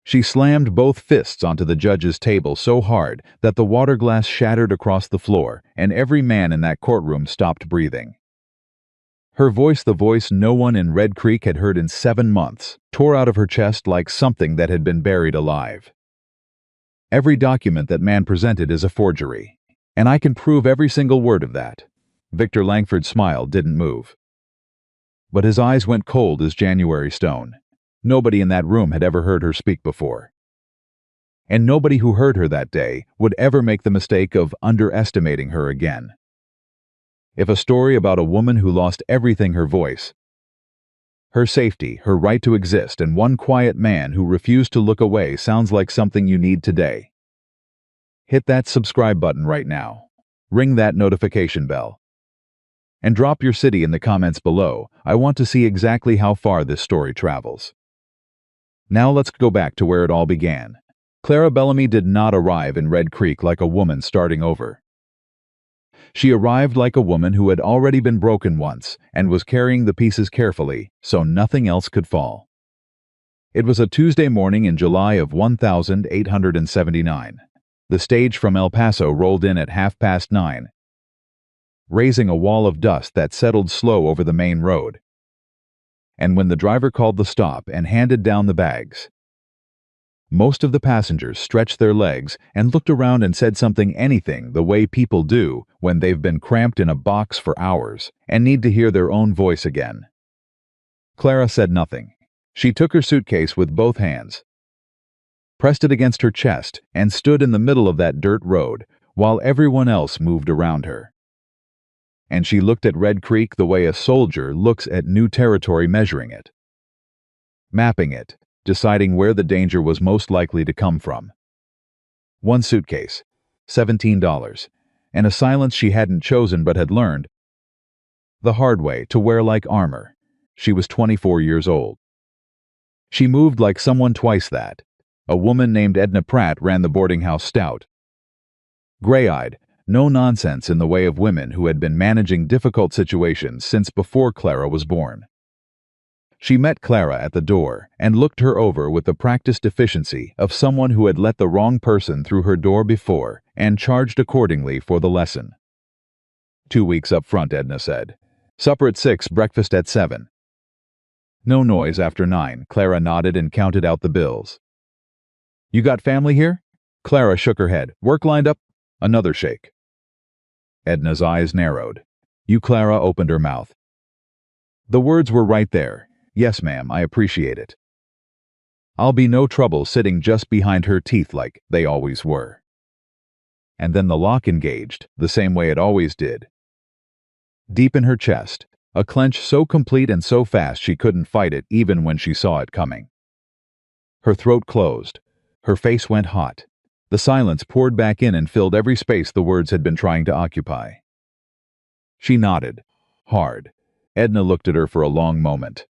She slammed both fists onto the judge's table so hard that the water glass shattered across the floor, and every man in that courtroom stopped breathing. Her voice, the voice no one in Red Creek had heard in 7 months, tore out of her chest like something that had been buried alive. Every document that man presented is a forgery, and I can prove every single word of that. Victor Langford's smile didn't move. But his eyes went cold as January stone. Nobody in that room had ever heard her speak before. And nobody who heard her that day would ever make the mistake of underestimating her again. If a story about a woman who lost everything, her voice, her safety, her right to exist, and one quiet man who refused to look away sounds like something you need today, hit that subscribe button right now. Ring that notification bell. And drop your city in the comments below. I want to see exactly how far this story travels. Now let's go back to where it all began. Clara Bellamy did not arrive in Red Creek like a woman starting over. She arrived like a woman who had already been broken once and was carrying the pieces carefully so nothing else could fall. It was a Tuesday morning in July of 1879. The stage from El Paso rolled in at 9:30, raising a wall of dust that settled slow over the main road. And when the driver called the stop and handed down the bags, most of the passengers stretched their legs and looked around and said anything the way people do when they've been cramped in a box for hours and need to hear their own voice again. Clara said nothing. She took her suitcase with both hands, pressed it against her chest, and stood in the middle of that dirt road while everyone else moved around her. And she looked at Red Creek the way a soldier looks at new territory, measuring it, mapping it, deciding where the danger was most likely to come from. One suitcase, $17, and a silence she hadn't chosen but had learned the hard way to wear like armor. She was 24 years old. She moved like someone twice that. A woman named Edna Pratt ran the boarding house, stout, gray-eyed, no nonsense in the way of women who had been managing difficult situations since before Clara was born. She met Clara at the door and looked her over with the practiced efficiency of someone who had let the wrong person through her door before and charged accordingly for the lesson. 2 weeks up front, Edna said. Supper at 6, breakfast at 7. No noise after 9. Clara nodded and counted out the bills. You got family here? Clara shook her head. Work lined up? Another shake. Edna's eyes narrowed. You, Clara opened her mouth. The words were right there. Yes, ma'am, I appreciate it. I'll be no trouble sitting just behind her teeth like they always were. And then the lock engaged, the same way it always did. Deep in her chest, a clench so complete and so fast she couldn't fight it even when she saw it coming. Her throat closed. Her face went hot. The silence poured back in and filled every space the words had been trying to occupy. She nodded, hard. Edna looked at her for a long moment.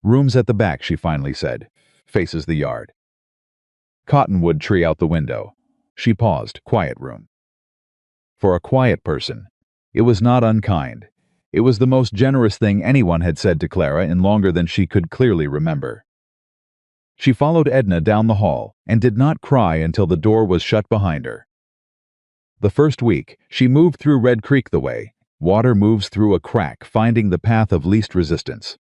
Rooms at the back, she finally said. Faces the yard. Cottonwood tree out the window. She paused. Quiet room. For a quiet person, it was not unkind. It was the most generous thing anyone had said to Clara in longer than she could clearly remember. She followed Edna down the hall and did not cry until the door was shut behind her. The first week, she moved through Red Creek the way water moves through a crack, finding the path of least resistance,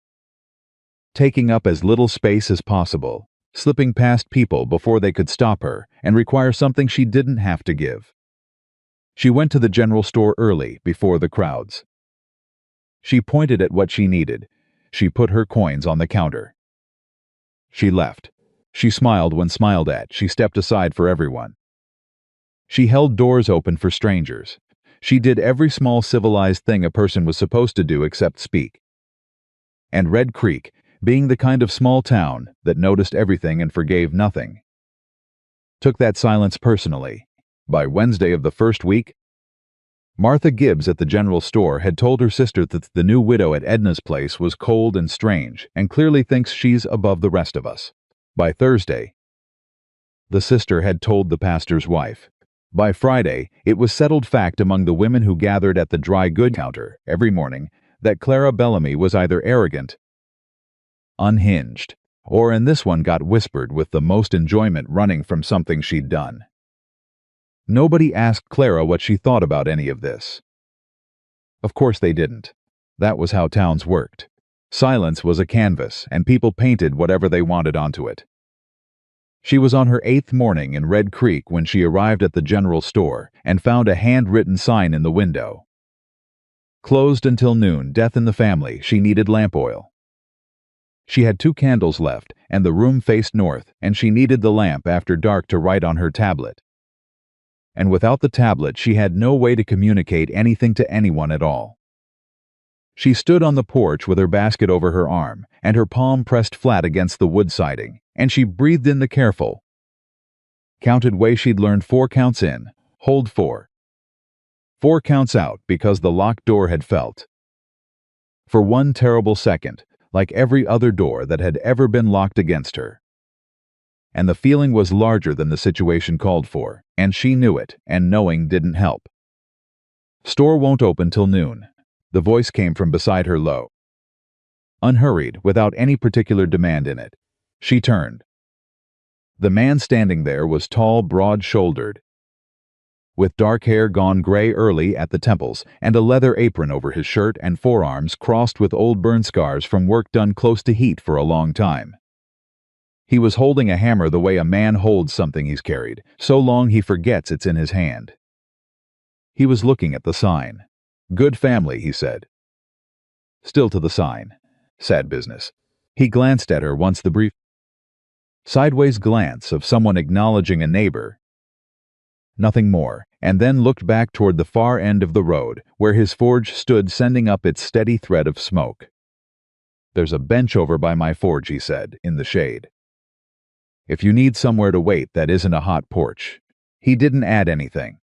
taking up as little space as possible, slipping past people before they could stop her and require something she didn't have to give. She went to the general store early, before the crowds. She pointed at what she needed. She put her coins on the counter. She left. She smiled when smiled at. She stepped aside for everyone. She held doors open for strangers. She did every small civilized thing a person was supposed to do except speak. And Red Creek, being the kind of small town that noticed everything and forgave nothing, took that silence personally. By Wednesday of the first week, Martha Gibbs at the general store had told her sister that the new widow at Edna's place was cold and strange and clearly thinks she's above the rest of us. By Thursday, the sister had told the pastor's wife. By Friday, it was settled fact among the women who gathered at the dry good counter every morning that Clara Bellamy was either arrogant, unhinged, or in this one got whispered with the most enjoyment running from something she'd done. Nobody asked Clara what she thought about any of this. Of course they didn't. That was how towns worked. Silence was a canvas, and people painted whatever they wanted onto it. She was on her 8th morning in Red Creek when she arrived at the general store and found a handwritten sign in the window. Closed until noon, death in the family, she needed lamp oil. She had 2 candles left, and the room faced north, and she needed the lamp after dark to write on her tablet. And without the tablet, she had no way to communicate anything to anyone at all. She stood on the porch with her basket over her arm, and her palm pressed flat against the wood siding, and she breathed in the careful, counted way she'd learned 4 counts in, hold 4. 4 counts out because the locked door had felt. For one terrible second, like every other door that had ever been locked against her. And the feeling was larger than the situation called for, and she knew it, and knowing didn't help. Store won't open till noon. The voice came from beside her low. Unhurried, without any particular demand in it. She turned. The man standing there was tall, broad-shouldered, with dark hair gone gray early at the temples, and a leather apron over his shirt and forearms crossed with old burn scars from work done close to heat for a long time. He was holding a hammer the way a man holds something he's carried, so long he forgets it's in his hand. He was looking at the sign. Good family, he said. Still to the sign. Sad business. He glanced at her once, the brief sideways glance of someone acknowledging a neighbor. Nothing more, and then looked back toward the far end of the road, where his forge stood sending up its steady thread of smoke. There's a bench over by my forge, he said, in the shade. If you need somewhere to wait that isn't a hot porch. He didn't add anything.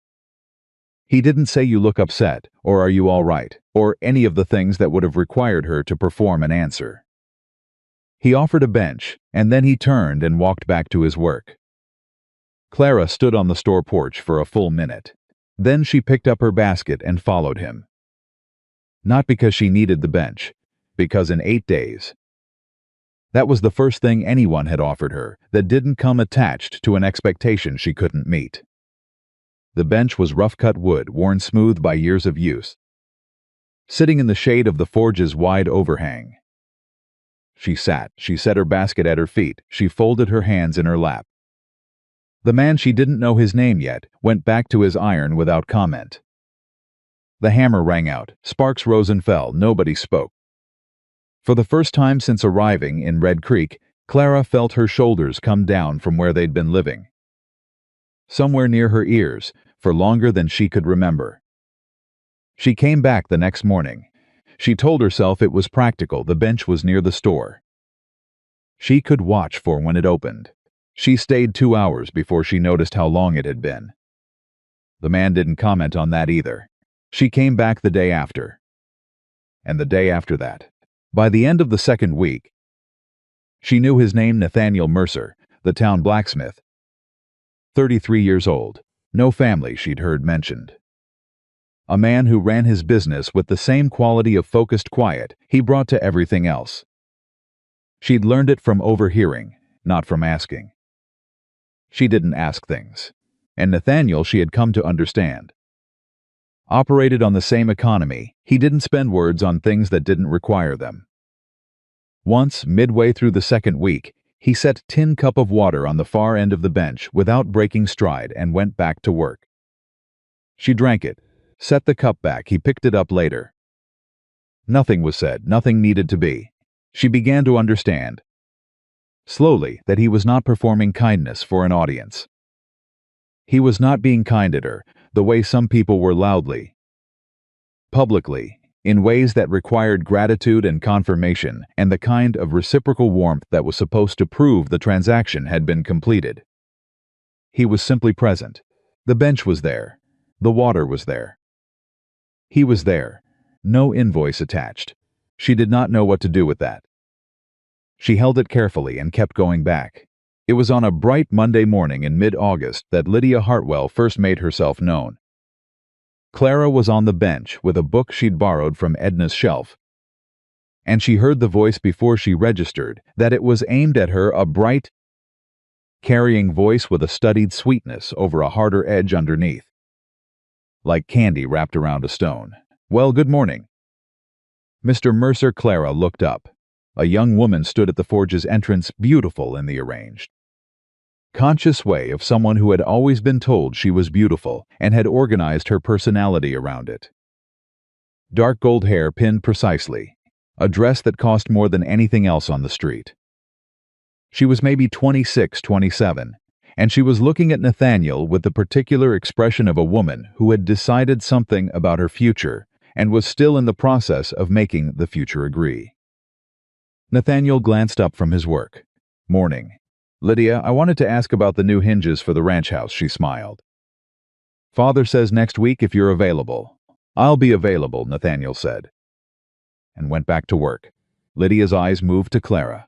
He didn't say you look upset, or are you all right, or any of the things that would have required her to perform an answer. He offered a bench, and then he turned and walked back to his work. Clara stood on the store porch for a full minute. Then she picked up her basket and followed him. Not because she needed the bench, because in 8 days. That was the first thing anyone had offered her that didn't come attached to an expectation she couldn't meet. The bench was rough-cut wood, worn smooth by years of use, sitting in the shade of the forge's wide overhang. She sat, she set her basket at her feet, she folded her hands in her lap. The man, she didn't know his name yet, went back to his iron without comment. The hammer rang out, sparks rose and fell, nobody spoke. For the first time since arriving in Red Creek, Clara felt her shoulders come down from where they'd been living. Somewhere near her ears, for longer than she could remember. She came back the next morning. She told herself it was practical, the bench was near the store. She could watch for when it opened. She stayed 2 hours before she noticed how long it had been. The man didn't comment on that either. She came back the day after. And the day after that. By the end of the 2nd week, she knew his name, Nathaniel Mercer, the town blacksmith. 33 years old, no family she'd heard mentioned. A man who ran his business with the same quality of focused quiet he brought to everything else. She'd learned it from overhearing, not from asking. She didn't ask things, and Nathaniel she had come to understand. Operated on the same economy, he didn't spend words on things that didn't require them. Once, midway through the 2nd week, he set tin cup of water on the far end of the bench without breaking stride and went back to work. She drank it, set the cup back, he picked it up later. Nothing was said, nothing needed to be. She began to understand, slowly, that he was not performing kindness for an audience. He was not being kind at her, the way some people were loudly, publicly, in ways that required gratitude and confirmation and the kind of reciprocal warmth that was supposed to prove the transaction had been completed. He was simply present. The bench was there. The water was there. He was there. No invoice attached. She did not know what to do with that. She held it carefully and kept going back. It was on a bright Monday morning in mid-August that Lydia Hartwell first made herself known. Clara was on the bench with a book she'd borrowed from Edna's shelf, and she heard the voice before she registered that it was aimed at her, a bright, carrying voice with a studied sweetness over a harder edge underneath, like candy wrapped around a stone. "Well, good morning." Mr. Mercer. Clara looked up. A young woman stood at the forge's entrance, beautiful in the arranged, conscious way of someone who had always been told she was beautiful and had organized her personality around it. Dark gold hair pinned precisely, a dress that cost more than anything else on the street. She was maybe 26, 27, and she was looking at Nathaniel with the particular expression of a woman who had decided something about her future and was still in the process of making the future agree. Nathaniel glanced up from his work. "Morning. Lydia, I wanted to ask about the new hinges for the ranch house," she smiled. "Father says next week if you're available." "I'll be available," Nathaniel said, and went back to work. Lydia's eyes moved to Clara.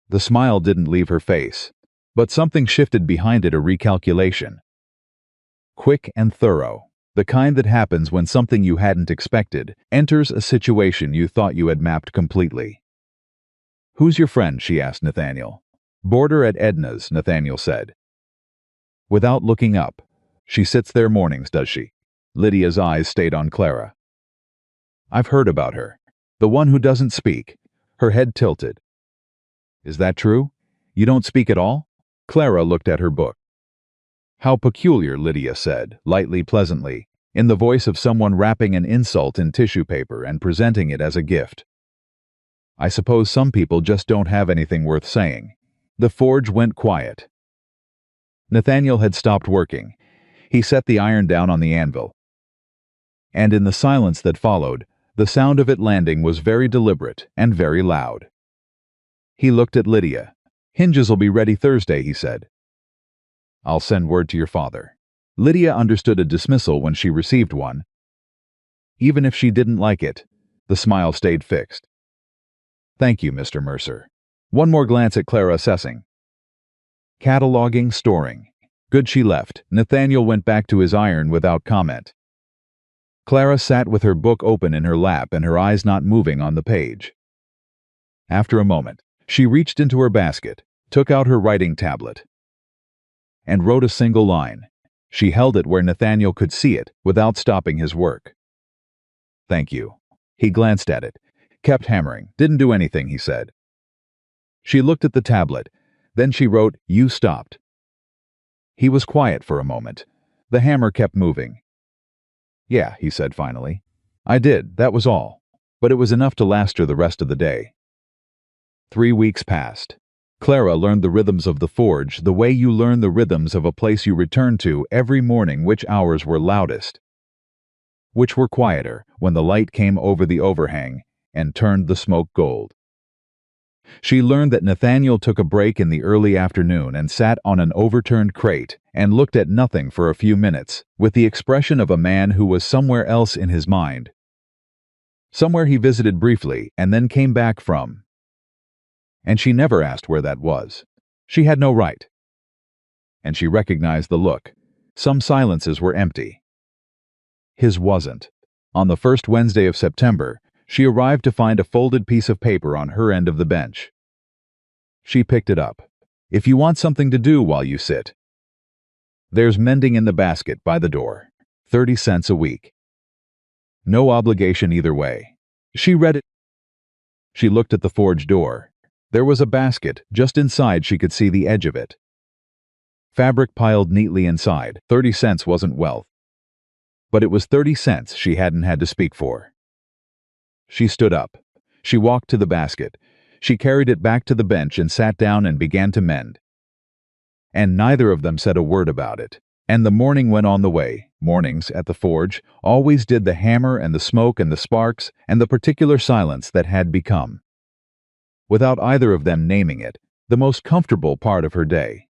The smile didn't leave her face, but something shifted behind it, a recalculation. Quick and thorough, the kind that happens when something you hadn't expected enters a situation you thought you had mapped completely. "Who's your friend?" she asked Nathaniel. "Boarder at Edna's," Nathaniel said. Without looking up, "She sits there mornings, does she?" Lydia's eyes stayed on Clara. "I've heard about her. The one who doesn't speak." Her head tilted. "Is that true? You don't speak at all?" Clara looked at her book. "How peculiar," Lydia said, lightly, pleasantly, in the voice of someone wrapping an insult in tissue paper and presenting it as a gift. "I suppose some people just don't have anything worth saying." The forge went quiet. Nathaniel had stopped working. He set the iron down on the anvil, and in the silence that followed, the sound of it landing was very deliberate and very loud. He looked at Lydia. "Hinges'll be ready Thursday," he said. "I'll send word to your father." Lydia understood a dismissal when she received one. Even if she didn't like it, the smile stayed fixed. "Thank you, Mr. Mercer." One more glance at Clara, assessing. Cataloging, storing. Good, she left. Nathaniel went back to his iron without comment. Clara sat with her book open in her lap and her eyes not moving on the page. After a moment, she reached into her basket, took out her writing tablet, and wrote a single line. She held it where Nathaniel could see it without stopping his work. "Thank you." He glanced at it, kept hammering. "Didn't do anything," he said. She looked at the tablet. Then she wrote, "You stopped." He was quiet for a moment. The hammer kept moving. "Yeah," he said finally. "I did, that was all. But it was enough to last her the rest of the day." 3 weeks passed. Clara learned the rhythms of the forge the way you learn the rhythms of a place you return to every morning, which hours were loudest, which were quieter when the light came over the overhang and turned the smoke gold. She learned that Nathaniel took a break in the early afternoon and sat on an overturned crate and looked at nothing for a few minutes, with the expression of a man who was somewhere else in his mind. Somewhere he visited briefly and then came back from. And she never asked where that was. She had no right. And she recognized the look. Some silences were empty. His wasn't. On the first Wednesday of September, she arrived to find a folded piece of paper on her end of the bench. She picked it up. "If you want something to do while you sit, there's mending in the basket by the door. 30 cents a week. No obligation either way." She read it. She looked at the forge door. There was a basket. Just inside she could see the edge of it. Fabric piled neatly inside. 30 cents wasn't wealth. But it was 30 cents she hadn't had to speak for. She stood up. She walked to the basket. She carried it back to the bench and sat down and began to mend. And neither of them said a word about it. And the morning went on the way. Mornings at the forge always did, the hammer and the smoke and the sparks and the particular silence that had become, without either of them naming it, the most comfortable part of her day.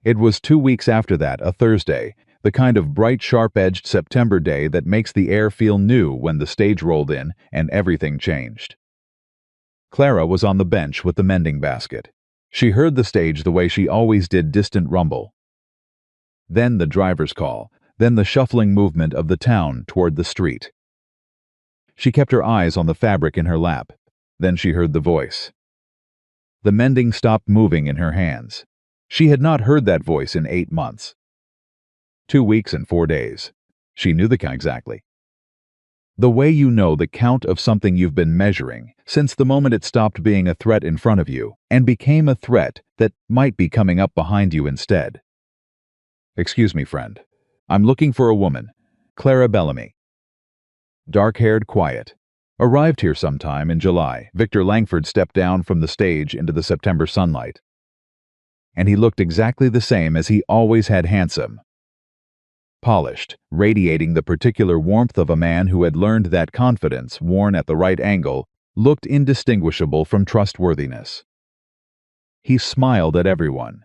It was 2 weeks after that, a Thursday, the kind of bright, sharp-edged September day that makes the air feel new, when the stage rolled in and everything changed. Clara was on the bench with the mending basket. She heard the stage the way she always did, distant rumble. Then the driver's call, then the shuffling movement of the town toward the street. She kept her eyes on the fabric in her lap. Then she heard the voice. The mending stopped moving in her hands. She had not heard that voice in 8 months. 2 weeks and 4 days. She knew the count exactly. The way you know the count of something you've been measuring since the moment it stopped being a threat in front of you and became a threat that might be coming up behind you instead. Excuse me, friend. I'm looking for a woman. Clara Bellamy. Dark-haired, quiet. Arrived here sometime in July. Victor Langford stepped down from the stage into the September sunlight. And he looked exactly the same as he always had, handsome. Polished, radiating the particular warmth of a man who had learned that confidence, worn at the right angle, looked indistinguishable from trustworthiness. He smiled at everyone.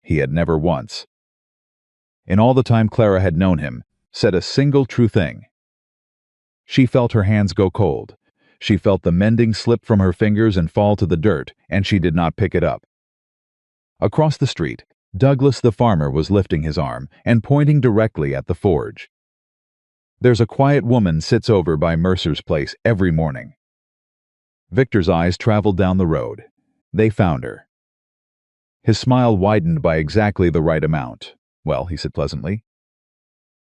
He had never once, in all the time Clara had known him, said a single true thing. She felt her hands go cold. She felt the mending slip from her fingers and fall to the dirt, and she did not pick it up. Across the street, Douglas the farmer was lifting his arm and pointing directly at the forge. There's a quiet woman sits over by Mercer's place every morning. Victor's eyes traveled down the road. They found her. His smile widened by exactly the right amount. Well, he said pleasantly.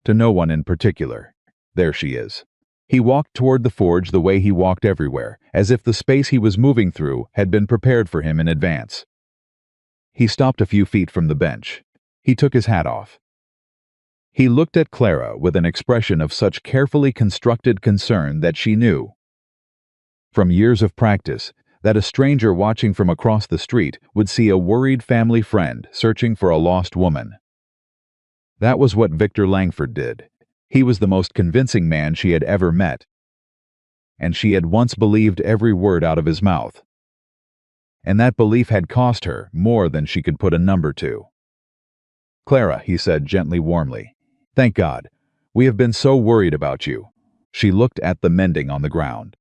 To no one in particular. There she is. He walked toward the forge the way he walked everywhere, as if the space he was moving through had been prepared for him in advance. He stopped a few feet from the bench. He took his hat off. He looked at Clara with an expression of such carefully constructed concern that she knew, from years of practice, that a stranger watching from across the street would see a worried family friend searching for a lost woman. That was what Victor Langford did. He was the most convincing man she had ever met, and she had once believed every word out of his mouth. And that belief had cost her more than she could put a number to. Clara, he said gently, warmly, thank God. We have been so worried about you. She looked at the mending on the ground.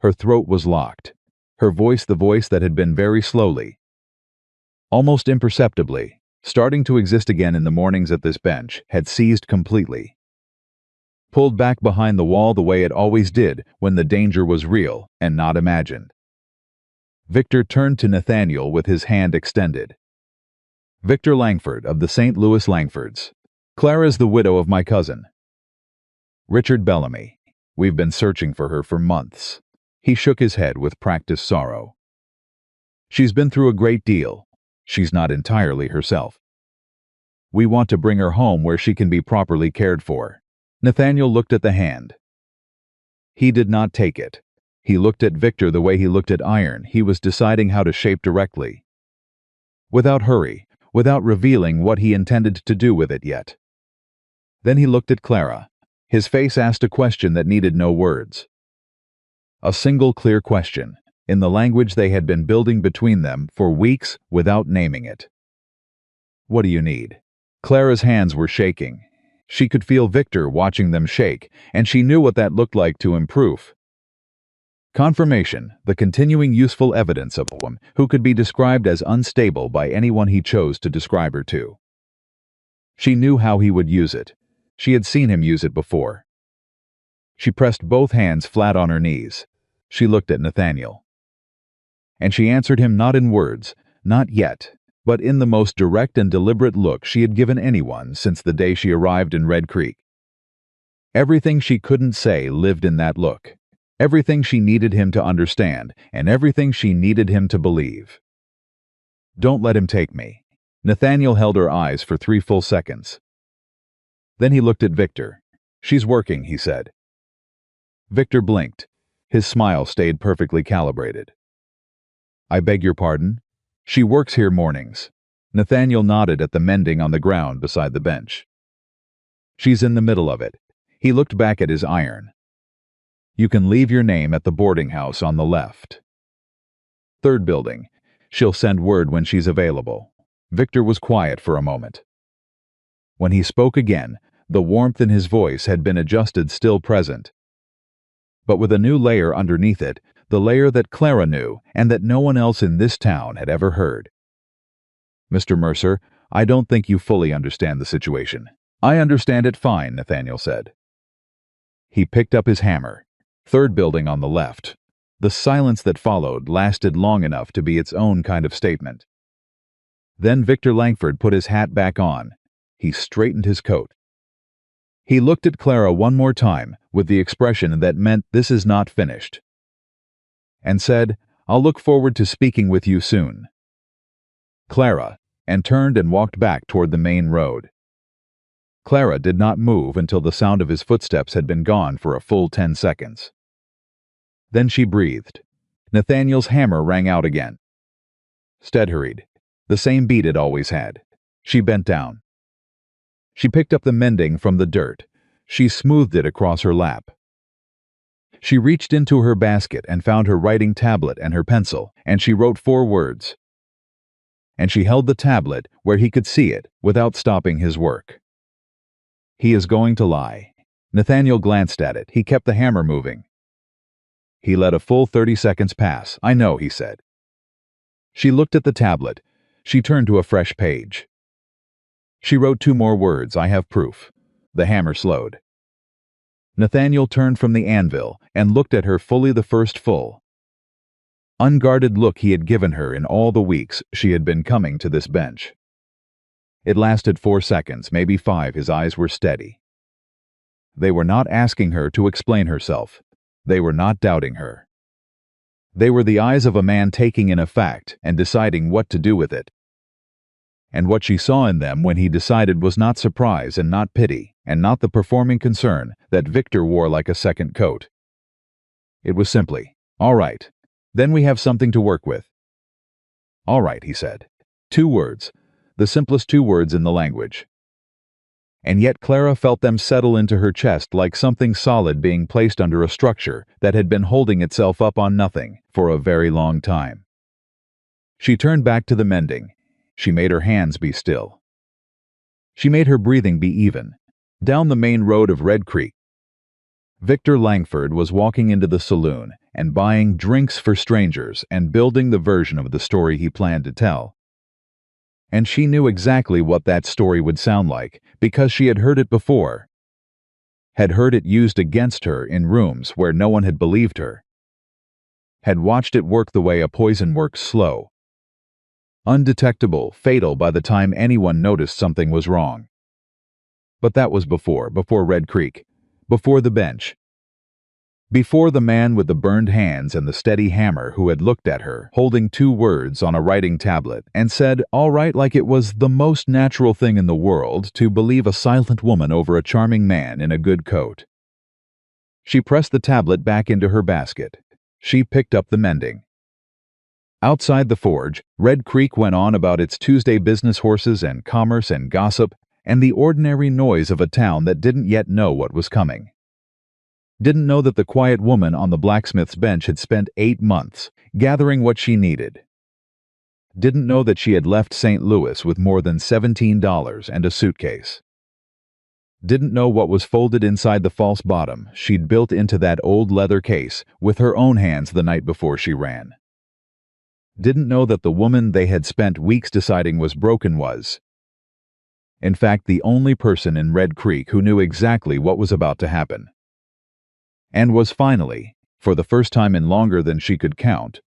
Her throat was locked. Her voice, the voice that had been very slowly, almost imperceptibly, starting to exist again in the mornings at this bench, had seized completely. Pulled back behind the wall the way it always did when the danger was real and not imagined. Victor turned to Nathaniel with his hand extended. Victor Langford of the St. Louis Langfords. Clara's the widow of my cousin, Richard Bellamy. We've been searching for her for months. He shook his head with practiced sorrow. She's been through a great deal. She's not entirely herself. We want to bring her home where she can be properly cared for. Nathaniel looked at the hand. He did not take it. He looked at Victor the way he looked at iron he was deciding how to shape directly. Without hurry, without revealing what he intended to do with it yet. Then he looked at Clara. His face asked a question that needed no words. A single clear question, in the language they had been building between them for weeks without naming it. What do you need? Clara's hands were shaking. She could feel Victor watching them shake, and she knew what that looked like to improve. Confirmation, the continuing useful evidence of a woman who could be described as unstable by anyone he chose to describe her to. She knew how he would use it. She had seen him use it before. She pressed both hands flat on her knees. She looked at Nathaniel. And she answered him not in words, not yet, but in the most direct and deliberate look she had given anyone since the day she arrived in Red Creek. Everything she couldn't say lived in that look. Everything she needed him to understand, and everything she needed him to believe. Don't let him take me. Nathaniel held her eyes for 3 full seconds. Then he looked at Victor. She's working, he said. Victor blinked. His smile stayed perfectly calibrated. I beg your pardon? She works here mornings. Nathaniel nodded at the mending on the ground beside the bench. She's in the middle of it. He looked back at his iron. You can leave your name at the boarding house on the left. 3rd building. She'll send word when she's available. Victor was quiet for a moment. When he spoke again, the warmth in his voice had been adjusted, still present, but with a new layer underneath it, the layer that Clara knew and that no one else in this town had ever heard. Mr. Mercer, I don't think you fully understand the situation. I understand it fine, Nathaniel said. He picked up his hammer. Third building on the left. The silence that followed lasted long enough to be its own kind of statement. Then Victor Langford put his hat back on. He straightened his coat. He looked at Clara one more time with the expression that meant this is not finished, and said, "I'll look forward to speaking with you soon." Clara, and turned and walked back toward the main road. Clara did not move until the sound of his footsteps had been gone for a full 10 seconds. Then she breathed. Nathaniel's hammer rang out again. Stead hurried, the same beat it always had. She bent down. She picked up the mending from the dirt. She smoothed it across her lap. She reached into her basket and found her writing tablet and her pencil, and she wrote 4 words. And she held the tablet where he could see it without stopping his work. "He is going to lie." Nathaniel glanced at it. He kept the hammer moving. He let a full 30 seconds pass. "I know," he said. She looked at the tablet. She turned to a fresh page. She wrote 2 more words. "I have proof." The hammer slowed. Nathaniel turned from the anvil and looked at her fully the first full, unguarded look he had given her in all the weeks she had been coming to this bench. It lasted 4 seconds, maybe 5. His eyes were steady. They were not asking her to explain herself. They were not doubting her. They were the eyes of a man taking in a fact and deciding what to do with it. And what she saw in them when he decided was not surprise and not pity and not the performing concern that Victor wore like a second coat. It was simply, "All right, then we have something to work with." "All right," he said. 2 words, the simplest 2 words in the language. And yet Clara felt them settle into her chest like something solid being placed under a structure that had been holding itself up on nothing for a very long time. She turned back to the mending. She made her hands be still. She made her breathing be even. Down the main road of Red Creek, Victor Langford was walking into the saloon and buying drinks for strangers and building the version of the story he planned to tell. And she knew exactly what that story would sound like because she had heard it before, had heard it used against her in rooms where no one had believed her, had watched it work the way a poison works, slow, undetectable, fatal by the time anyone noticed something was wrong. But that was before Red Creek, before the bench, before the man with the burned hands and the steady hammer who had looked at her, holding 2 words on a writing tablet, and said, all right, like it was the most natural thing in the world to believe a silent woman over a charming man in a good coat. She pressed the tablet back into her basket. She picked up the mending. Outside the forge, Red Creek went on about its Tuesday business horses and commerce and gossip and the ordinary noise of a town that didn't yet know what was coming. Didn't know that the quiet woman on the blacksmith's bench had spent 8 months gathering what she needed. Didn't know that she had left St. Louis with more than $17 and a suitcase. Didn't know what was folded inside the false bottom she'd built into that old leather case with her own hands the night before she ran. Didn't know that the woman they had spent weeks deciding was broken was, in fact, the only person in Red Creek who knew exactly what was about to happen. And was finally, for the first time in longer than she could count,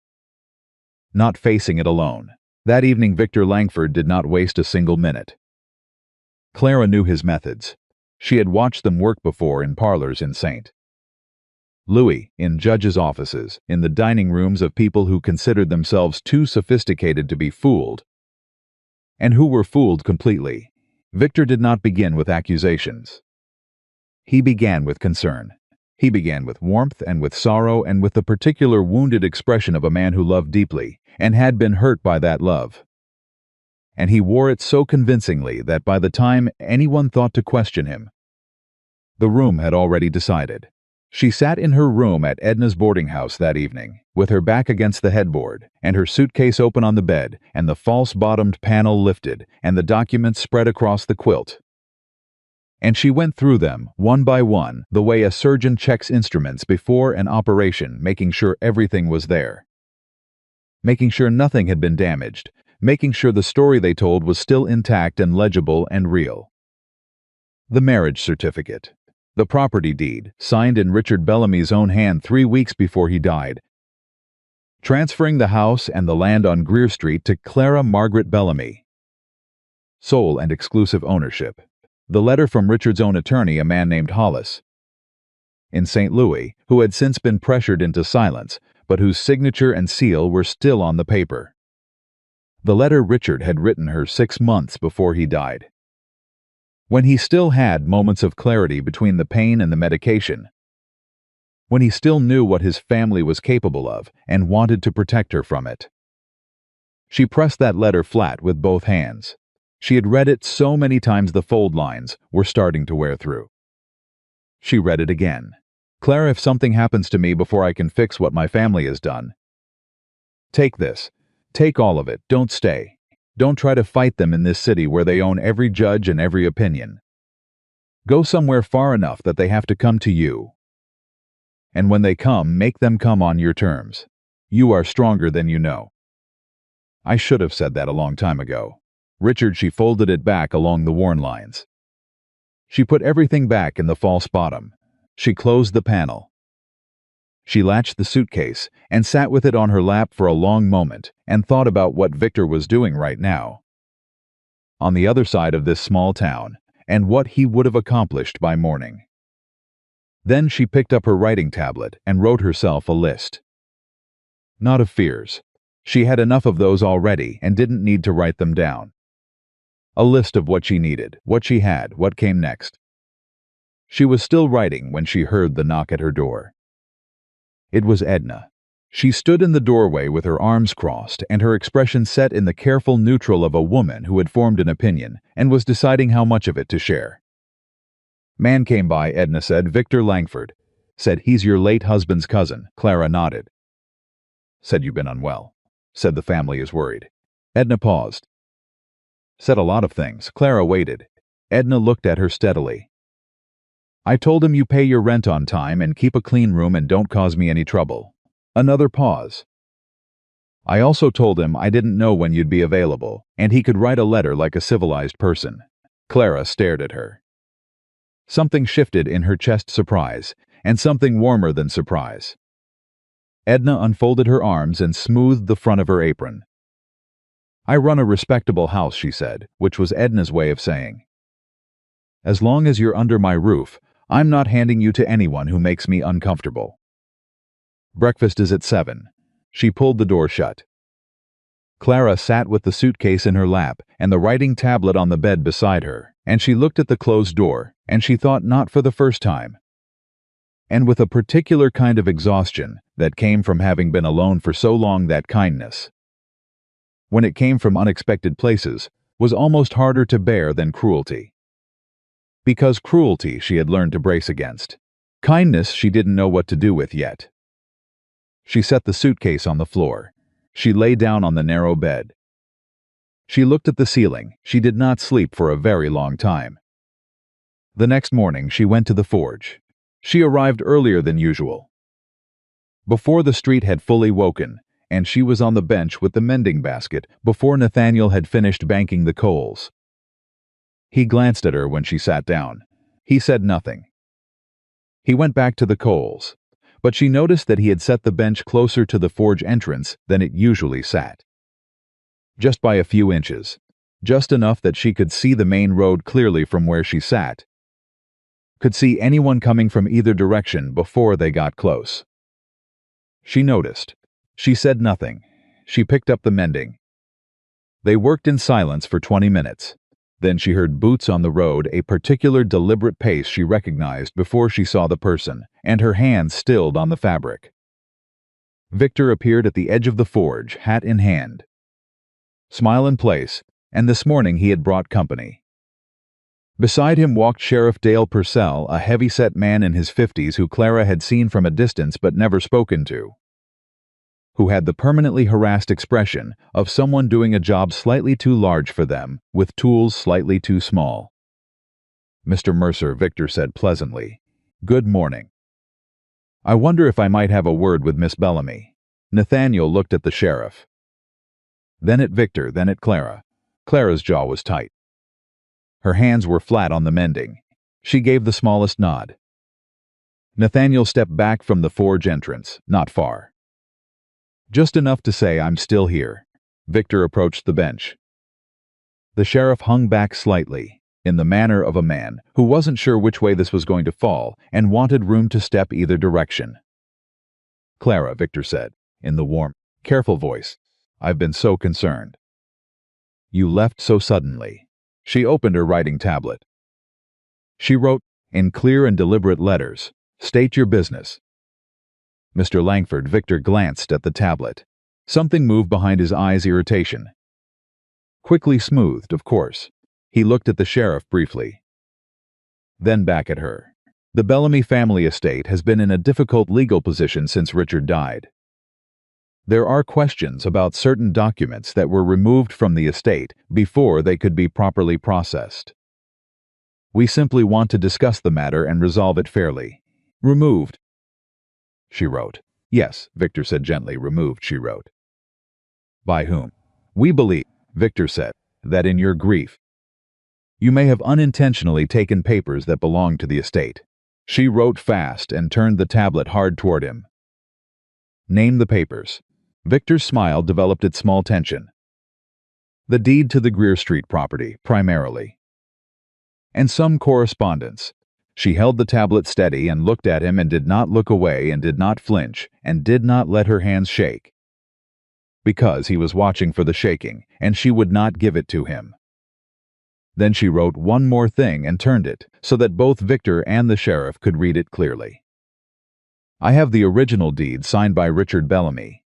not facing it alone. That evening Victor Langford did not waste a single minute. Clara knew his methods. She had watched them work before in parlors in St. Louis, in judges' offices, in the dining rooms of people who considered themselves too sophisticated to be fooled, and who were fooled completely. Victor did not begin with accusations. He began with concern. He began with warmth and with sorrow and with the particular wounded expression of a man who loved deeply and had been hurt by that love. And he wore it so convincingly that by the time anyone thought to question him, the room had already decided. She sat in her room at Edna's boarding house that evening, with her back against the headboard, and her suitcase open on the bed, and the false-bottomed panel lifted, and the documents spread across the quilt. And she went through them, one by one, the way a surgeon checks instruments before an operation, making sure everything was there. Making sure nothing had been damaged, making sure the story they told was still intact and legible and real. The marriage certificate. The property deed, signed in Richard Bellamy's own hand 3 weeks before he died, transferring the house and the land on Greer Street to Clara Margaret Bellamy. Sole and exclusive ownership. The letter from Richard's own attorney, a man named Hollis, in St. Louis, who had since been pressured into silence, but whose signature and seal were still on the paper. The letter Richard had written her 6 months before he died, when he still had moments of clarity between the pain and the medication, when he still knew what his family was capable of and wanted to protect her from it. She pressed that letter flat with both hands. She had read it so many times the fold lines were starting to wear through. She read it again. Clara, if something happens to me before I can fix what my family has done, take this. Take all of it. Don't stay. Don't try to fight them in this city where they own every judge and every opinion. Go somewhere far enough that they have to come to you. And when they come, make them come on your terms. You are stronger than you know. I should have said that a long time ago. Richard, she folded it back along the worn lines. She put everything back in the false bottom. She closed the panel. She latched the suitcase and sat with it on her lap for a long moment and thought about what Victor was doing right now, on the other side of this small town, and what he would have accomplished by morning. Then she picked up her writing tablet and wrote herself a list. Not of fears. She had enough of those already and didn't need to write them down. A list of what she needed, what she had, what came next. She was still writing when she heard the knock at her door. It was Edna. She stood in the doorway with her arms crossed and her expression set in the careful neutral of a woman who had formed an opinion and was deciding how much of it to share. Man came by, Edna said. Victor Langford. Said he's your late husband's cousin. Clara nodded. Said you've been unwell. Said the family is worried. Edna paused. Said a lot of things. Clara waited. Edna looked at her steadily. I told him you pay your rent on time and keep a clean room and don't cause me any trouble. Another pause. I also told him I didn't know when you'd be available, and he could write a letter like a civilized person. Clara stared at her. Something shifted in her chest, surprise, and something warmer than surprise. Edna unfolded her arms and smoothed the front of her apron. I run a respectable house, she said, which was Edna's way of saying, as long as you're under my roof, I'm not handing you to anyone who makes me uncomfortable. Breakfast is at 7. She pulled the door shut. Clara sat with the suitcase in her lap and the writing tablet on the bed beside her, and she looked at the closed door, and she thought not for the first time, and with a particular kind of exhaustion that came from having been alone for so long, that kindness, when it came from unexpected places, was almost harder to bear than cruelty. Because cruelty she had learned to brace against. Kindness she didn't know what to do with yet. She set the suitcase on the floor. She lay down on the narrow bed. She looked at the ceiling. She did not sleep for a very long time. The next morning she went to the forge. She arrived earlier than usual, before the street had fully woken, and she was on the bench with the mending basket before Nathaniel had finished banking the coals. He glanced at her when she sat down. He said nothing. He went back to the coals, but she noticed that he had set the bench closer to the forge entrance than it usually sat. Just by a few inches, just enough that she could see the main road clearly from where she sat, could see anyone coming from either direction before they got close. She noticed. She said nothing. She picked up the mending. They worked in silence for 20 minutes. Then she heard boots on the road, a particular deliberate pace she recognized before she saw the person, and her hands stilled on the fabric. Victor appeared at the edge of the forge, hat in hand. Smile in place, and this morning he had brought company. Beside him walked Sheriff Dale Purcell, a heavy-set man in his 50s who Clara had seen from a distance but never spoken to, who had the permanently harassed expression of someone doing a job slightly too large for them, with tools slightly too small. Mr. Mercer, Victor said pleasantly. Good morning. I wonder if I might have a word with Miss Bellamy. Nathaniel looked at the sheriff, then at Victor, then at Clara. Clara's jaw was tight. Her hands were flat on the mending. She gave the smallest nod. Nathaniel stepped back from the forge entrance, not far. Just enough to say, "I'm still here." Victor approached the bench. The sheriff hung back slightly, in the manner of a man who wasn't sure which way this was going to fall and wanted room to step either direction. "Clara," Victor said, in the warm, careful voice, "I've been so concerned. You left so suddenly." She opened her writing tablet. She wrote, in clear and deliberate letters, "State your business." Mr. Langford. Victor glanced at the tablet. Something moved behind his eyes, irritation. Quickly smoothed, of course. He looked at the sheriff briefly. Then back at her. "The Bellamy family estate has been in a difficult legal position since Richard died. There are questions about certain documents that were removed from the estate before they could be properly processed. We simply want to discuss the matter and resolve it fairly." "Removed," she wrote. "Yes," Victor said gently. "Removed," she wrote. "By whom?" "We believe," Victor said, "that in your grief, you may have unintentionally taken papers that belong to the estate." She wrote fast and turned the tablet hard toward him. "Name the papers." Victor's smile developed its small tension. "The deed to the Greer Street property, primarily. And some correspondence." She held the tablet steady and looked at him and did not look away and did not flinch and did not let her hands shake. Because he was watching for the shaking, and she would not give it to him. Then she wrote one more thing and turned it so that both Victor and the sheriff could read it clearly. "I have the original deed signed by Richard Bellamy,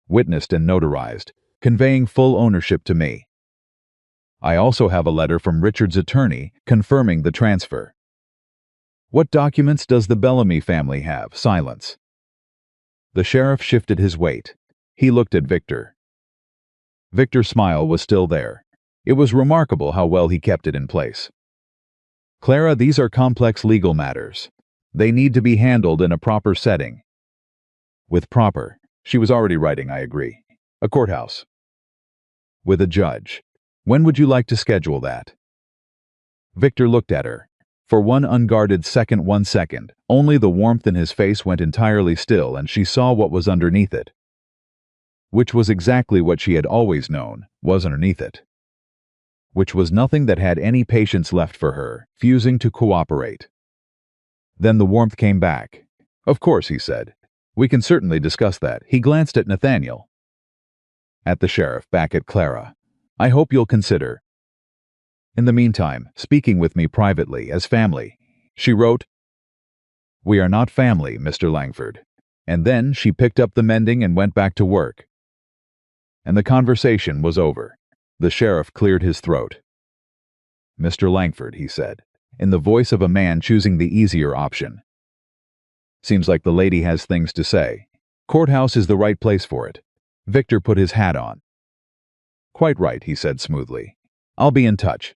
witnessed and notarized, conveying full ownership to me. I also have a letter from Richard's attorney confirming the transfer." "What documents does the Bellamy family have?" Silence. The sheriff shifted his weight. He looked at Victor. Victor's smile was still there. It was remarkable how well he kept it in place. "Clara, these are complex legal matters. They need to be handled in a proper setting." "With proper," she was already writing, "I agree. A courthouse. With a judge. When would you like to schedule that?" Victor looked at her. For one unguarded second, only the warmth in his face went entirely still and she saw what was underneath it. Which was exactly what she had always known was underneath it. Which was nothing that had any patience left for her, fusing to cooperate. Then the warmth came back. "Of course," he said. "We can certainly discuss that." He glanced at Nathaniel. At the sheriff, back at Clara. "I hope you'll consider, in the meantime, speaking with me privately, as family." She wrote, "We are not family, Mr. Langford." And then she picked up the mending and went back to work. And the conversation was over. The sheriff cleared his throat. "Mr. Langford," he said, in the voice of a man choosing the easier option. "Seems like the lady has things to say. Courthouse is the right place for it." Victor put his hat on. "Quite right," he said smoothly. "I'll be in touch."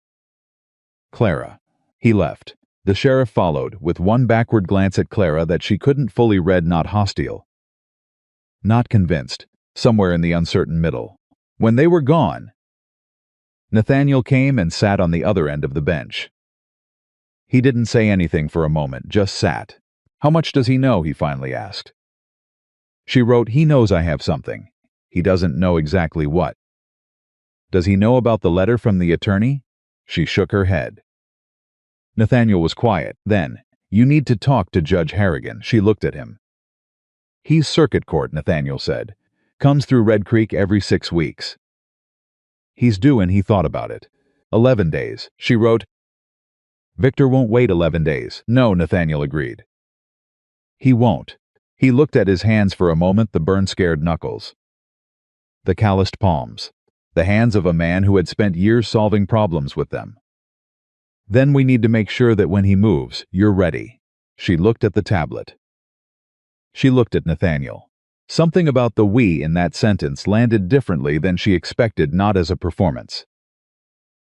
Clara. He left. The sheriff followed, with one backward glance at Clara that she couldn't fully read, not hostile, not convinced, somewhere in the uncertain middle. When they were gone, Nathaniel came and sat on the other end of the bench. He didn't say anything for a moment, just sat. "How much does he know?" he finally asked. She wrote, "He knows I have something. He doesn't know exactly what." "Does he know about the letter from the attorney?" She shook her head. Nathaniel was quiet. Then, "You need to talk to Judge Harrigan." She looked at him. "He's circuit court," Nathaniel said. "Comes through Red Creek every 6 weeks. He's due," and he thought about it. 11 days. She wrote, "Victor won't wait 11 days. "No," Nathaniel agreed. "He won't." He looked at his hands for a moment, the burn-scared knuckles, the calloused palms, the hands of a man who had spent years solving problems with them. "Then we need to make sure that when he moves, you're ready." She looked at the tablet. She looked at Nathaniel. Something about the "we" in that sentence landed differently than she expected, not as a performance.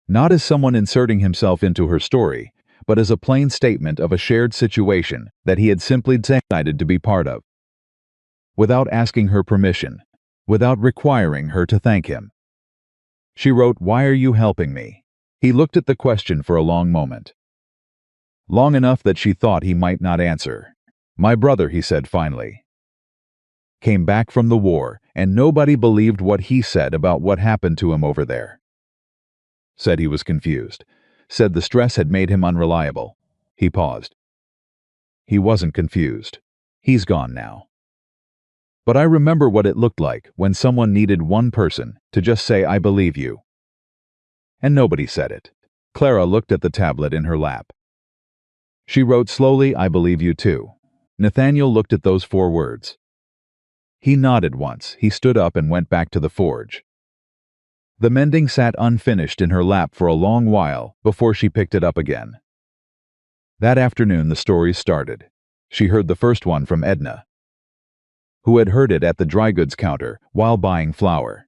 Not as someone inserting himself into her story, but as a plain statement of a shared situation that he had simply decided to be part of. Without asking her permission, without requiring her to thank him. She wrote, "Why are you helping me?" He looked at the question for a long moment. long enough that she thought he might not answer. "My brother," he said finally, "came back from the war, and nobody believed what he said about what happened to him over there. Said he was confused. Said the stress had made him unreliable." He paused. "He wasn't confused. He's gone now. But I remember what it looked like when someone needed one person to just say, 'I believe you.' And nobody said it." Clara looked at the tablet in her lap. She wrote slowly, "I believe you too." Nathaniel looked at those 4 words. He nodded once. He stood up and went back to the forge. The mending sat unfinished in her lap for a long while before she picked it up again. That afternoon the stories started. She heard the first one from Edna, who had heard it at the dry goods counter while buying flour.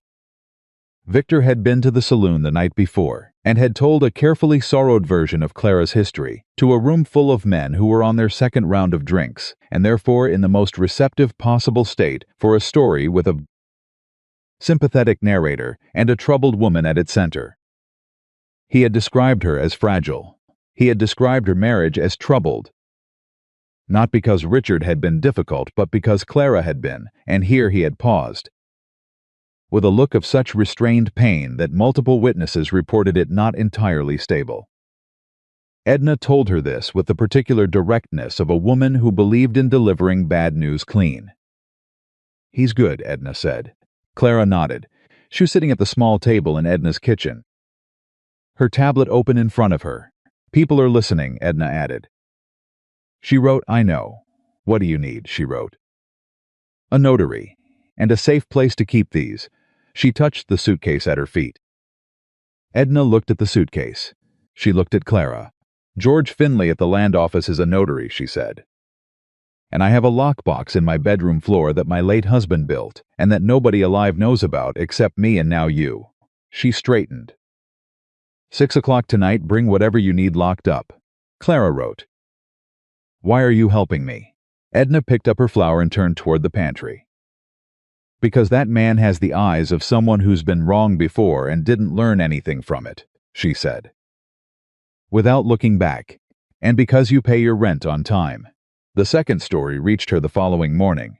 Victor had been to the saloon the night before and had told a carefully sorrowed version of Clara's history to a room full of men who were on their second round of drinks and therefore in the most receptive possible state for a story with a sympathetic narrator and a troubled woman at its center. He had described her as fragile. He had described her marriage as troubled. Not because Richard had been difficult, but because Clara had been, and here he had paused, with a look of such restrained pain that multiple witnesses reported it not entirely stable. Edna told her this with the particular directness of a woman who believed in delivering bad news clean. "He's good," Edna said. Clara nodded. She was sitting at the small table in Edna's kitchen, her tablet open in front of her. "People are listening," Edna added. She wrote, "I know. What do you need?" she wrote. "A notary, and a safe place to keep these." She touched the suitcase at her feet. Edna looked at the suitcase. She looked at Clara. "George Finley at the land office is a notary," she said. "And I have a lockbox in my bedroom floor that my late husband built, and that nobody alive knows about except me and now you." She straightened. 6 o'clock tonight, bring whatever you need locked up." Clara wrote. "Why are you helping me?" Edna picked up her flour and turned toward the pantry. "Because that man has the eyes of someone who's been wrong before and didn't learn anything from it," she said, without looking back. "And because you pay your rent on time." The second story reached her the following morning.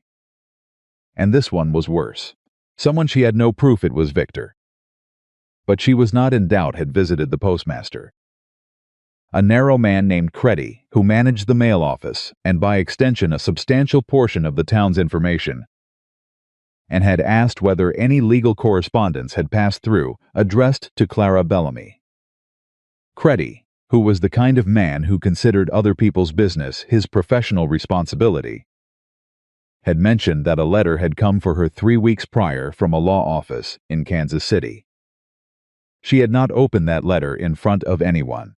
And this one was worse. Someone she had no proof it was Victor. But she was not in doubt had visited the postmaster. A narrow man named Creddy, who managed the mail office, and by extension a substantial portion of the town's information, and had asked whether any legal correspondence had passed through, addressed to Clara Bellamy. Creddy, who was the kind of man who considered other people's business his professional responsibility, had mentioned that a letter had come for her 3 weeks prior from a law office in Kansas City. She had not opened that letter in front of anyone.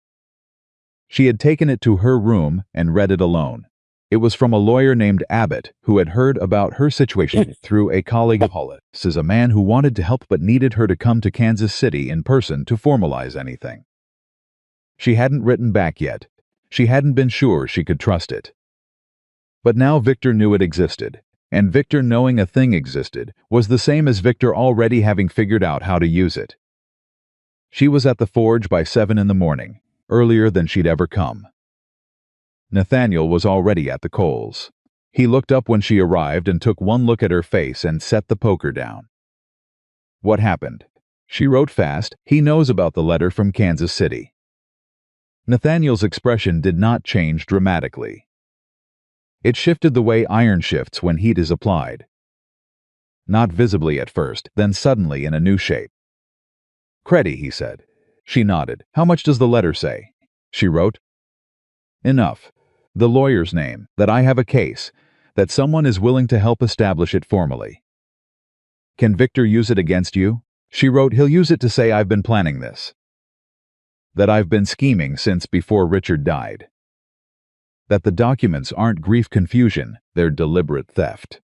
She had taken it to her room and read it alone. It was from a lawyer named Abbott who had heard about her situation through a colleague of Hollis, as a man who wanted to help but needed her to come to Kansas City in person to formalize anything. She hadn't written back yet. She hadn't been sure she could trust it. But now Victor knew it existed, and Victor knowing a thing existed was the same as Victor already having figured out how to use it. She was at the forge by 7 in the morning, earlier than she'd ever come. Nathaniel was already at the coals. He looked up when she arrived and took one look at her face and set the poker down. "What happened?" She wrote fast. "He knows about the letter from Kansas City." Nathaniel's expression did not change dramatically. It shifted the way iron shifts when heat is applied. Not visibly at first, then suddenly in a new shape. "Creddy," he said. She nodded. "How much does the letter say?" She wrote. "Enough. The lawyer's name, that I have a case, that someone is willing to help establish it formally." "Can Victor use it against you?" She wrote. "He'll use it to say I've been planning this. That I've been scheming since before Richard died. That the documents aren't grief confusion, they're deliberate theft."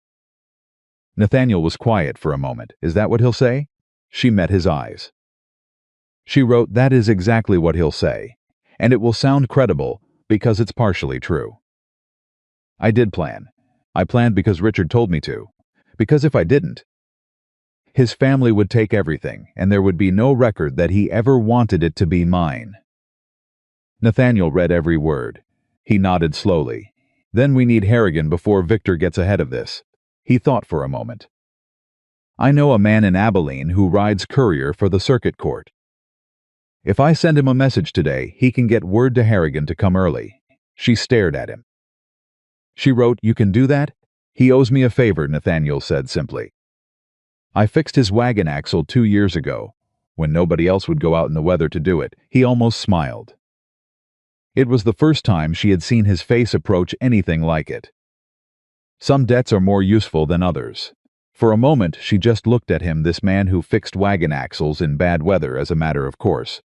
Nathaniel was quiet for a moment. "Is that what he'll say?" She met his eyes. She wrote, "That is exactly what he'll say, and it will sound credible because it's partially true. I did plan. I planned because Richard told me to. Because if I didn't, his family would take everything, and there would be no record that he ever wanted it to be mine." Nathaniel read every word. He nodded slowly. Then we need Harrigan before Victor gets ahead of this. He thought for a moment. I know a man in Abilene who rides courier for the circuit court. If I send him a message today, he can get word to Harrigan to come early. She stared at him. She wrote, "You can do that?" "He owes me a favor," Nathaniel said simply. "I fixed his wagon axle 2 years ago, when nobody else would go out in the weather to do it." He almost smiled. It was the first time she had seen his face approach anything like it. Some debts are more useful than others. For a moment, she just looked at him, this man who fixed wagon axles in bad weather as a matter of course,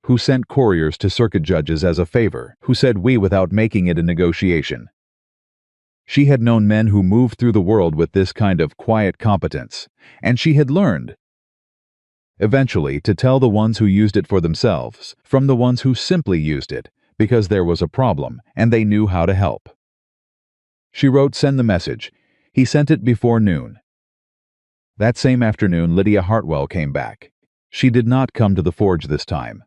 who sent couriers to circuit judges as a favor, who said we without making it a negotiation. She had known men who moved through the world with this kind of quiet competence, and she had learned, eventually, to tell the ones who used it for themselves from the ones who simply used it because there was a problem and they knew how to help. She wrote, "Send the message." He sent it before noon. That same afternoon, Lydia Hartwell came back. She did not come to the forge this time.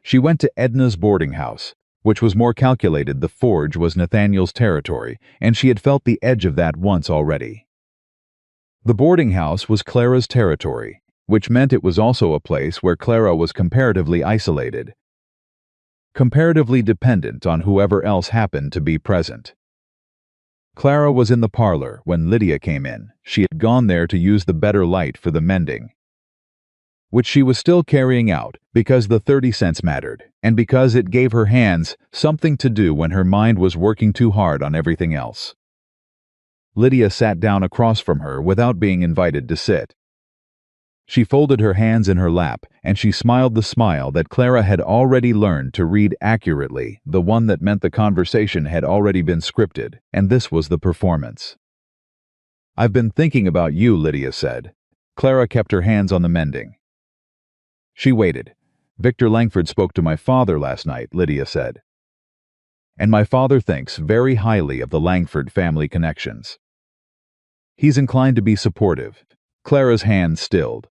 She went to Edna's boarding house, which was more calculated. The forge was Nathaniel's territory, and she had felt the edge of that once already. The boarding house was Clara's territory, which meant it was also a place where Clara was comparatively isolated, comparatively dependent on whoever else happened to be present. Clara was in the parlor when Lydia came in. She had gone there to use the better light for the mending, which she was still carrying out because the 30 cents mattered, and because it gave her hands something to do when her mind was working too hard on everything else. Lydia sat down across from her without being invited to sit. She folded her hands in her lap, and she smiled the smile that Clara had already learned to read accurately, the one that meant the conversation had already been scripted, and this was the performance. "I've been thinking about you," Lydia said. Clara kept her hands on the mending. She waited. "Victor Langford spoke to my father last night," Lydia said. "And my father thinks very highly of the Langford family connections. He's inclined to be supportive." Clara's hand stilled.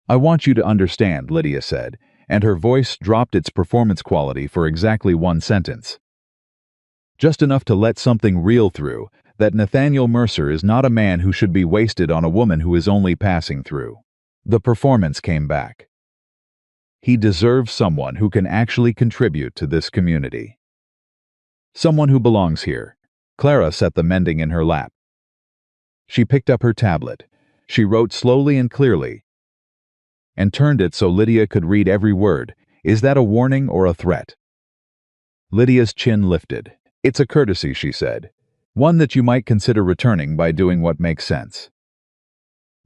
"I want you to understand," Lydia said, and her voice dropped its performance quality for exactly 1 sentence. Just enough to let something real through, that Nathaniel Mercer is not a man who should be wasted on a woman who is only passing through. The performance came back. He deserves someone who can actually contribute to this community. Someone who belongs here. Clara set the mending in her lap. She picked up her tablet. She wrote slowly and clearly, and turned it so Lydia could read every word. "Is that a warning or a threat?" Lydia's chin lifted. "It's a courtesy," she said. "One that you might consider returning by doing what makes sense.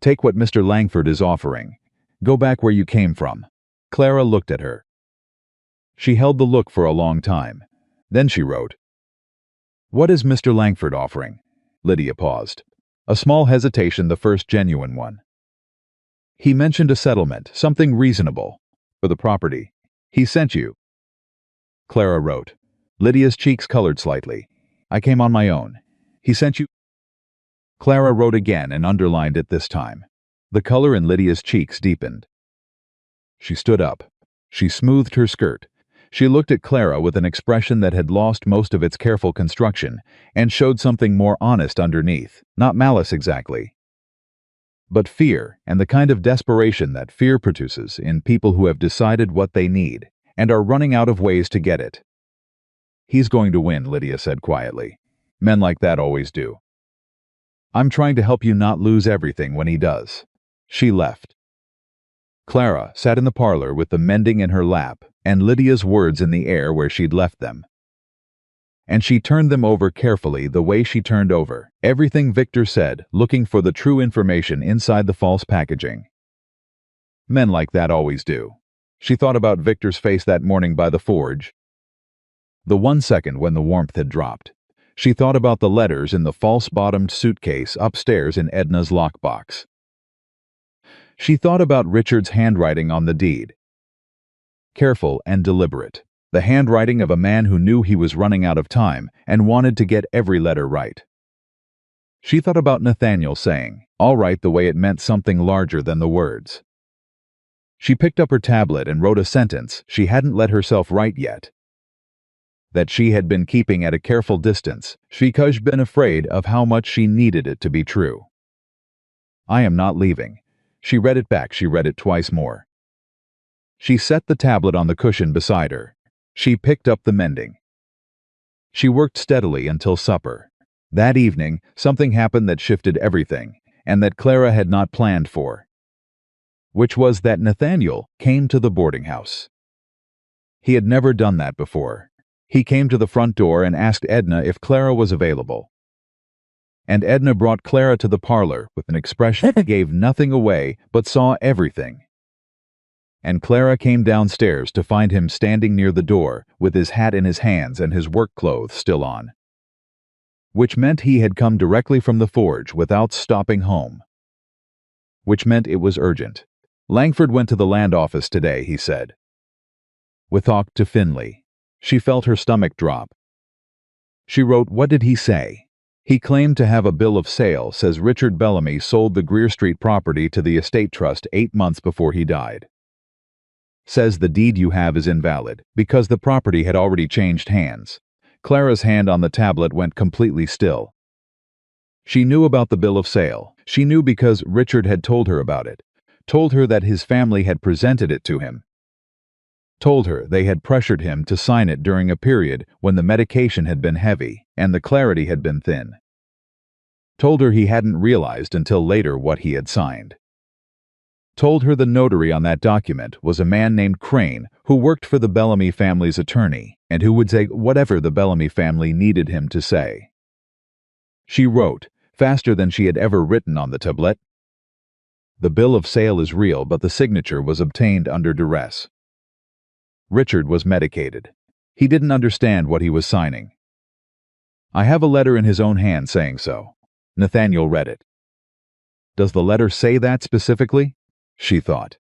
Take what Mr. Langford is offering. Go back where you came from." Clara looked at her. She held the look for a long time. Then she wrote, "What is Mr. Langford offering?" Lydia paused. A small hesitation, the first genuine one. "He mentioned a settlement, something reasonable, for the property. He sent you." Clara wrote. Lydia's cheeks colored slightly. "I came on my own. He sent you." Clara wrote again and underlined it this time. The color in Lydia's cheeks deepened. She stood up. She smoothed her skirt. She looked at Clara with an expression that had lost most of its careful construction and showed something more honest underneath, not malice exactly, but fear, and the kind of desperation that fear produces in people who have decided what they need and are running out of ways to get it. "He's going to win," Lydia said quietly. "Men like that always do. I'm trying to help you not lose everything when he does." She left. Clara sat in the parlor with the mending in her lap and Lydia's words in the air where she'd left them. And she turned them over carefully, the way she turned over everything Victor said, looking for the true information inside the false packaging. Men like that always do. She thought about Victor's face that morning by the forge, the 1 second when the warmth had dropped. She thought about the letters in the false-bottomed suitcase upstairs in Edna's lockbox. She thought about Richard's handwriting on the deed. Careful and deliberate. The handwriting of a man who knew he was running out of time and wanted to get every letter right. She thought about Nathaniel saying, "All right," the way it meant something larger than the words. She picked up her tablet and wrote a sentence she hadn't let herself write yet. that she had been keeping at a careful distance because she'd been afraid of how much she needed it to be true. "I am not leaving." She read it back. She read it twice more. She set the tablet on the cushion beside her. She picked up the mending. She worked steadily until supper. That evening, something happened that shifted everything, and that Clara had not planned for, which was that Nathaniel came to the boarding house. He had never done that before. He came to the front door and asked Edna if Clara was available. And Edna brought Clara to the parlor with an expression that gave nothing away but saw everything. And Clara came downstairs to find him standing near the door with his hat in his hands and his work clothes still on, which meant he had come directly from the forge without stopping home, which meant it was urgent. "Langford went to the land office today," he said. With talk to Finley. She felt her stomach drop. She wrote, "What did he say?" "He claimed to have a bill of sale, says Richard Bellamy sold the Greer Street property to the estate trust 8 months before he died. Says the deed you have is invalid, because the property had already changed hands." Clara's hand on the tablet went completely still. She knew about the bill of sale. She knew because Richard had told her about it, told her that his family had presented it to him, told her they had pressured him to sign it during a period when the medication had been heavy and the clarity had been thin, told her he hadn't realized until later what he had signed. Told her the notary on that document was a man named Crane who worked for the Bellamy family's attorney and who would say whatever the Bellamy family needed him to say. She wrote, faster than she had ever written on the tablet. "The bill of sale is real, but the signature was obtained under duress." Richard was medicated. He didn't understand what he was signing. "I have a letter in his own hand saying so." Nathaniel read it. "Does the letter say that specifically?" she thought.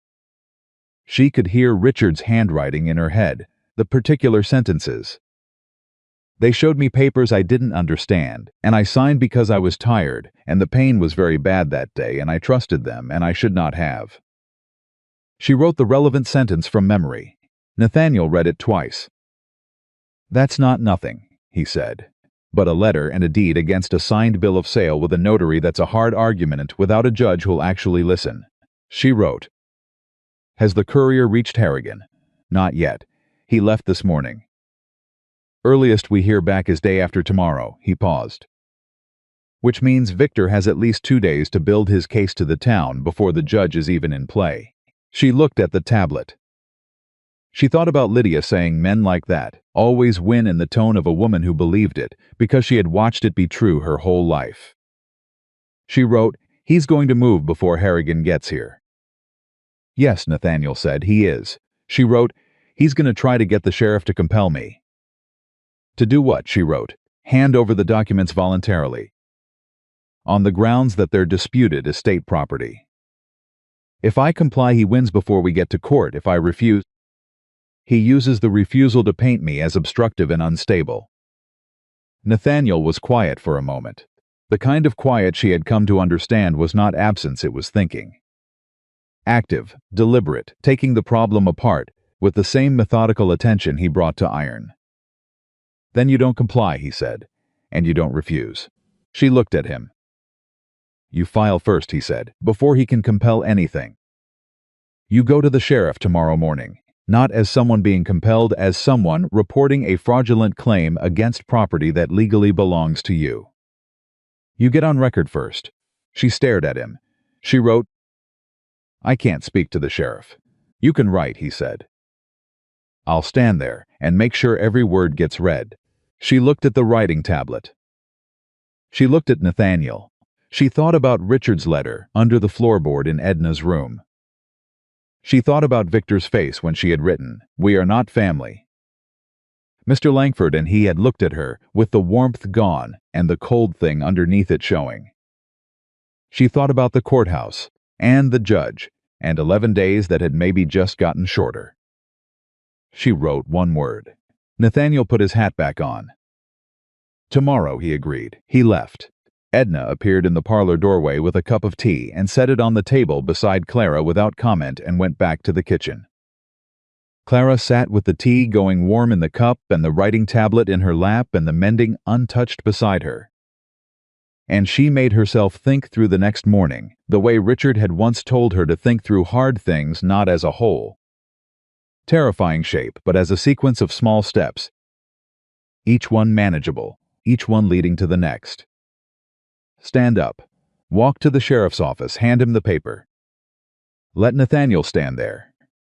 She could hear Richard's handwriting in her head, the particular sentences. "They showed me papers I didn't understand, and I signed because I was tired, and the pain was very bad that day, and I trusted them, and I should not have." She wrote the relevant sentence from memory. Nathaniel read it twice. "That's not nothing," he said, "but a letter and a deed against a signed bill of sale with a notary that's a hard argument without a judge who'll actually listen." She wrote, "Has the courier reached Harrigan?" "Not yet. He left this morning. Earliest we hear back is day after tomorrow." He paused. "Which means Victor has at least 2 days to build his case to the town before the judge is even in play." She looked at the tablet. She thought about Lydia saying men like that always win in the tone of a woman who believed it because she had watched it be true her whole life. She wrote, "He's going to move before Harrigan gets here." "Yes," Nathaniel said, "he is." She wrote, "He's going to try to get the sheriff to compel me." "To do what?" She wrote, "Hand over the documents voluntarily. On the grounds that they're disputed estate property. If I comply, he wins before we get to court. If I refuse, he uses the refusal to paint me as obstructive and unstable." Nathaniel was quiet for a moment. The kind of quiet she had come to understand was not absence, it was thinking. Active, deliberate, taking the problem apart with the same methodical attention he brought to iron. "Then you don't comply," he said, "and you don't refuse." She looked at him. "You file first," he said, "before he can compel anything. You go to the sheriff tomorrow morning, not as someone being compelled, as someone reporting a fraudulent claim against property that legally belongs to you. You get on record first." She stared at him. She wrote, "I can't speak to the sheriff." "You can write," he said. "I'll stand there and make sure every word gets read." She looked at the writing tablet. She looked at Nathaniel. She thought about Richard's letter under the floorboard in Edna's room. She thought about Victor's face when she had written, "We are not family." Mr. Langford and he had looked at her with the warmth gone and the cold thing underneath it showing. She thought about the courthouse and the judge and 11 days that had maybe just gotten shorter. She wrote one word. Nathaniel put his hat back on. "Tomorrow," he agreed. He left. Edna appeared in the parlor doorway with a cup of tea and set it on the table beside Clara without comment and went back to the kitchen. Clara sat with the tea going warm in the cup and the writing tablet in her lap and the mending untouched beside her. And she made herself think through the next morning, the way Richard had once told her to think through hard things not as a whole, terrifying shape, but as a sequence of small steps, each one manageable, each one leading to the next. Stand up. Walk to the sheriff's office, hand him the paper. Let Nathaniel stand there.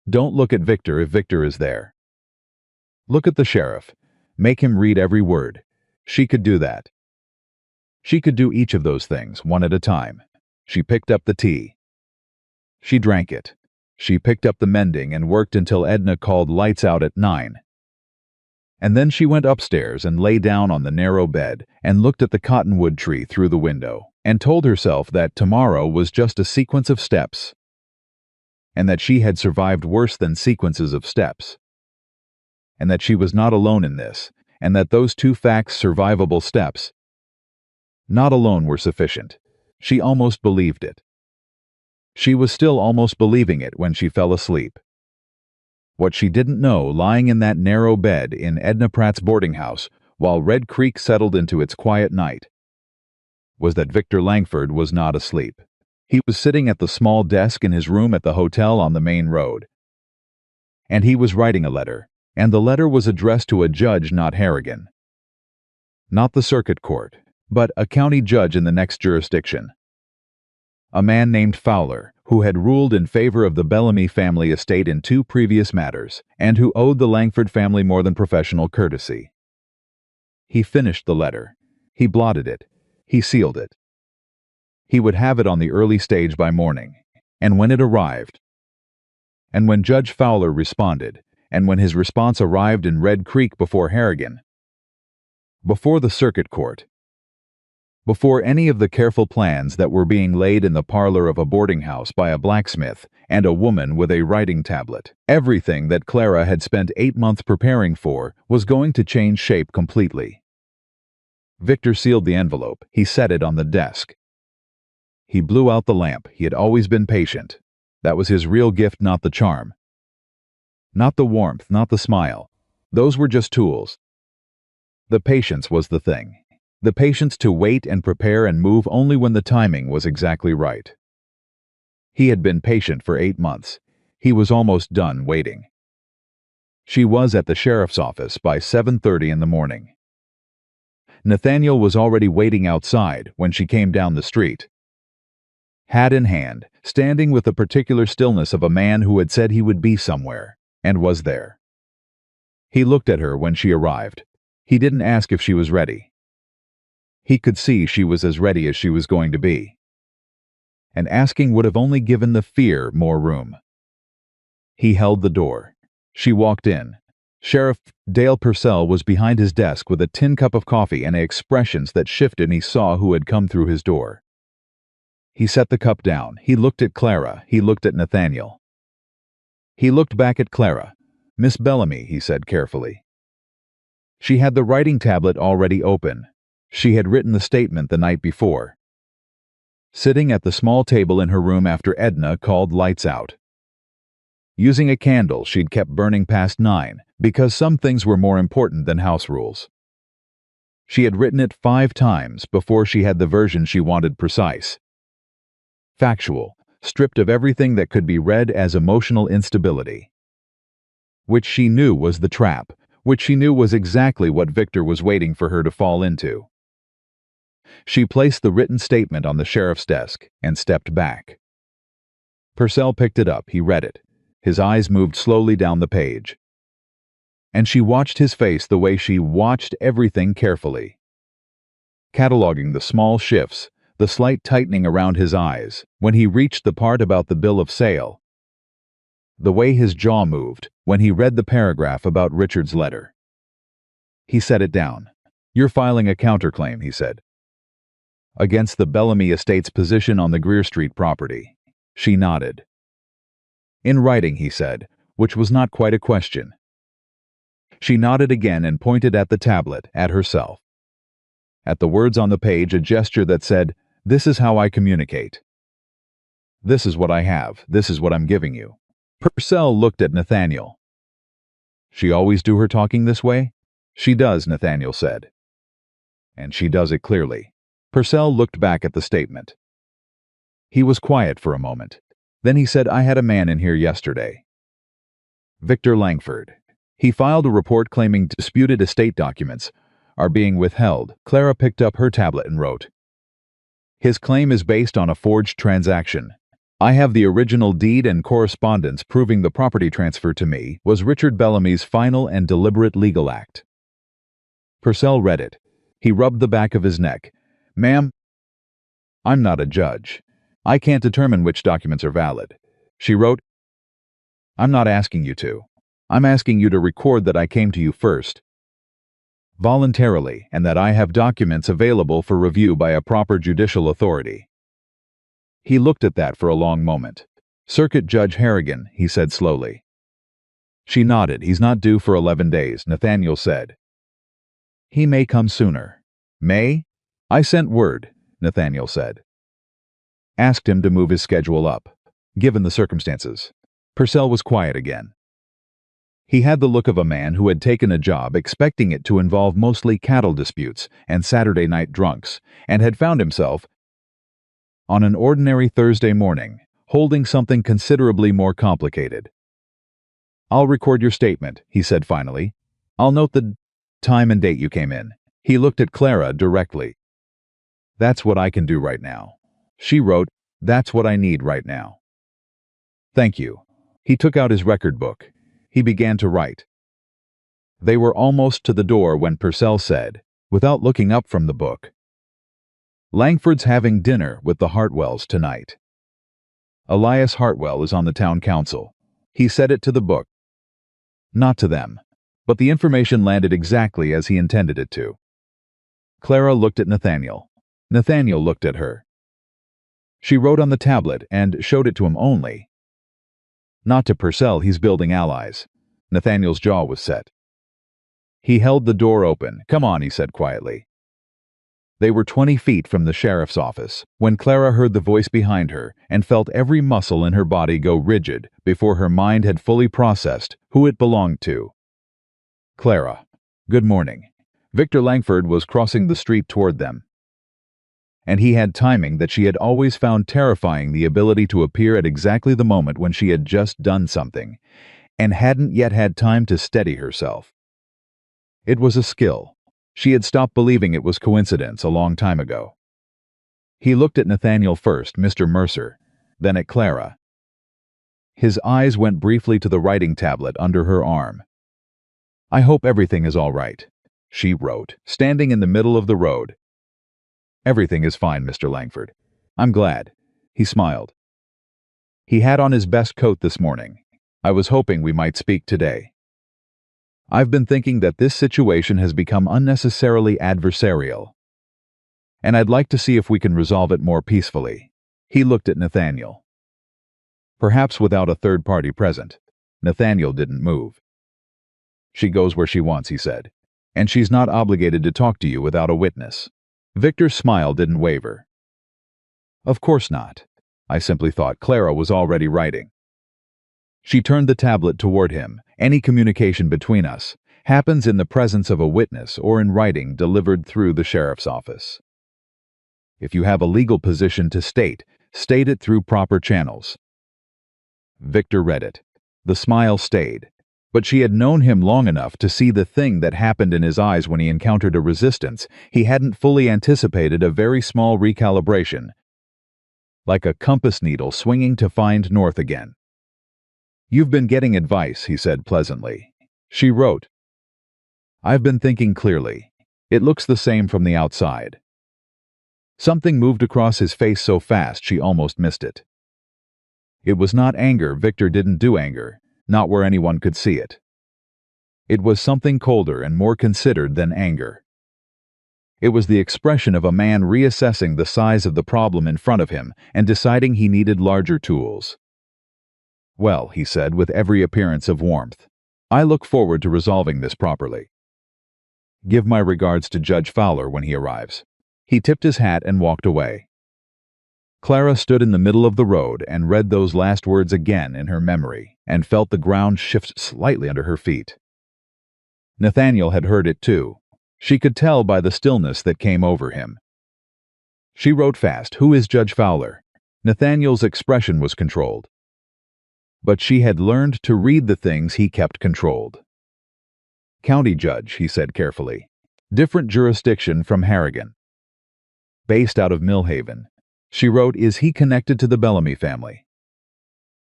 Don't look at Victor if Victor is there. Look at the sheriff. Make him read every word. She could do that. She could do each of those things, one at a time. She picked up the tea. She drank it. She picked up the mending and worked until Edna called lights out at 9. And then she went upstairs and lay down on the narrow bed and looked at the cottonwood tree through the window and told herself that tomorrow was just a sequence of steps, and that she had survived worse than sequences of steps, and that she was not alone in this, and that those two facts, survivable steps, not alone were sufficient. She almost believed it. She was still almost believing it when she fell asleep. What she didn't know, lying in that narrow bed in Edna Pratt's boarding house while Red Creek settled into its quiet night, was that Victor Langford was not asleep. He was sitting at the small desk in his room at the hotel on the main road. And he was writing a letter, and the letter was addressed to a judge, not Harrigan. Not the circuit court, but a county judge in the next jurisdiction. A man named Fowler, who had ruled in favor of the Bellamy family estate in 2 previous matters, and who owed the Langford family more than professional courtesy. He finished the letter. He blotted it. He sealed it. He would have it on the early stage by morning, and when it arrived, and when Judge Fowler responded, and when his response arrived in Red Creek before Harrigan, before the circuit court, before any of the careful plans that were being laid in the parlor of a boarding house by a blacksmith and a woman with a writing tablet, everything that Clara had spent 8 months preparing for was going to change shape completely. Victor sealed the envelope. He set it on the desk. He blew out the lamp. He had always been patient. That was his real gift, not the charm. Not the warmth, not the smile. Those were just tools. The patience was the thing. The patience to wait and prepare and move only when the timing was exactly right. He had been patient for 8 months. He was almost done waiting. She was at the sheriff's office by 7:30 in the morning. Nathaniel was already waiting outside when she came down the street, hat in hand, standing with the particular stillness of a man who had said he would be somewhere, and was there. He looked at her when she arrived. He didn't ask if she was ready. He could see she was as ready as she was going to be. And asking would have only given the fear more room. He held the door. She walked in. Sheriff Dale Purcell was behind his desk with a tin cup of coffee and expressions that shifted, and he saw who had come through his door. He set the cup down. He looked at Clara. He looked at Nathaniel. He looked back at Clara. "Miss Bellamy," he said carefully. She had the writing tablet already open. She had written the statement the night before, sitting at the small table in her room after Edna called lights out. Using a candle she'd kept burning past 9, because some things were more important than house rules. She had written it 5 times before she had the version she wanted precise, factual, stripped of everything that could be read as emotional instability. Which she knew was the trap, which she knew was exactly what Victor was waiting for her to fall into. She placed the written statement on the sheriff's desk and stepped back. Purcell picked it up. He read it. His eyes moved slowly down the page. And she watched his face the way she watched everything carefully, cataloging the small shifts, the slight tightening around his eyes when he reached the part about the bill of sale, the way his jaw moved when he read the paragraph about Richard's letter. He set it down. "You're filing a counterclaim," he said, "against the Bellamy estate's position on the Greer Street property." She nodded. "In writing," he said, which was not quite a question. She nodded again and pointed at the tablet, at herself. At the words on the page, a gesture that said, "This is how I communicate. This is what I have. This is what I'm giving you." Purcell looked at Nathaniel. She always do her talking this way? She does, Nathaniel said. And she does it clearly. Purcell looked back at the statement. He was quiet for a moment. Then he said, I had a man in here yesterday. Victor Langford. He filed a report claiming disputed estate documents are being withheld. Clara picked up her tablet and wrote. His claim is based on a forged transaction. I have the original deed and correspondence proving the property transfer to me was Richard Bellamy's final and deliberate legal act. Purcell read it. He rubbed the back of his neck. Ma'am, I'm not a judge. I can't determine which documents are valid. She wrote, I'm not asking you to. I'm asking you to record that I came to you first, voluntarily, and that I have documents available for review by a proper judicial authority. He looked at that for a long moment. Circuit Judge Harrigan, he said slowly. She nodded. He's not due for 11 days, Nathaniel said. He may come sooner. May? I sent word, Nathaniel said. Asked him to move his schedule up, given the circumstances. Purcell was quiet again. He had the look of a man who had taken a job expecting it to involve mostly cattle disputes and Saturday night drunks, and had found himself, on an ordinary Thursday morning, holding something considerably more complicated. I'll record your statement, he said finally. I'll note the time and date you came in. He looked at Clara directly. That's what I can do right now. She wrote, That's what I need right now. Thank you. He took out his record book. He began to write. They were almost to the door when Purcell said, without looking up from the book, Langford's having dinner with the Hartwells tonight. Elias Hartwell is on the town council. He said it to the book. Not to them, but the information landed exactly as he intended it to. Clara looked at Nathaniel. Nathaniel looked at her. She wrote on the tablet and showed it to him only. Not to Purcell, he's building allies. Nathaniel's jaw was set. He held the door open. Come on, he said quietly. They were 20 feet from the sheriff's office when Clara heard the voice behind her and felt every muscle in her body go rigid before her mind had fully processed who it belonged to. Clara. Good morning. Victor Langford was crossing the street toward them. And he had timing that she had always found terrifying, the ability to appear at exactly the moment when she had just done something, and hadn't yet had time to steady herself. It was a skill. She had stopped believing it was coincidence a long time ago. He looked at Nathaniel first, Mr. Mercer, then at Clara. His eyes went briefly to the writing tablet under her arm. I hope everything is all right, she wrote, standing in the middle of the road. Everything is fine, Mr. Langford. I'm glad. He smiled. He had on his best coat this morning. I was hoping we might speak today. I've been thinking that this situation has become unnecessarily adversarial, and I'd like to see if we can resolve it more peacefully. He looked at Nathaniel. Perhaps without a third party present. Nathaniel didn't move. She goes where she wants, he said, and she's not obligated to talk to you without a witness. Victor's smile didn't waver. Of course not. I simply thought Clara was already writing. She turned the tablet toward him. Any communication between us happens in the presence of a witness or in writing delivered through the sheriff's office. If you have a legal position to state it through proper channels. Victor read it. The smile stayed, but she had known him long enough to see the thing that happened in his eyes when he encountered a resistance. He hadn't fully anticipated a very small recalibration, like a compass needle swinging to find north again. You've been getting advice, he said pleasantly. She wrote, I've been thinking clearly. It looks the same from the outside. Something moved across his face so fast she almost missed it. It was not anger. Victor didn't do anger, not where anyone could see it. It was something colder and more considered than anger. It was the expression of a man reassessing the size of the problem in front of him and deciding he needed larger tools. Well, he said with every appearance of warmth, I look forward to resolving this properly. Give my regards to Judge Fowler when he arrives. He tipped his hat and walked away. Clara stood in the middle of the road and read those last words again in her memory and felt the ground shift slightly under her feet. Nathaniel had heard it too. She could tell by the stillness that came over him. She wrote fast, "Who is Judge Fowler?" Nathaniel's expression was controlled. But she had learned to read the things he kept controlled. "County judge," he said carefully. "Different jurisdiction from Harrigan. Based out of Millhaven." She wrote, "Is he connected to the Bellamy family?"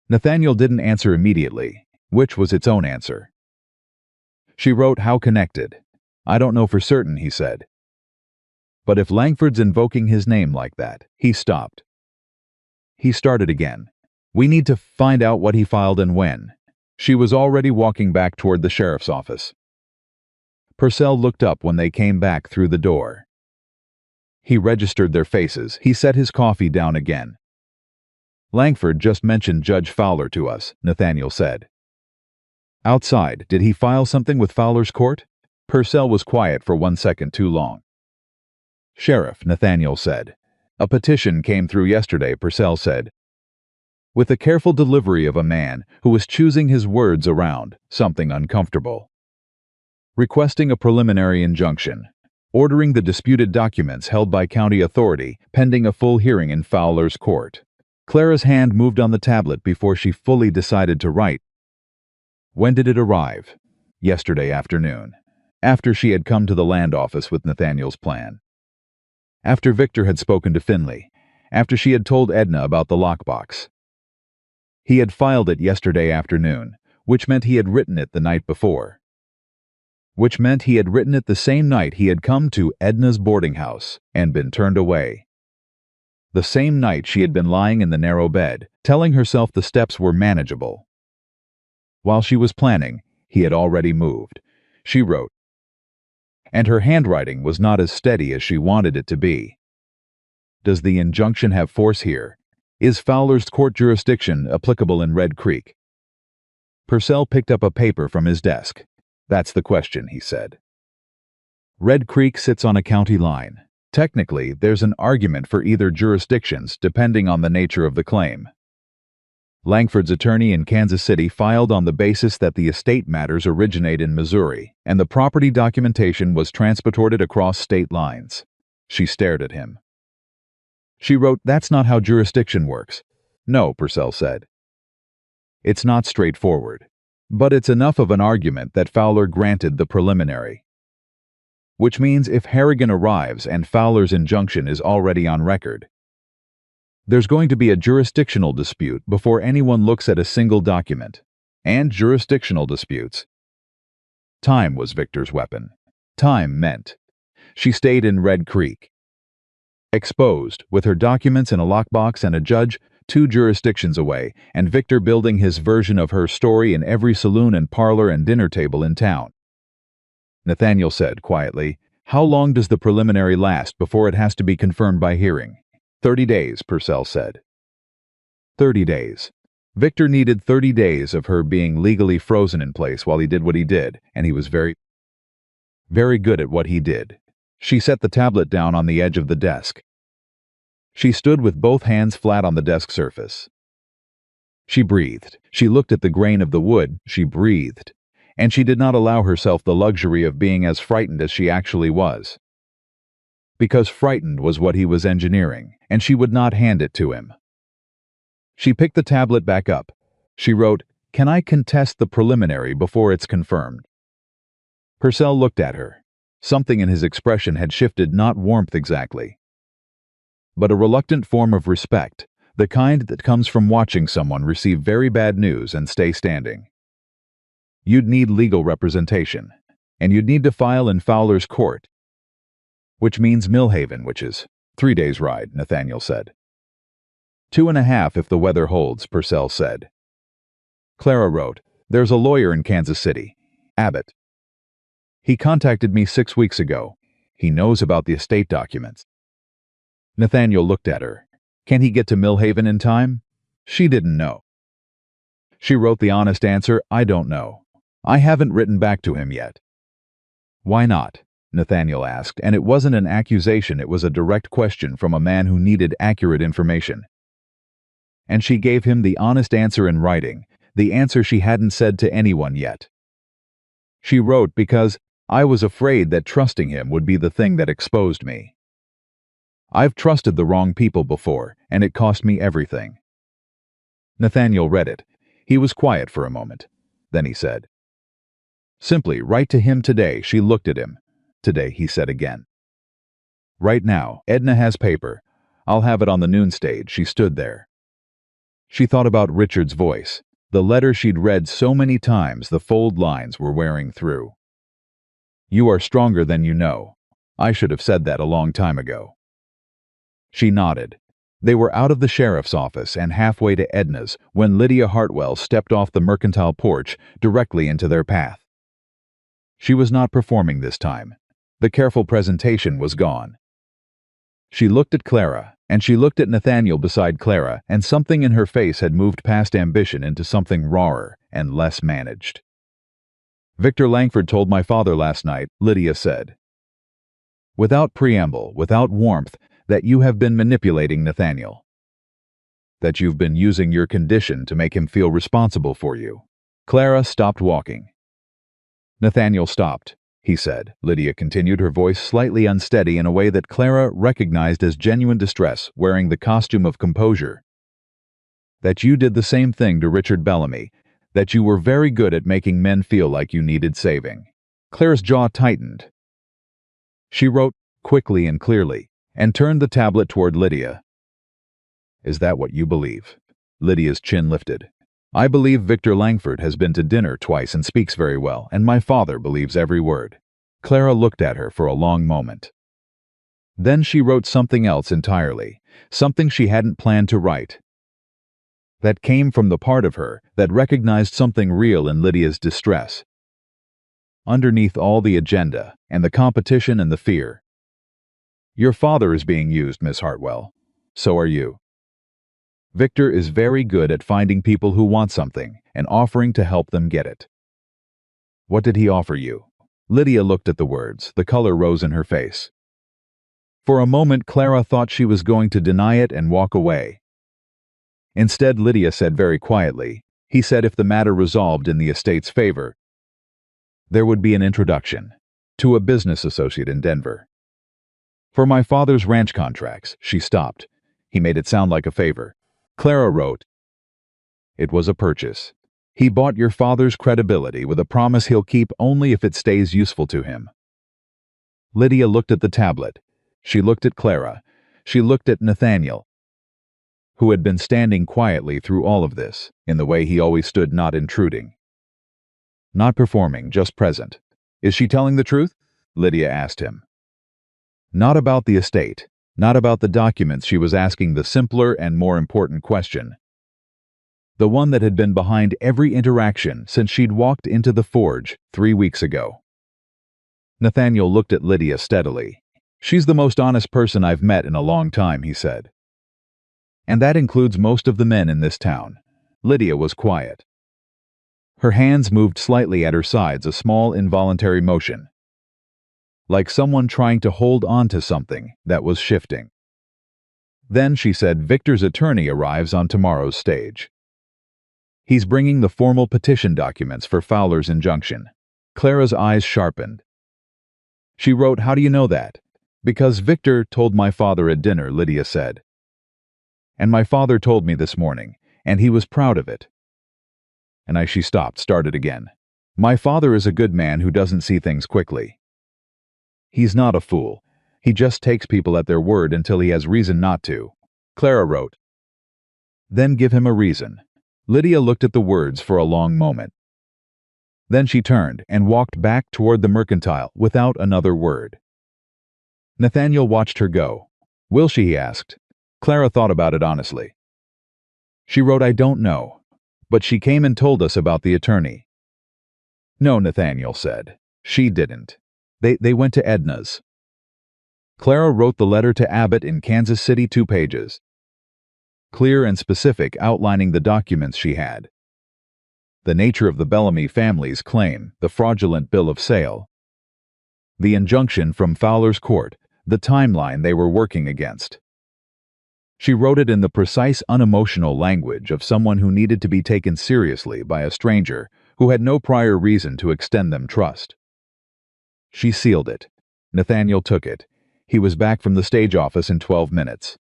Nathaniel didn't answer immediately, which was its own answer. She wrote, "How connected?" "I don't know for certain," he said. "But if Langford's invoking his name like that," he stopped. He started again. "We need to find out what he filed and when." She was already walking back toward the sheriff's office. Purcell looked up when they came back through the door. He registered their faces. He set his coffee down again. "Langford just mentioned Judge Fowler to us," Nathaniel said. "Outside, did he file something with Fowler's court?" Purcell was quiet for 1 second too long. "Sheriff," Nathaniel said. "A petition came through yesterday," Purcell said, with the careful delivery of a man who was choosing his words around something uncomfortable. "Requesting a preliminary injunction, ordering the disputed documents held by county authority pending a full hearing in Fowler's court." Clara's hand moved on the tablet before she fully decided to write. "When did it arrive?" "Yesterday afternoon, after she had come to the land office with Nathaniel's plan. After Victor had spoken to Finley, after she had told Edna about the lockbox. He had filed it yesterday afternoon, which meant he had written it the night before. Which meant he had written it the same night he had come to Edna's boarding house and been turned away. The same night she had been lying in the narrow bed, telling herself the steps were manageable. While she was planning, he had already moved. She wrote. And her handwriting was not as steady as she wanted it to be. "Does the injunction have force here? Is Fowler's court jurisdiction applicable in Red Creek?" Purcell picked up a paper from his desk. "That's the question," he said. "Red Creek sits on a county line. Technically, there's an argument for either jurisdictions depending on the nature of the claim. Langford's attorney in Kansas City filed on the basis that the estate matters originate in Missouri, and the property documentation was transported across state lines." She stared at him. She wrote, "That's not how jurisdiction works." "No," Purcell said. "It's not straightforward. But it's enough of an argument that Fowler granted the preliminary. Which means if Harrigan arrives and Fowler's injunction is already on record, there's going to be a jurisdictional dispute before anyone looks at a single document. And jurisdictional disputes. Time was Victor's weapon. Time meant. She stayed in Red Creek. Exposed, with her documents in a lockbox and a judge 2 jurisdictions away, and Victor building his version of her story in every saloon and parlor and dinner table in town. Nathaniel said quietly, "How long does the preliminary last before it has to be confirmed by hearing?" 30 days, Purcell said. 30 days. Victor needed 30 days of her being legally frozen in place while he did what he did, and he was very, very good at what he did. She set the tablet down on the edge of the desk. She stood with both hands flat on the desk surface. She breathed. She looked at the grain of the wood. She breathed. And she did not allow herself the luxury of being as frightened as she actually was. Because frightened was what he was engineering, and she would not hand it to him. She picked the tablet back up. She wrote, "Can I contest the preliminary before it's confirmed?" Purcell looked at her. Something in his expression had shifted, not warmth exactly, but a reluctant form of respect, the kind that comes from watching someone receive very bad news and stay standing. "You'd need legal representation, and you'd need to file in Fowler's court, which means Millhaven, which is 3 days' ride," Nathaniel said. 2.5 if the weather holds, Purcell said. Clara wrote, "There's a lawyer in Kansas City, Abbott. He contacted me 6 weeks ago. He knows about the estate documents." Nathaniel looked at her. "Can he get to Millhaven in time?" She didn't know. She wrote the honest answer, "I don't know. I haven't written back to him yet." "Why not?" Nathaniel asked, and it wasn't an accusation, it was a direct question from a man who needed accurate information. And she gave him the honest answer in writing, the answer she hadn't said to anyone yet. She wrote because I was afraid that trusting him would be the thing that exposed me. I've trusted the wrong people before, and it cost me everything. Nathaniel read it. He was quiet for a moment. Then he said, "Simply write to him today." She looked at him. "Today," he said again. "Right now. Edna has paper. I'll have it on the noon stage." She stood there. She thought about Richard's voice. The letter she'd read so many times, the fold lines were wearing through. "You are stronger than you know. I should have said that a long time ago." She nodded. They were out of the sheriff's office and halfway to Edna's when Lydia Hartwell stepped off the mercantile porch directly into their path. She was not performing this time. The careful presentation was gone. She looked at Clara, and she looked at Nathaniel beside Clara, and something in her face had moved past ambition into something rawer and less managed. "Victor Langford told my father last night," Lydia said. Without preamble, without warmth, that you have been manipulating Nathaniel. That you've been using your condition to make him feel responsible for you. Clara stopped walking. Nathaniel stopped, he said. Lydia continued, her voice slightly unsteady in a way that Clara recognized as genuine distress, wearing the costume of composure. That you did the same thing to Richard Bellamy, that you were very good at making men feel like you needed saving. Clara's jaw tightened. She wrote quickly and clearly, and turned the tablet toward Lydia. "Is that what you believe?" Lydia's chin lifted. "I believe Victor Langford has been to dinner twice and speaks very well, and my father believes every word." Clara looked at her for a long moment. Then she wrote something else entirely, something she hadn't planned to write. That came from the part of her that recognized something real in Lydia's distress. Underneath all the agenda, and the competition and the fear. "Your father is being used, Miss Hartwell. So are you. Victor is very good at finding people who want something and offering to help them get it." "What did he offer you?" Lydia looked at the words. The color rose in her face. For a moment, Clara thought she was going to deny it and walk away. Instead, Lydia said very quietly, "He said if the matter resolved in the estate's favor, there would be an introduction to a business associate in Denver. For my father's ranch contracts." She stopped. "He made it sound like a favor." Clara wrote, "It was a purchase. He bought your father's credibility with a promise he'll keep only if it stays useful to him." Lydia looked at the tablet. She looked at Clara. She looked at Nathaniel, who had been standing quietly through all of this, in the way he always stood, not intruding. Not performing, just present. "Is she telling the truth?" Lydia asked him. Not about the estate, not about the documents. She was asking the simpler and more important question. The one that had been behind every interaction since she'd walked into the forge 3 weeks ago. Nathaniel looked at Lydia steadily. "She's the most honest person I've met in a long time," he said. "And that includes most of the men in this town." Lydia was quiet. Her hands moved slightly at her sides, a small involuntary motion, like someone trying to hold on to something that was shifting. Then she said, "Victor's attorney arrives on tomorrow's stage. He's bringing the formal petition documents for Fowler's injunction." Clara's eyes sharpened. She wrote, "How do you know that?" "Because Victor told my father at dinner," Lydia said. "And my father told me this morning, and he was proud of it." She stopped, started again. "My father is a good man who doesn't see things quickly. He's not a fool. He just takes people at their word until he has reason not to." Clara wrote, "Then give him a reason." Lydia looked at the words for a long moment. Then she turned and walked back toward the mercantile without another word. Nathaniel watched her go. "Will she?" he asked. Clara thought about it honestly. She wrote, "I don't know, but she came and told us about the attorney." "No," Nathaniel said. "She didn't. They went to Edna's." Clara wrote the letter to Abbott in Kansas City, 2 pages. Clear and specific, outlining the documents she had. The nature of the Bellamy family's claim, the fraudulent bill of sale. The injunction from Fowler's court, the timeline they were working against. She wrote it in the precise, unemotional language of someone who needed to be taken seriously by a stranger who had no prior reason to extend them trust. She sealed it. Nathaniel took it. He was back from the stage office in 12 minutes.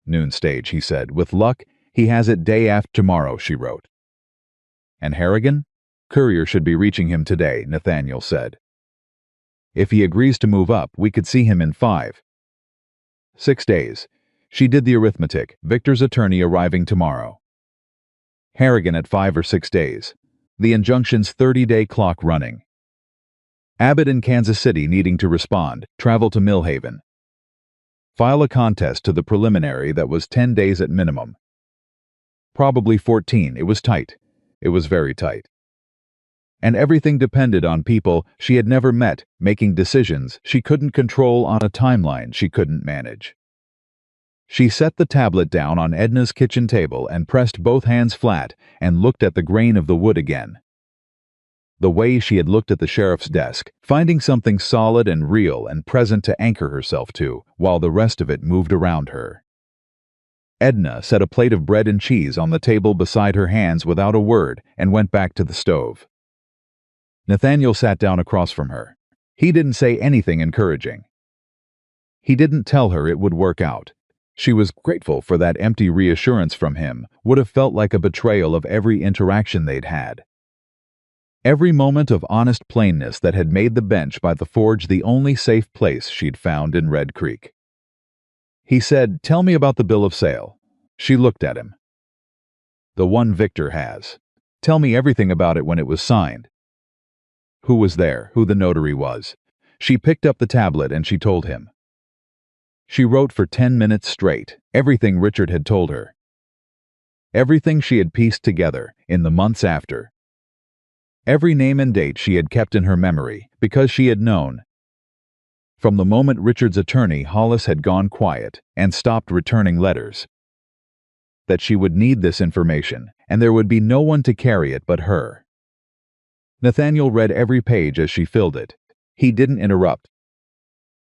Noon stage, he said. With luck, he has it day after tomorrow, she wrote. And Harrigan? Courier should be reaching him today, Nathaniel said. If he agrees to move up, we could see him in 6 days. She did the arithmetic. Victor's attorney arriving tomorrow. Harrigan at 5 or 6 days. The injunction's 30-day clock running. Abbott in Kansas City needing to respond, travel to Millhaven. File a contest to the preliminary that was 10 days at minimum. Probably 14. It was tight. It was very tight. And everything depended on people she had never met, making decisions she couldn't control on a timeline she couldn't manage. She set the tablet down on Edna's kitchen table and pressed both hands flat and looked at the grain of the wood again. The way she had looked at the sheriff's desk, finding something solid and real and present to anchor herself to, while the rest of it moved around her. Edna set a plate of bread and cheese on the table beside her hands without a word and went back to the stove. Nathaniel sat down across from her. He didn't say anything encouraging. He didn't tell her it would work out. She was grateful for that empty reassurance from him, would have felt like a betrayal of every interaction they'd had. Every moment of honest plainness that had made the bench by the forge the only safe place she'd found in Red Creek. He said, "Tell me about the bill of sale." She looked at him. "The one Victor has. Tell me everything about it when it was signed." Who was there, who the notary was. She picked up the tablet and she told him. She wrote for 10 minutes straight, everything Richard had told her. Everything she had pieced together in the months after. Every name and date she had kept in her memory, because she had known. From the moment Richard's attorney, Hollis, had gone quiet and stopped returning letters, that she would need this information, and there would be no one to carry it but her. Nathaniel read every page as she filled it. He didn't interrupt.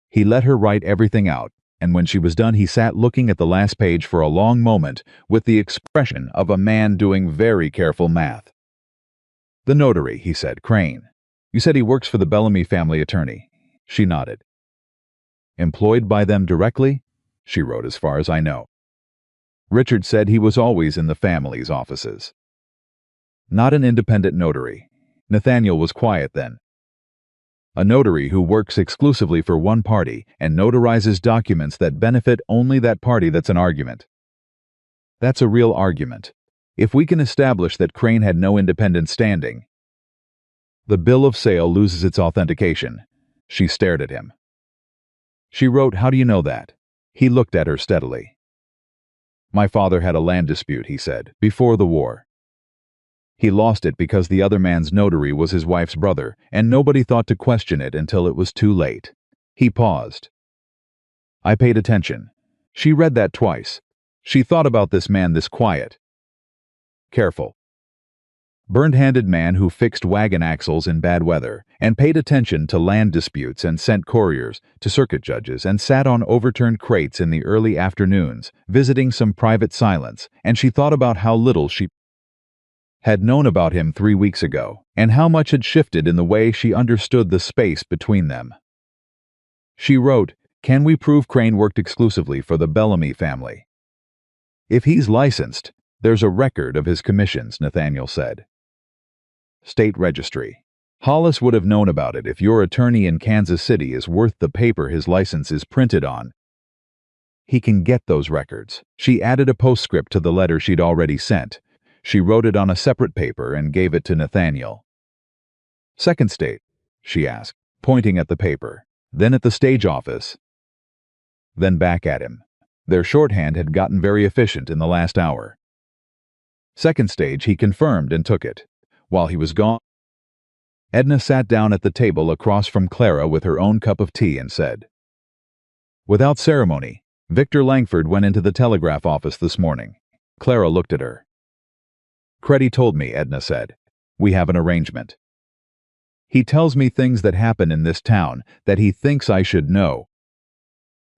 He let her write everything out, and when she was done he sat looking at the last page for a long moment with the expression of a man doing very careful math. "The notary," he said. "Crane. You said he works for the Bellamy family attorney." She nodded. "Employed by them directly?" She wrote, "As far as I know." Richard said he was always in the family's offices. Not an independent notary. Nathaniel was quiet then. A notary who works exclusively for one party and notarizes documents that benefit only that party. That's an argument. That's a real argument. If we can establish that Crane had no independent standing, the bill of sale loses its authentication. She stared at him. She wrote, "How do you know that?" He looked at her steadily. "My father had a land dispute," he said, "before the war. He lost it because the other man's notary was his wife's brother, and nobody thought to question it until it was too late." He paused. I paid attention. She read that twice. She thought about this man, this quiet, careful, burned-handed man who fixed wagon axles in bad weather and paid attention to land disputes and sent couriers to circuit judges and sat on overturned crates in the early afternoons, visiting some private silence, and she thought about how little she had known about him 3 weeks ago, and how much had shifted in the way she understood the space between them. She wrote, "Can we prove Crane worked exclusively for the Bellamy family?" "If he's licensed, there's a record of his commissions," Nathaniel said. "State registry. Hollis would have known about it if your attorney in Kansas City is worth the paper his license is printed on. He can get those records." She added a postscript to the letter she'd already sent. She wrote it on a separate paper and gave it to Nathaniel. "Second state?" she asked, pointing at the paper. "Then at the stage office." Then back at him. Their shorthand had gotten very efficient in the last hour. "Second stage," he confirmed and took it. While he was gone, Edna sat down at the table across from Clara with her own cup of tea and said, "Without ceremony, Victor Langford went into the telegraph office this morning." Clara looked at her. "Creddy told me," Edna said. "We have an arrangement. He tells me things that happen in this town that he thinks I should know.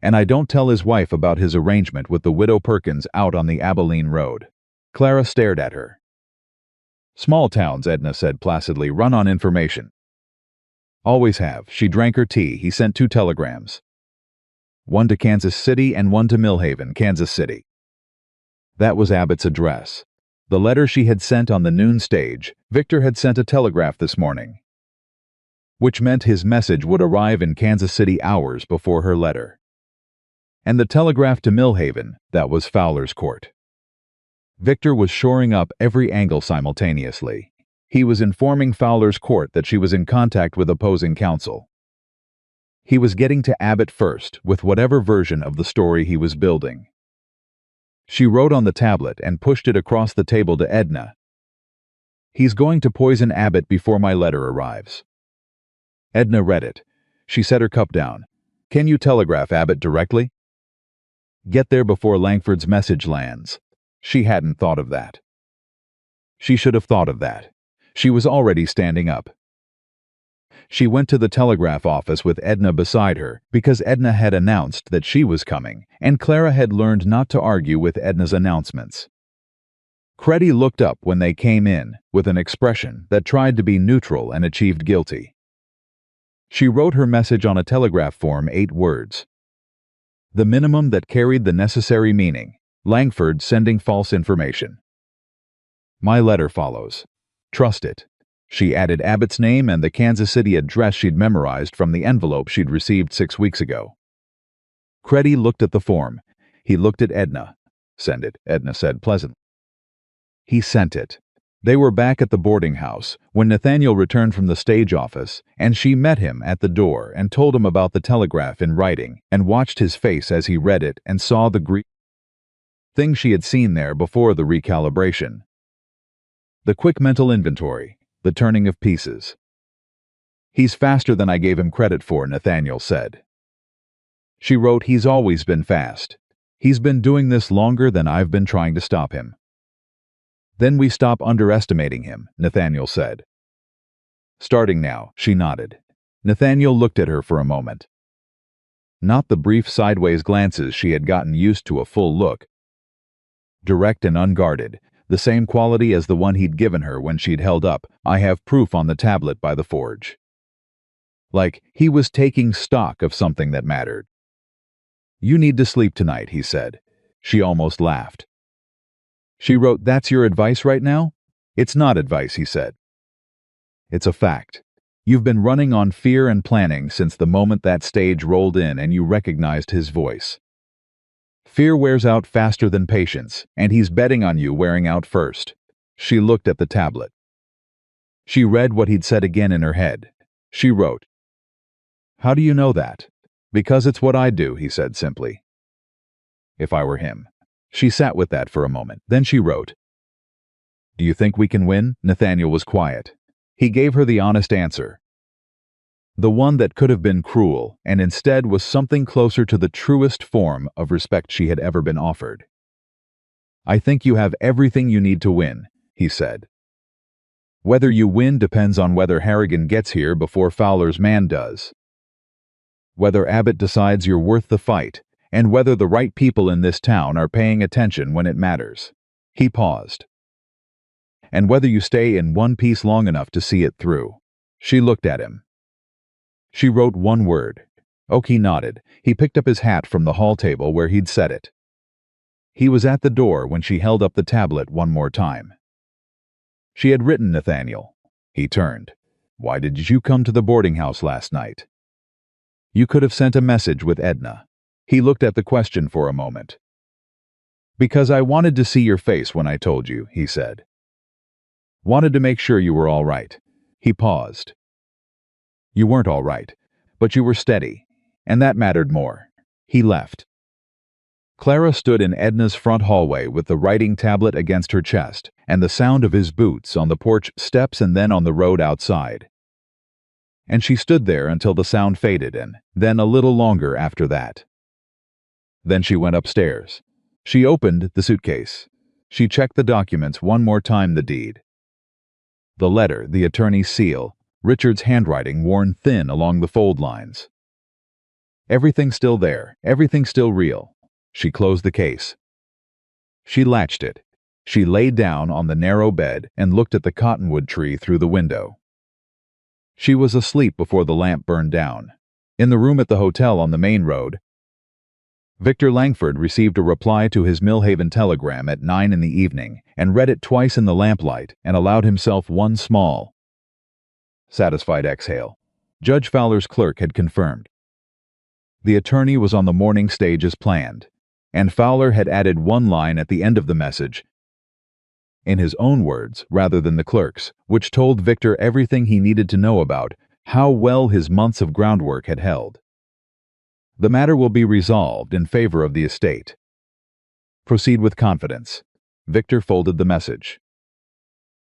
And I don't tell his wife about his arrangement with the widow Perkins out on the Abilene Road." Clara stared at her. Small towns, Edna said placidly, run on information. Always have. She drank her tea. He sent 2 telegrams. One to Kansas City and one to Millhaven, Kansas City. That was Abbott's address. The letter she had sent on the noon stage, Victor had sent a telegraph this morning, which meant his message would arrive in Kansas City hours before her letter. And the telegraph to Millhaven, that was Fowler's Court. Victor was shoring up every angle simultaneously. He was informing Fowler's Court that she was in contact with opposing counsel. He was getting to Abbott first with whatever version of the story he was building. She wrote on the tablet and pushed it across the table to Edna. He's going to poison Abbott before my letter arrives. Edna read it. She set her cup down. Can you telegraph Abbott directly? Get there before Langford's message lands. She hadn't thought of that. She should have thought of that. She was already standing up. She went to the telegraph office with Edna beside her because Edna had announced that she was coming, and Clara had learned not to argue with Edna's announcements. Creddy looked up when they came in with an expression that tried to be neutral and achieved guilty. She wrote her message on a telegraph form 8 words. The minimum that carried the necessary meaning. Langford sending false information. My letter follows. Trust it. She added Abbott's name and the Kansas City address she'd memorized from the envelope she'd received 6 weeks ago. Creddy looked at the form. He looked at Edna. Send it, Edna said pleasantly. He sent it. They were back at the boarding house when Nathaniel returned from the stage office, and she met him at the door and told him about the telegraph in writing and watched his face as he read it and saw the thing she had seen there before the recalibration. The quick mental inventory. The turning of pieces. He's faster than I gave him credit for, Nathaniel said. She wrote, he's always been fast. He's been doing this longer than I've been trying to stop him. Then we stop underestimating him, Nathaniel said. Starting now, she nodded. Nathaniel looked at her for a moment. Not the brief sideways glances she had gotten used to, a full look. Direct and unguarded. The same quality as the one he'd given her when she'd held up, I have proof on the tablet by the forge. Like he was taking stock of something that mattered. You need to sleep tonight, he said. She almost laughed. She wrote, that's your advice right now? It's not advice, he said. It's a fact. You've been running on fear and planning since the moment that stage rolled in and you recognized his voice. Fear wears out faster than patience, and he's betting on you wearing out first. She looked at the tablet. She read what he'd said again in her head. She wrote, How do you know that? Because it's what I do, he said simply. If I were him. She sat with that for a moment. Then she wrote, Do you think we can win? Nathaniel was quiet. He gave her the honest answer. The one that could have been cruel, and instead was something closer to the truest form of respect she had ever been offered. I think you have everything you need to win, he said. Whether you win depends on whether Harrigan gets here before Fowler's man does. Whether Abbott decides you're worth the fight, and whether the right people in this town are paying attention when it matters. He paused. And whether you stay in one piece long enough to see it through. She looked at him. She wrote one word. Oki nodded. He picked up his hat from the hall table where he'd set it. He was at the door when she held up the tablet one more time. She had written Nathaniel. He turned. Why did you come to the boarding house last night? You could have sent a message with Edna. He looked at the question for a moment. Because I wanted to see your face when I told you, he said. Wanted to make sure you were all right. He paused. You weren't all right, but you were steady, and that mattered more. He left. Clara stood in Edna's front hallway with the writing tablet against her chest and the sound of his boots on the porch steps and then on the road outside. And she stood there until the sound faded and then a little longer after that. Then she went upstairs. She opened the suitcase. She checked the documents one more time, the deed. The letter, the attorney's seal, Richard's handwriting worn thin along the fold lines. Everything still there, everything still real. She closed the case. She latched it. She lay down on the narrow bed and looked at the cottonwood tree through the window. She was asleep before the lamp burned down. In the room at the hotel on the main road, Victor Langford received a reply to his Millhaven telegram at 9 in the evening and read it twice in the lamplight and allowed himself one small, satisfied exhale. Judge Fowler's clerk had confirmed. The attorney was on the morning stage as planned, and Fowler had added one line at the end of the message, in his own words rather than the clerk's, which told Victor everything he needed to know about how well his months of groundwork had held. The matter will be resolved in favor of the estate. Proceed with confidence. Victor folded the message.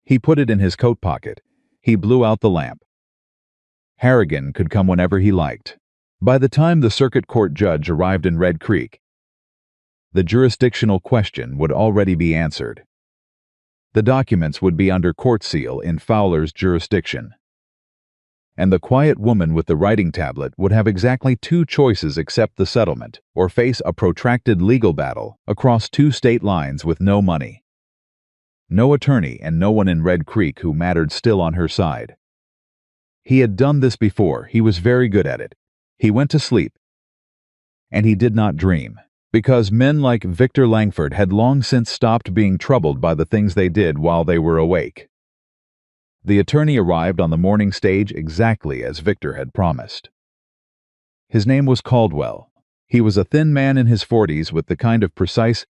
He put it in his coat pocket. He blew out the lamp. Harrigan could come whenever he liked. By the time the circuit court judge arrived in Red Creek, the jurisdictional question would already be answered. The documents would be under court seal in Fowler's jurisdiction. And the quiet woman with the writing tablet would have exactly two choices: accept the settlement or face a protracted legal battle across two state lines with no money. No attorney and no one in Red Creek who mattered still on her side. He had done this before. He was very good at it. He went to sleep. And he did not dream, because men like Victor Langford had long since stopped being troubled by the things they did while they were awake. The attorney arrived on the morning stage exactly as Victor had promised. His name was Caldwell. He was a thin man in his 40s with the kind of precise,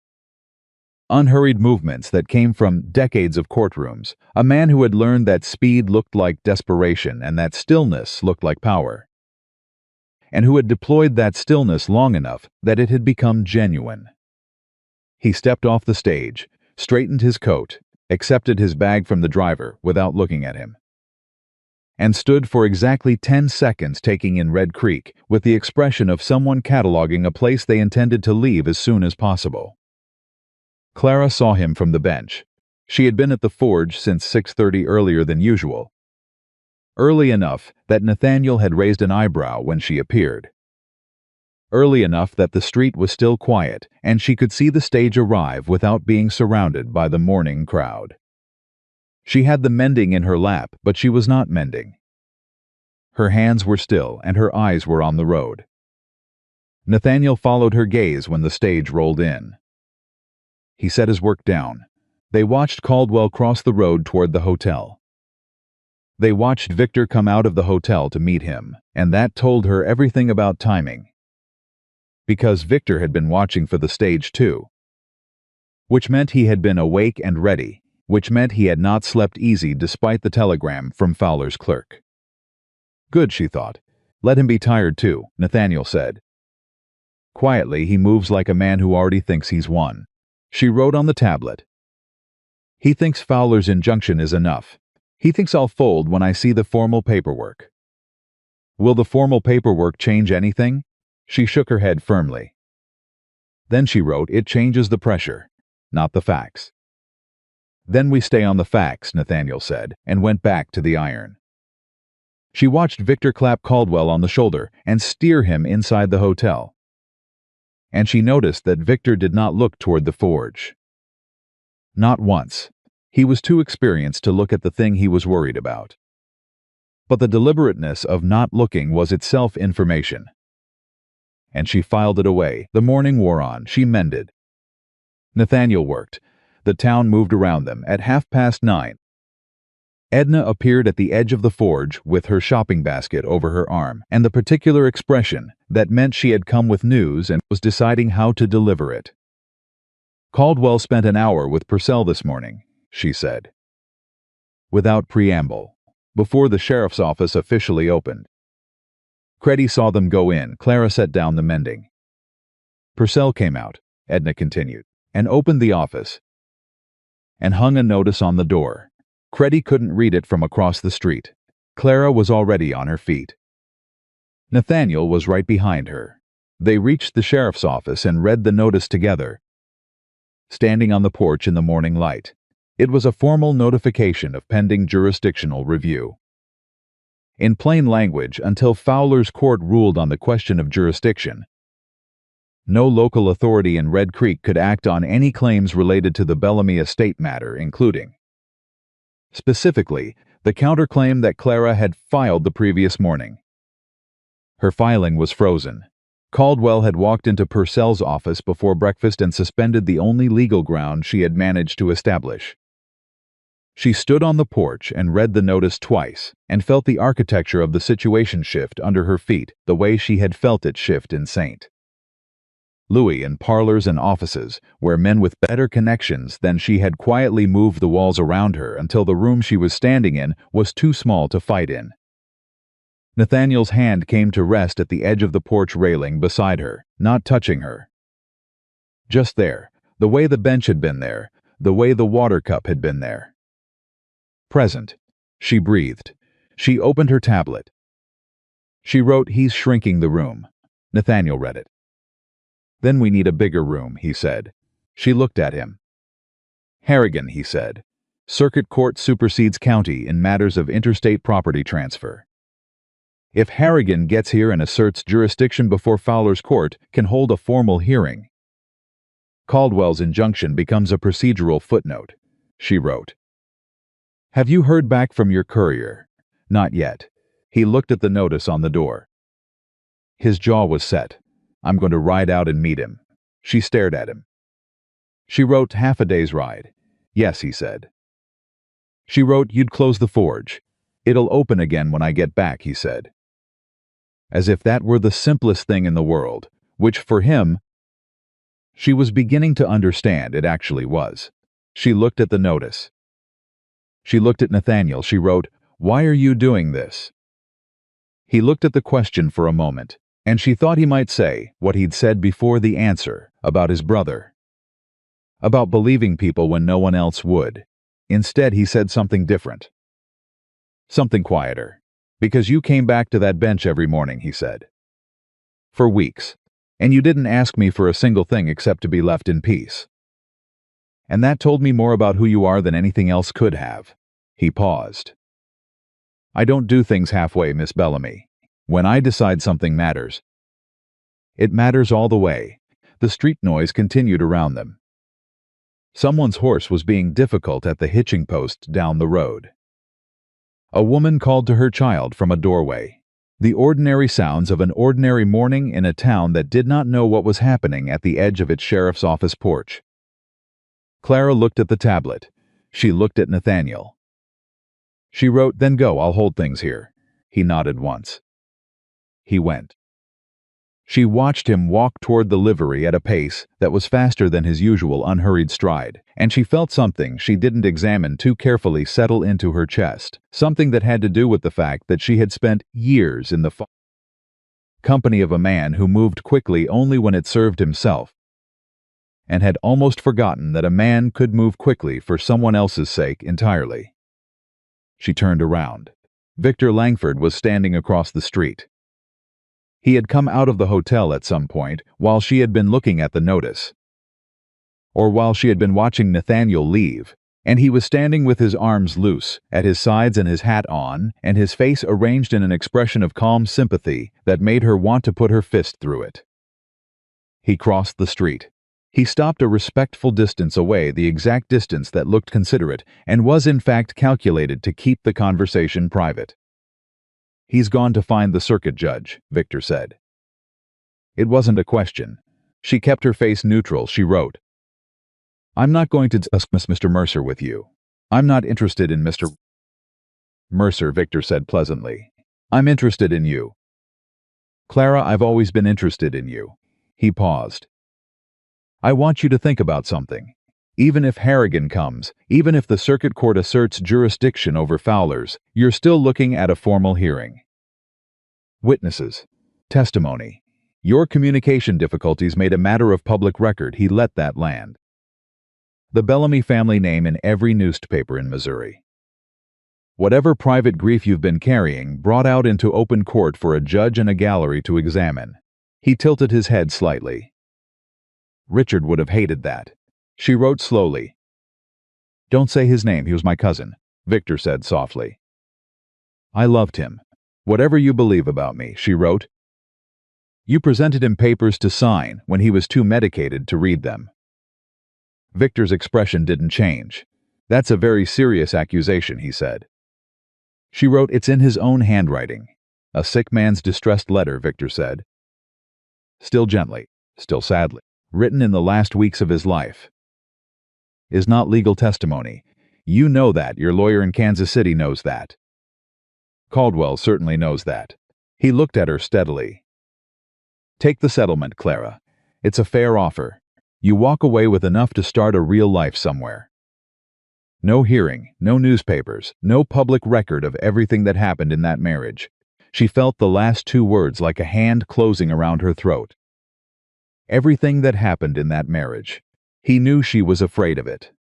unhurried movements that came from decades of courtrooms, a man who had learned that speed looked like desperation and that stillness looked like power, and who had deployed that stillness long enough that it had become genuine. He stepped off the stage, straightened his coat, accepted his bag from the driver without looking at him, and stood for exactly 10 seconds taking in Red Creek with the expression of someone cataloging a place they intended to leave as soon as possible. Clara saw him from the bench. She had been at the forge since 6:30 earlier than usual, early enough that Nathaniel had raised an eyebrow when she appeared, early enough that the street was still quiet and she could see the stage arrive without being surrounded by the morning crowd. She had the mending in her lap, but she was not mending. Her hands were still and her eyes were on the road. Nathaniel followed her gaze when the stage rolled in. He set his work down. They watched Caldwell cross the road toward the hotel. They watched Victor come out of the hotel to meet him, and that told her everything about timing. Because Victor had been watching for the stage too. Which meant he had been awake and ready, which meant he had not slept easy despite the telegram from Fowler's clerk. Good, she thought. Let him be tired too, Nathaniel said. Quietly, he moves like a man who already thinks he's won. She wrote on the tablet. He thinks Fowler's injunction is enough. He thinks I'll fold when I see the formal paperwork. Will the formal paperwork change anything? She shook her head firmly. Then she wrote, it changes the pressure, not the facts. Then we stay on the facts, Nathaniel said, and went back to the iron. She watched Victor clap Caldwell on the shoulder and steer him inside the hotel. And she noticed that Victor did not look toward the forge. Not once. He was too experienced to look at the thing he was worried about. But the deliberateness of not looking was itself information. And she filed it away. The morning wore on. She mended. Nathaniel worked. The town moved around them. At 9:30, Edna appeared at the edge of the forge with her shopping basket over her arm, and the particular expression that meant she had come with news and was deciding how to deliver it. Caldwell spent an hour with Purcell this morning, she said. Without preamble, before the sheriff's office officially opened. Creddy saw them go in. Clara set down the mending. Purcell came out, Edna continued, and opened the office, and hung a notice on the door. Creddy couldn't read it from across the street. Clara was already on her feet. Nathaniel was right behind her. They reached the sheriff's office and read the notice together, standing on the porch in the morning light. It was a formal notification of pending jurisdictional review. In plain language, until Fowler's court ruled on the question of jurisdiction, No local authority in Red Creek could act on any claims related to the Bellamy estate matter, including, specifically, the counterclaim that Clara had filed the previous morning. Her filing was frozen. Caldwell had walked into Purcell's office before breakfast and suspended the only legal ground she had managed to establish. She stood on the porch and read the notice twice, and felt the architecture of the situation shift under her feet the way she had felt it shift in St. Louis, in parlors and offices, where men with better connections than she had quietly moved the walls around her until the room she was standing in was too small to fight in. Nathaniel's hand came to rest at the edge of the porch railing beside her, not touching her. Just there, the way the bench had been there, the way the water cup had been there. Present. She breathed. She opened her tablet. She wrote, "He's shrinking the room." Nathaniel read it. "Then we need a bigger room," he said. She looked at him. "Harrigan," he said. "Circuit Court supersedes county in matters of interstate property transfer. If Harrigan gets here and asserts jurisdiction before Fowler's court, can hold a formal hearing. Caldwell's injunction becomes a procedural footnote," she wrote. "Have you heard back from your courier?" "Not yet." He looked at the notice on the door. His jaw was set. "I'm going to ride out and meet him." She stared at him. She wrote, "Half a day's ride." "Yes," he said. She wrote, "You'd close the forge." "It'll open again when I get back," he said. As if that were the simplest thing in the world, which for him, she was beginning to understand it actually was. She looked at the notice. She looked at Nathaniel. She wrote, "Why are you doing this?" He looked at the question for a moment, and she thought he might say what he'd said before the answer about his brother. About believing people when no one else would. Instead, he said something different. Something quieter. "Because you came back to that bench every morning," he said. "For weeks. And you didn't ask me for a single thing except to be left in peace. And that told me more about who you are than anything else could have." He paused. "I don't do things halfway, Miss Bellamy. When I decide something matters, it matters all the way." The street noise continued around them. Someone's horse was being difficult at the hitching post down the road. A woman called to her child from a doorway. The ordinary sounds of an ordinary morning in a town that did not know what was happening at the edge of its sheriff's office porch. Clara looked at the tablet. She looked at Nathaniel. She wrote, "Then go, I'll hold things here." He nodded once. He went. She watched him walk toward the livery at a pace that was faster than his usual unhurried stride, and she felt something she didn't examine too carefully settle into her chest, something that had to do with the fact that she had spent years in the company of a man who moved quickly only when it served himself, and had almost forgotten that a man could move quickly for someone else's sake entirely. She turned around. Victor Langford was standing across the street. He had come out of the hotel at some point while she had been looking at the notice, or while she had been watching Nathaniel leave, and he was standing with his arms loose, at his sides and his hat on, and his face arranged in an expression of calm sympathy that made her want to put her fist through it. He crossed the street. He stopped a respectful distance away, the exact distance that looked considerate and was in fact calculated to keep the conversation private. "He's gone to find the circuit judge," Victor said. It wasn't a question. She kept her face neutral. She wrote, "I'm not going to discuss Mr. Mercer with you. I'm not interested in Mr. Mercer," Victor said pleasantly. "I'm interested in you. Clara, I've always been interested in you." He paused. "I want you to think about something. Even if Harrigan comes, even if the circuit court asserts jurisdiction over Fowler's, you're still looking at a formal hearing. Witnesses. Testimony. Your communication difficulties made a matter of public record. He let that land. The Bellamy family name in every newspaper in Missouri. Whatever private grief you've been carrying brought out into open court for a judge and a gallery to examine." He tilted his head slightly. "Richard would have hated that." She wrote slowly. "Don't say his name, he was my cousin," Victor said softly. "I loved him. Whatever you believe about me," she wrote. You presented him papers to sign when he was too medicated to read them. Victor's expression didn't change. That's a very serious accusation, he said. She wrote, it's in his own handwriting. A sick man's distressed letter, Victor said. Still gently, still sadly. Written in the last weeks of his life. Is not legal testimony. You know that. Your lawyer in Kansas City knows that. Caldwell certainly knows that. He looked at her steadily. Take the settlement, Clara. It's a fair offer. You walk away with enough to start a real life somewhere. No hearing, no newspapers, no public record of everything that happened in that marriage. She felt the last two words like a hand closing around her throat. Everything that happened in that marriage. He knew she was afraid of it.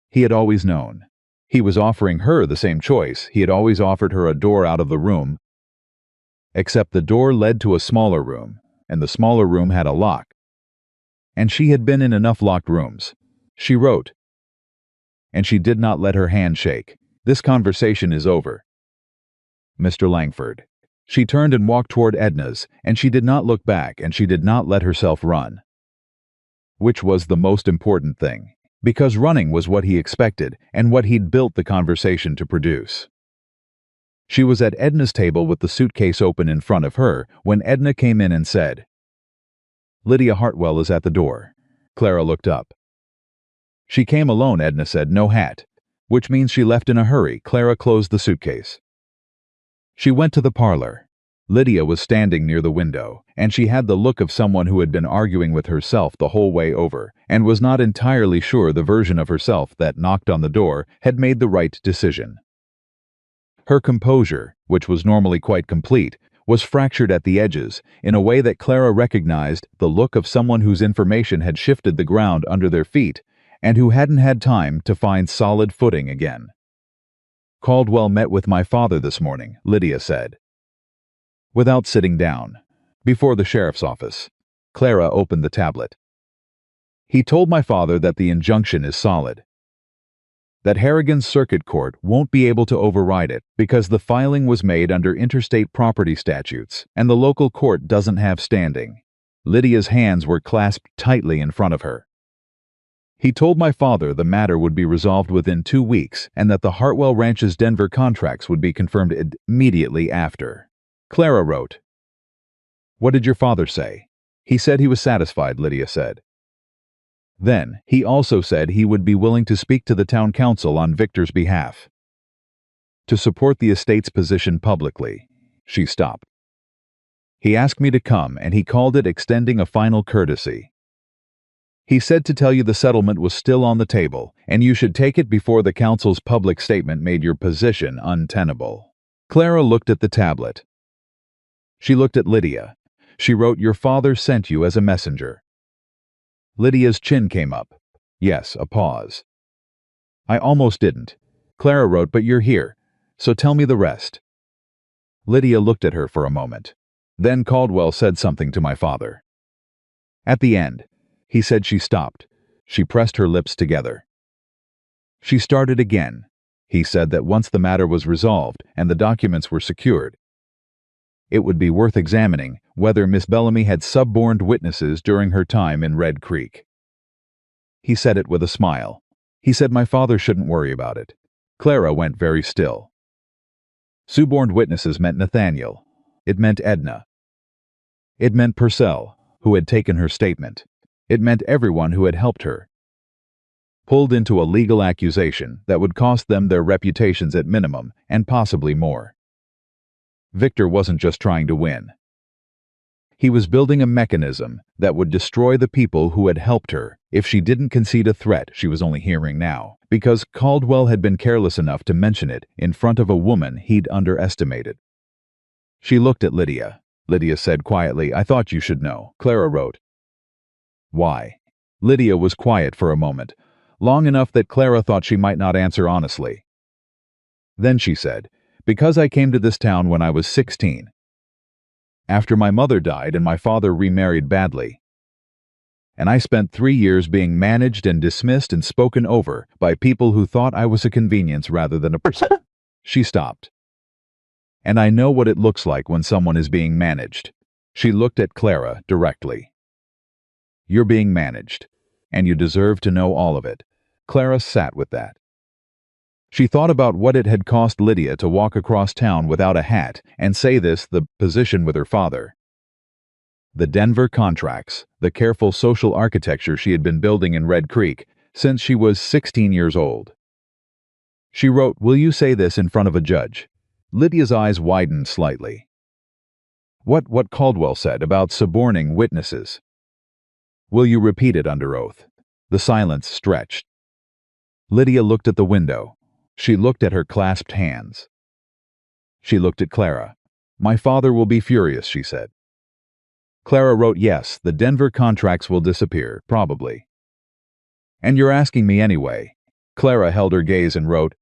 He had always known. He was offering her the same choice. He had always offered her a door out of the room, except the door led to a smaller room, and the smaller room had a lock. And she had been in enough locked rooms. She wrote. And she did not let her hand shake. This conversation is over. Mr. Langford. She turned and walked toward Edna's, and she did not look back, and she did not let herself run. Which was the most important thing, because running was what he expected, and what he'd built the conversation to produce. She was at Edna's table with the suitcase open in front of her, when Edna came in and said, Lydia Hartwell is at the door. Clara looked up. She came alone, Edna said, no hat, which means she left in a hurry. Clara closed the suitcase. She went to the parlor. Lydia was standing near the window, and she had the look of someone who had been arguing with herself the whole way over, and was not entirely sure the version of herself that knocked on the door had made the right decision. Her composure, which was normally quite complete, was fractured at the edges in a way that Clara recognized the look of someone whose information had shifted the ground under their feet and who hadn't had time to find solid footing again. Caldwell met with my father this morning, Lydia said. Without sitting down. Before the sheriff's office. Clara opened the tablet. He told my father that the injunction is solid. That Harrigan's circuit court won't be able to override it because the filing was made under interstate property statutes and the local court doesn't have standing. Lydia's hands were clasped tightly in front of her. He told my father the matter would be resolved within 2 weeks and that the Hartwell Ranch's Denver contracts would be confirmed immediately after. Clara wrote. What did your father say? He said he was satisfied, Lydia said. Then, he also said he would be willing to speak to the town council on Victor's behalf. To support the estate's position publicly. She stopped. He asked me to come and he called it extending a final courtesy. He said to tell you the settlement was still on the table, and you should take it before the council's public statement made your position untenable. Clara looked at the tablet. She looked at Lydia. She wrote, your father sent you as a messenger. Lydia's chin came up. Yes, a pause. I almost didn't. Clara wrote, but you're here, so tell me the rest. Lydia looked at her for a moment. Then Caldwell said something to my father. At the end, he said she stopped. She pressed her lips together. She started again. He said that once the matter was resolved and the documents were secured, it would be worth examining whether Miss Bellamy had suborned witnesses during her time in Red Creek. He said it with a smile. He said my father shouldn't worry about it. Clara went very still. Suborned witnesses meant Nathaniel. It meant Edna. It meant Purcell, who had taken her statement. It meant everyone who had helped her. Pulled into a legal accusation that would cost them their reputations at minimum and possibly more. Victor wasn't just trying to win. He was building a mechanism that would destroy the people who had helped her if she didn't concede a threat she was only hearing now, because Caldwell had been careless enough to mention it in front of a woman he'd underestimated. She looked at Lydia. Lydia said quietly, I thought you should know. Clara wrote. Why? Lydia was quiet for a moment, long enough that Clara thought she might not answer honestly. Then she said, because I came to this town when I was 16. After my mother died and my father remarried badly. And I spent 3 years being managed and dismissed and spoken over by people who thought I was a convenience rather than a person. She stopped. And I know what it looks like when someone is being managed. She looked at Clara directly. "You're being managed, and you deserve to know all of it." Clara sat with that. She thought about what it had cost Lydia to walk across town without a hat and say the position with her father. The Denver contracts, the careful social architecture she had been building in Red Creek since she was 16 years old. She wrote, "Will you say this in front of a judge?" Lydia's eyes widened slightly. What Caldwell said about suborning witnesses. "Will you repeat it under oath?" The silence stretched. Lydia looked at the window. She looked at her clasped hands. She looked at Clara. "My father will be furious," she said. Clara wrote, "Yes, the Denver contracts will disappear, probably." "And you're asking me anyway." Clara held her gaze and wrote,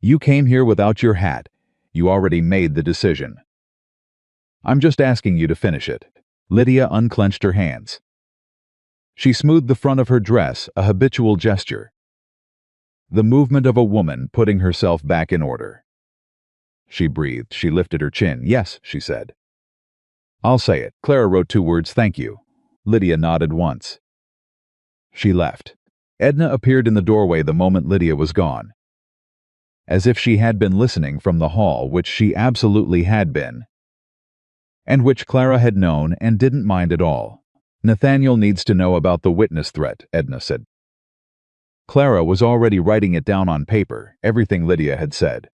"You came here without your hat. You already made the decision. I'm just asking you to finish it." Lydia unclenched her hands. She smoothed the front of her dress, a habitual gesture. The movement of a woman putting herself back in order. She breathed. She lifted her chin. "Yes," she said. "I'll say it." Clara wrote 2 words, "Thank you." Lydia nodded once. She left. Edna appeared in the doorway the moment Lydia was gone. As if she had been listening from the hall, which she absolutely had been, and which Clara had known and didn't mind at all. "Nathaniel needs to know about the witness threat," Edna said. Clara was already writing it down on paper, everything Lydia had said.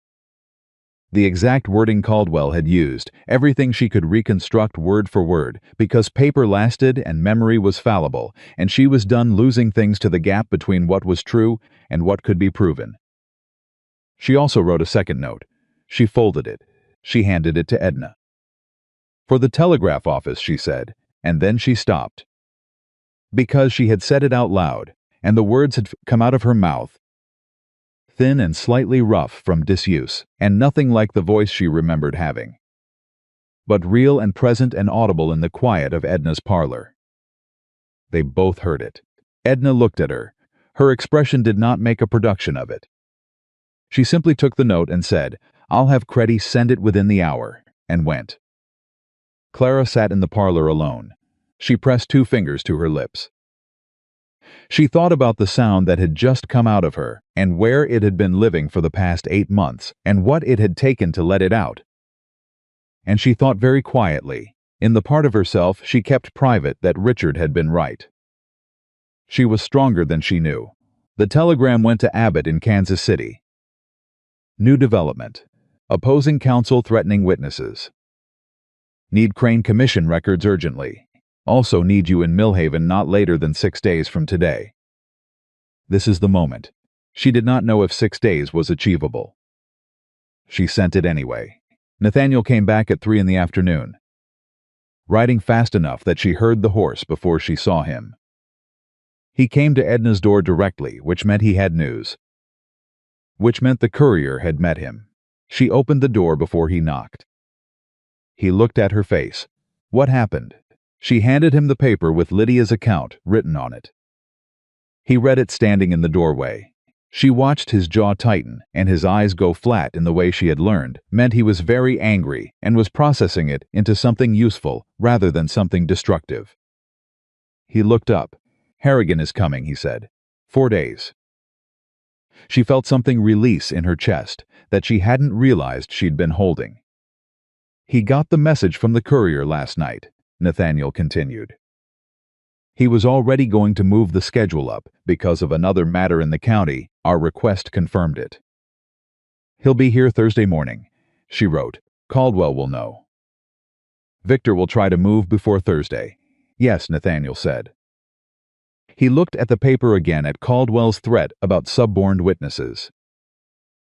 The exact wording Caldwell had used, everything she could reconstruct word for word, because paper lasted and memory was fallible, and she was done losing things to the gap between what was true and what could be proven. She also wrote a second note. She folded it. She handed it to Edna. "For the telegraph office," she said, and then she stopped. Because she had said it out loud, and the words had come out of her mouth, thin and slightly rough from disuse, and nothing like the voice she remembered having, but real and present and audible in the quiet of Edna's parlor. They both heard it. Edna looked at her. Her expression did not make a production of it. She simply took the note and said, "I'll have Creddy send it within the hour," and went. Clara sat in the parlor alone. She pressed 2 fingers to her lips. She thought about the sound that had just come out of her, and where it had been living for the past 8 months, and what it had taken to let it out. And she thought very quietly, in the part of herself she kept private, that Richard had been right. She was stronger than she knew. The telegram went to Abbott in Kansas City. New development. Opposing counsel threatening witnesses. Need Crane Commission records urgently. Also need you in Millhaven not later than 6 days from today. This is the moment. She did not know if 6 days was achievable. She sent it anyway. Nathaniel came back at 3 in the afternoon, riding fast enough that she heard the horse before she saw him. He came to Edna's door directly, which meant he had news. Which meant the courier had met him. She opened the door before he knocked. He looked at her face. What happened? She handed him the paper with Lydia's account written on it. He read it standing in the doorway. She watched his jaw tighten and his eyes go flat in the way she had learned meant he was very angry and was processing it into something useful rather than something destructive. He looked up. "Harrigan is coming," he said. 4 days. She felt something release in her chest that she hadn't realized she'd been holding. "He got the message from the courier last night," Nathaniel continued. "He was already going to move the schedule up because of another matter in the county. Our request confirmed it. He'll be here Thursday morning," she wrote. "Caldwell will know. Victor will try to move before Thursday." "Yes," Nathaniel said. He looked at the paper again at Caldwell's threat about suborned witnesses.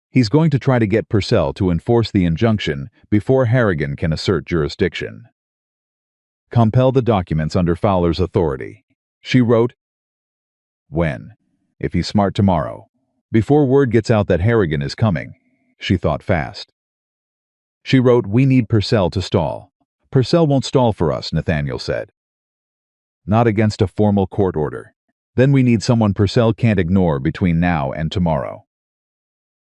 He's going to try to get Purcell to enforce the injunction before Harrigan can assert jurisdiction. Compel the documents under Fowler's authority. She wrote, "When? If he's smart, tomorrow. Before word gets out that Harrigan is coming." She thought fast. She wrote, "We need Purcell to stall." "Purcell won't stall for us," Nathaniel said. "Not against a formal court order. Then we need someone Purcell can't ignore between now and tomorrow."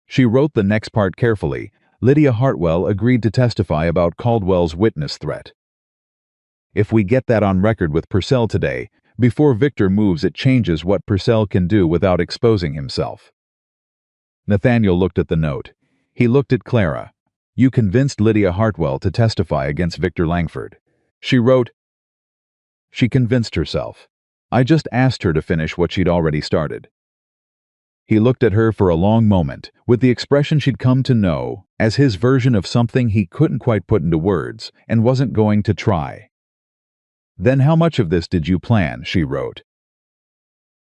She wrote the next part carefully. Lydia Hartwell agreed to testify about Caldwell's witness threat. If we get that on record with Purcell today, before Victor moves, it changes what Purcell can do without exposing himself." Nathaniel looked at the note. He looked at Clara. "You convinced Lydia Hartwell to testify against Victor Langford." She wrote, "She convinced herself. I just asked her to finish what she'd already started." He looked at her for a long moment, with the expression she'd come to know as his version of something he couldn't quite put into words and wasn't going to try. "Then how much of this did you plan?" she wrote.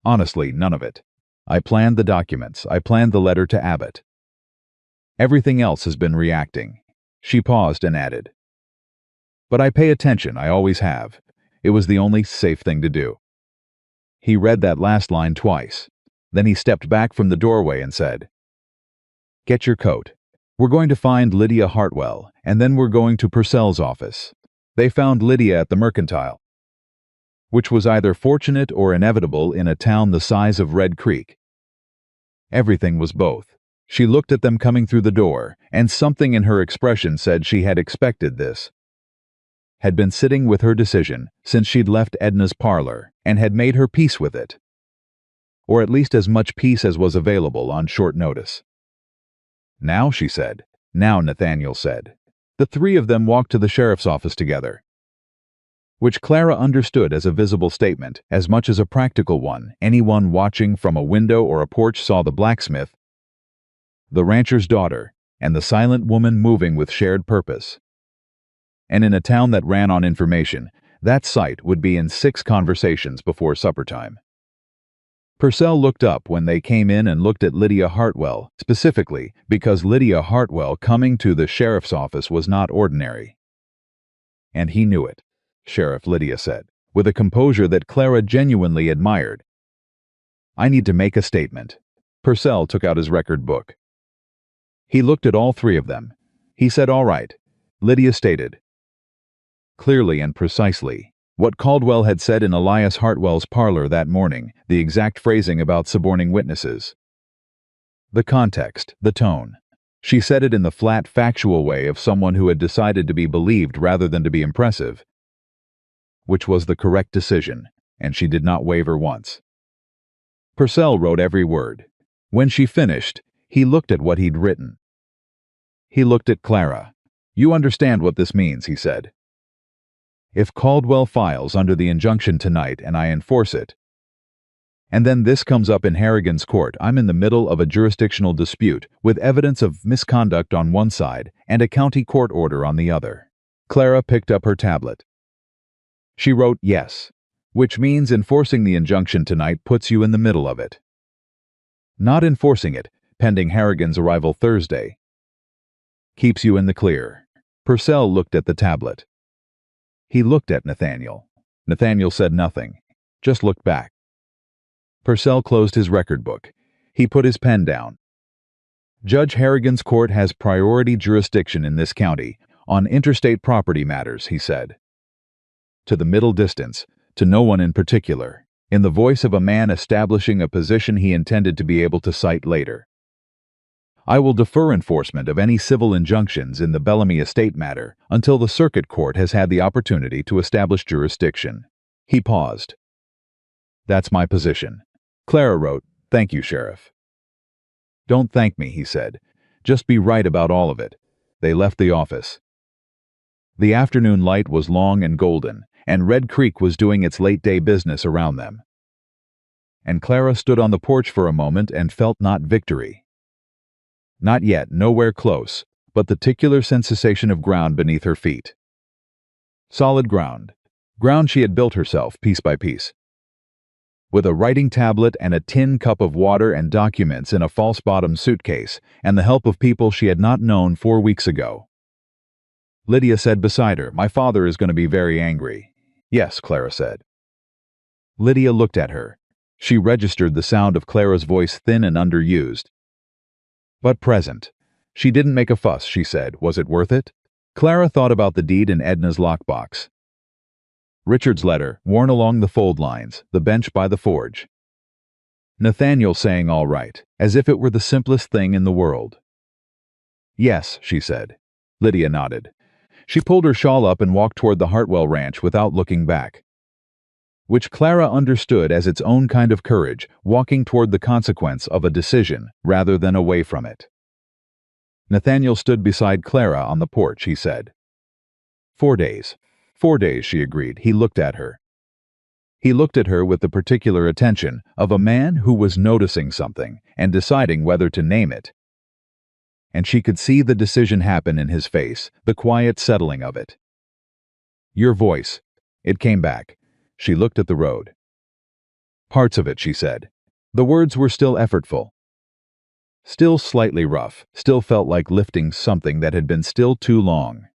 "Honestly, none of it. I planned the documents. I planned the letter to Abbott. Everything else has been reacting." She paused and added, "But I pay attention, I always have. It was the only safe thing to do." He read that last line twice. Then he stepped back from the doorway and said, "Get your coat. We're going to find Lydia Hartwell, and then we're going to Purcell's office." They found Lydia at the Mercantile, which was either fortunate or inevitable in a town the size of Red Creek. Everything was both. She looked at them coming through the door, and something in her expression said she had expected this. Had been sitting with her decision since she'd left Edna's parlor, and had made her peace with it. Or at least as much peace as was available on short notice. "Now," she said. "Now," Nathaniel said. The three of them walked to the sheriff's office together, which Clara understood as a visible statement as much as a practical one. Anyone watching from a window or a porch saw the blacksmith, the rancher's daughter, and the silent woman moving with shared purpose. And in a town that ran on information, that sight would be in 6 conversations before supper time. Purcell looked up when they came in and looked at Lydia Hartwell, specifically because Lydia Hartwell coming to the sheriff's office was not ordinary. "And he knew it," Sheriff Lydia said, with a composure that Clara genuinely admired. "I need to make a statement." Purcell took out his record book. He looked at all three of them. He said, "All right." Lydia stated, clearly and precisely, what Caldwell had said in Elias Hartwell's parlor that morning, the exact phrasing about suborning witnesses. The context, the tone. She said it in the flat, factual way of someone who had decided to be believed rather than to be impressive, which was the correct decision, and she did not waver once. Purcell wrote every word. When she finished, he looked at what he'd written. He looked at Clara. "You understand what this means," he said. "If Caldwell files under the injunction tonight and I enforce it, and then this comes up in Harrigan's court, I'm in the middle of a jurisdictional dispute with evidence of misconduct on one side and a county court order on the other." Clara picked up her tablet. She wrote yes, which means enforcing the injunction tonight puts you in the middle of it. Not enforcing it, pending Harrigan's arrival Thursday, keeps you in the clear. Purcell looked at the tablet. He looked at Nathaniel. Nathaniel said nothing, just looked back. Purcell closed his record book. He put his pen down. "Judge Harrigan's court has priority jurisdiction in this county on interstate property matters," he said. To the middle distance, to no one in particular, in the voice of a man establishing a position he intended to be able to cite later. "I will defer enforcement of any civil injunctions in the Bellamy estate matter until the circuit court has had the opportunity to establish jurisdiction." He paused. "That's my position." Clara wrote, "Thank you, Sheriff." "Don't thank me," he said. "Just be right about all of it." They left the office. The afternoon light was long and golden, and Red Creek was doing its late-day business around them. And Clara stood on the porch for a moment and felt not victory. Not yet, nowhere close, but the titular sensation of ground beneath her feet. Solid ground. Ground she had built herself, piece by piece. With a writing tablet and a tin cup of water and documents in a false-bottomed suitcase, and the help of people she had not known 4 weeks ago. Lydia said beside her, "My father is going to be very angry." "Yes," Clara said. Lydia looked at her. She registered the sound of Clara's voice, thin and underused, but present. She didn't make a fuss, she said. Was it worth it? Clara thought about the deed in Edna's lockbox. Richard's letter, worn along the fold lines, the bench by the forge. Nathaniel saying all right, as if it were the simplest thing in the world. "Yes," she said. Lydia nodded. She pulled her shawl up and walked toward the Hartwell ranch without looking back, which Clara understood as its own kind of courage, walking toward the consequence of a decision rather than away from it. Nathaniel stood beside Clara on the porch, he said. 4 days. 4 days, she agreed. He looked at her. He looked at her with the particular attention of a man who was noticing something and deciding whether to name it. And she could see the decision happen in his face, the quiet settling of it. Your voice. It came back. She looked at the road. Parts of it, she said. The words were still effortful. Still slightly rough, still felt like lifting something that had been still too long.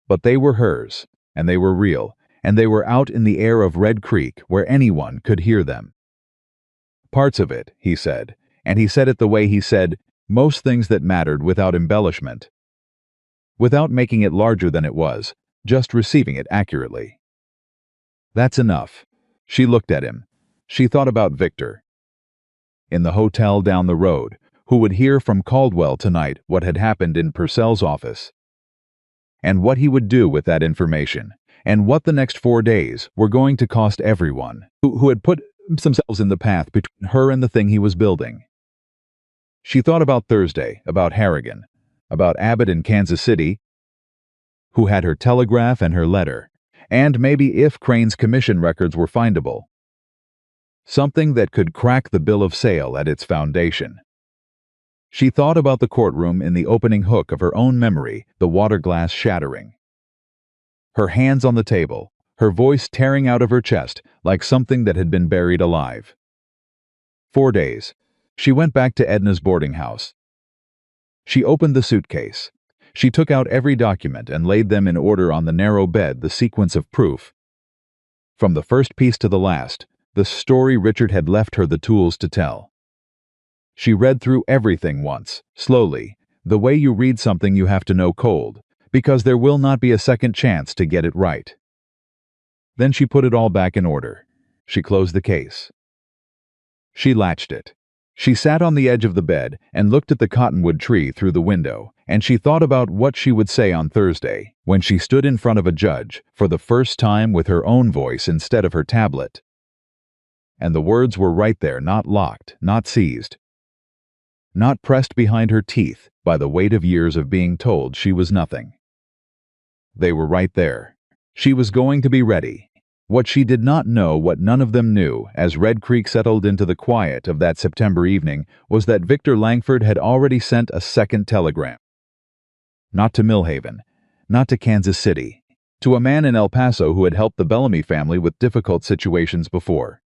But they were hers, and they were real, and they were out in the air of Red Creek where anyone could hear them. Parts of it, he said, and he said it the way he said most things that mattered without embellishment. Without making it larger than it was, just receiving it accurately. That's enough. She looked at him. She thought about Victor. In the hotel down the road, who would hear from Caldwell tonight what had happened in Purcell's office. And what he would do with that information, and what the next 4 days were going to cost everyone who had put themselves in the path between her and the thing he was building. She thought about Thursday, about Harrigan, about Abbott in Kansas City, who had her telegraph and her letter, and maybe if Crane's commission records were findable. Something that could crack the bill of sale at its foundation. She thought about the courtroom in the opening hook of her own memory, the water glass shattering. Her hands on the table, her voice tearing out of her chest like something that had been buried alive. 4 days. She went back to Edna's boarding house. She opened the suitcase. She took out every document and laid them in order on the narrow bed, the sequence of proof. From the first piece to the last, the story Richard had left her the tools to tell. She read through everything once, slowly, the way you read something you have to know cold, because there will not be a second chance to get it right. Then she put it all back in order. She closed the case. She latched it. She sat on the edge of the bed and looked at the cottonwood tree through the window, and she thought about what she would say on Thursday, when she stood in front of a judge, for the first time with her own voice instead of her tablet. And the words were right there, not locked, not seized, not pressed behind her teeth by the weight of years of being told she was nothing. They were right there. She was going to be ready. What she did not know, what none of them knew, as Red Creek settled into the quiet of that September evening, was that Victor Langford had already sent a second telegram. Not to Millhaven, not to Kansas City, to a man in El Paso who had helped the Bellamy family with difficult situations before.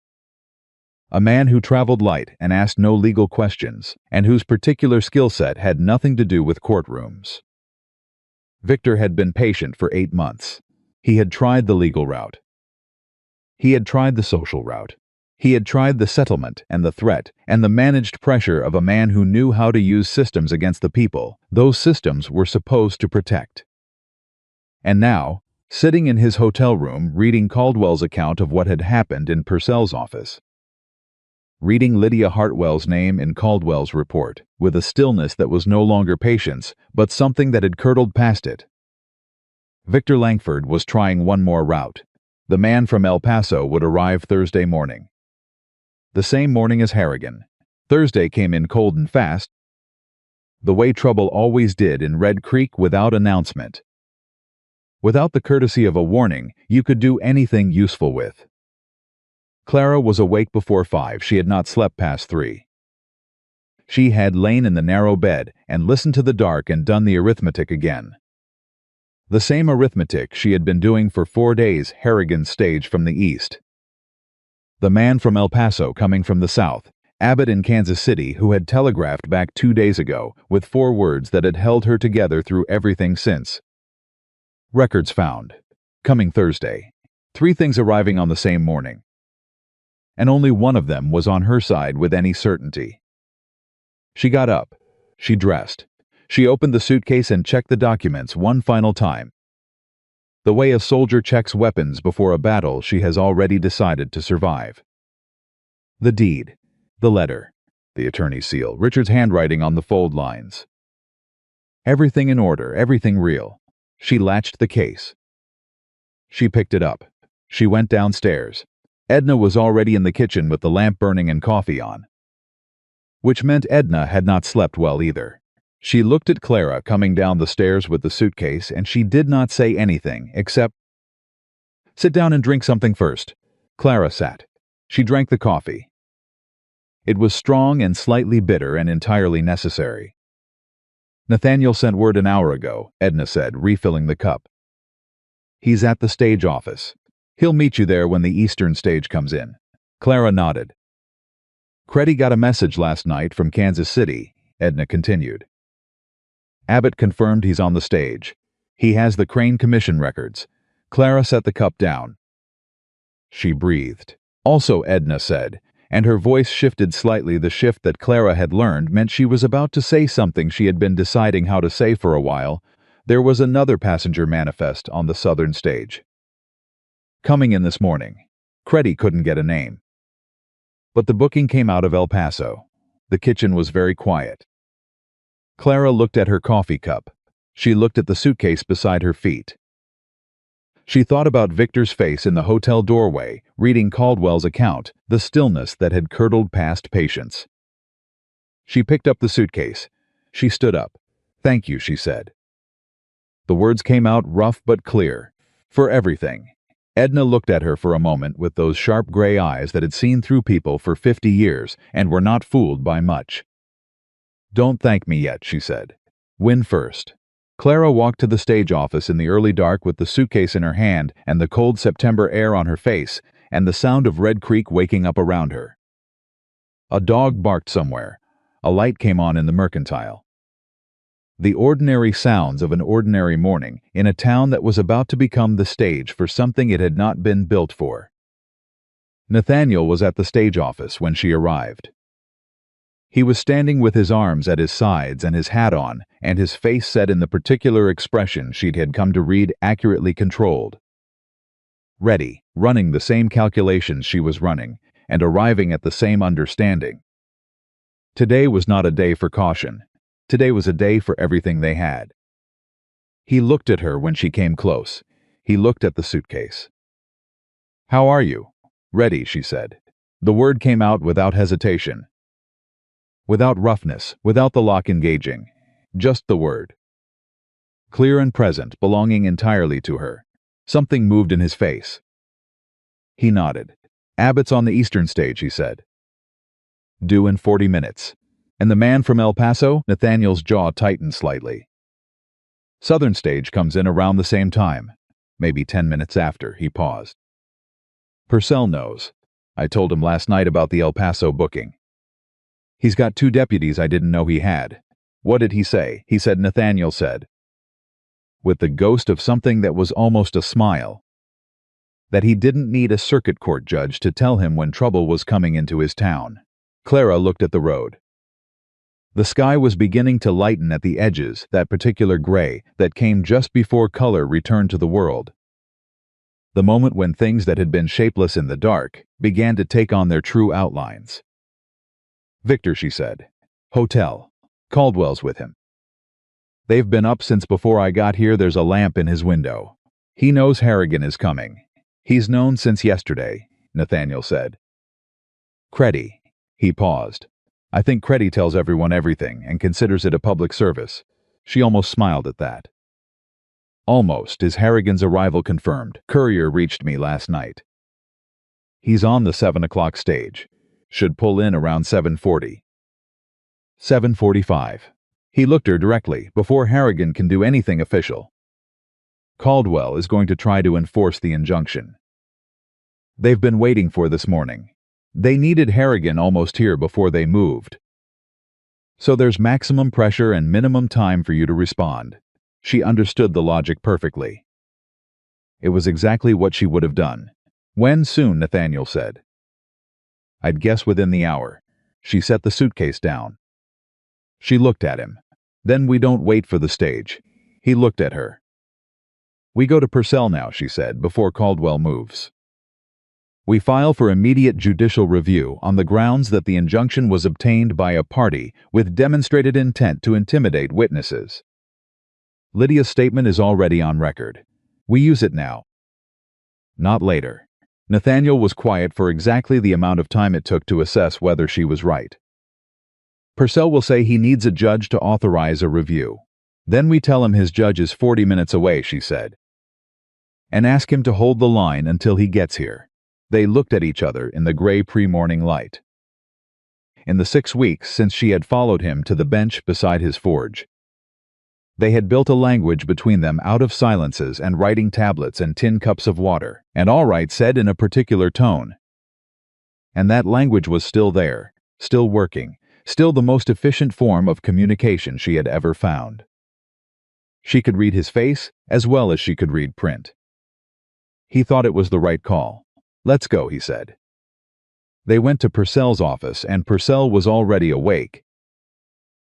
A man who traveled light and asked no legal questions, and whose particular skill set had nothing to do with courtrooms. Victor had been patient for 8 months. He had tried the legal route. He had tried the social route. He had tried the settlement and the threat and the managed pressure of a man who knew how to use systems against the people those systems were supposed to protect. And now, sitting in his hotel room reading Caldwell's account of what had happened in Purcell's office. Reading Lydia Hartwell's name in Caldwell's report, with a stillness that was no longer patience, but something that had curdled past it. Victor Langford was trying one more route. The man from El Paso would arrive Thursday morning. The same morning as Harrigan. Thursday came in cold and fast, the way trouble always did in Red Creek, without announcement. Without the courtesy of a warning you could do anything useful with. Clara was awake before 5. She had not slept past 3. She had lain in the narrow bed and listened to the dark and done the arithmetic again. The same arithmetic she had been doing for 4 days Harrigan's stage from the east. The man from El Paso coming from the south, Abbott in Kansas City, who had telegraphed back 2 days ago with 4 words that had held her together through everything since. Records found. Coming Thursday. 3 things arriving on the same morning. And only one of them was on her side with any certainty. She got up. She dressed. She opened the suitcase and checked the documents one final time. The way a soldier checks weapons before a battle she has already decided to survive. The deed, the letter, the attorney's seal, Richard's handwriting on the fold lines. Everything in order, everything real. She latched the case. She picked it up. She went downstairs. Edna was already in the kitchen with the lamp burning and coffee on. Which meant Edna had not slept well either. She looked at Clara coming down the stairs with the suitcase, and she did not say anything except, "Sit down and drink something first." Clara sat. She drank the coffee. It was strong and slightly bitter and entirely necessary. "Nathaniel sent word an hour ago," Edna said, refilling the cup. "He's at the stage office. He'll meet you there when the Eastern stage comes in." Clara nodded. "Creddy got a message last night from Kansas City," Edna continued. "Abbott confirmed he's on the stage. He has the Crane Commission records." Clara set the cup down. She breathed. "Also," Edna said, and her voice shifted slightly. The shift that Clara had learned meant she was about to say something she had been deciding how to say for a while. There was another passenger manifest on the southern stage. Coming in this morning. Creddy couldn't get a name. But the booking came out of El Paso. The kitchen was very quiet. Clara looked at her coffee cup. She looked at the suitcase beside her feet. She thought about Victor's face in the hotel doorway, reading Caldwell's account, the stillness that had curdled past patience. She picked up the suitcase. She stood up. "Thank you," she said. The words came out rough but clear. "For everything." Edna looked at her for a moment with those sharp gray eyes that had seen through people for 50 years and were not fooled by much. "Don't thank me yet," she said. "Win first." Clara walked to the stage office in the early dark with the suitcase in her hand and the cold September air on her face and the sound of Red Creek waking up around her. A dog barked somewhere. A light came on in the Mercantile. The ordinary sounds of an ordinary morning in a town that was about to become the stage for something it had not been built for. Nathaniel was at the stage office when she arrived. He was standing with his arms at his sides and his hat on, and his face set in the particular expression she had come to read accurately controlled. Ready, running the same calculations she was running, and arriving at the same understanding. Today was not a day for caution. Today was a day for everything they had. He looked at her when she came close. He looked at the suitcase. "How are you?" "Ready," she said. The word came out without hesitation. Without roughness, without the lock engaging. Just the word. Clear and present, belonging entirely to her. Something moved in his face. He nodded. "Abbott's on the Eastern stage," he said. "Due in 40 minutes. And the man from El Paso?" Nathaniel's jaw tightened slightly. "Southern stage comes in around the same time. Maybe 10 minutes after." He paused. "Purcell knows. I told him last night about the El Paso booking. He's got 2 deputies I didn't know he had." "What did he say?" He said, Nathaniel said, with the ghost of something that was almost a smile, that he didn't need a circuit court judge to tell him when trouble was coming into his town. Clara looked at the road. The sky was beginning to lighten at the edges, that particular gray that came just before color returned to the world. The moment when things that had been shapeless in the dark began to take on their true outlines. "Victor," she said. "Hotel. Caldwell's with him. They've been up since before I got here. There's a lamp in his window. He knows Harrigan is coming. He's known since yesterday," Nathaniel said. "Creddy." He paused. "I think Creddy tells everyone everything and considers it a public service." She almost smiled at that. "Almost. Is Harrigan's arrival confirmed? Courier reached me last night. He's on the 7 o'clock stage. Should pull in around 7:40. 7:45. He looked her directly, before Harrigan can do anything official. Caldwell is going to try to enforce the injunction. They've been waiting for this morning. They needed Harrigan almost here before they moved. So there's maximum pressure and minimum time for you to respond." She understood the logic perfectly. It was exactly what she would have done. "When soon?" Nathaniel said. "I'd guess within the hour." She set the suitcase down. She looked at him. "Then we don't wait for the stage." He looked at her. "We go to Purcell now," she said, "before Caldwell moves. We file for immediate judicial review on the grounds that the injunction was obtained by a party with demonstrated intent to intimidate witnesses. Lydia's statement is already on record. We use it now. Not later. Nathaniel was quiet for exactly the amount of time it took to assess whether she was right. Purcell will say he needs a judge to authorize a review. Then we tell him his judge is 40 minutes away, she said. And ask him to hold the line until he gets here. They looked at each other in the gray pre-morning light. In the 6 weeks since she had followed him to the bench beside his forge, they had built a language between them out of silences and writing tablets and tin cups of water, and all right said in a particular tone. And that language was still there, still working, still the most efficient form of communication she had ever found. She could read his face as well as she could read print. He thought it was the right call. Let's go, he said. They went to Purcell's office, and Purcell was already awake,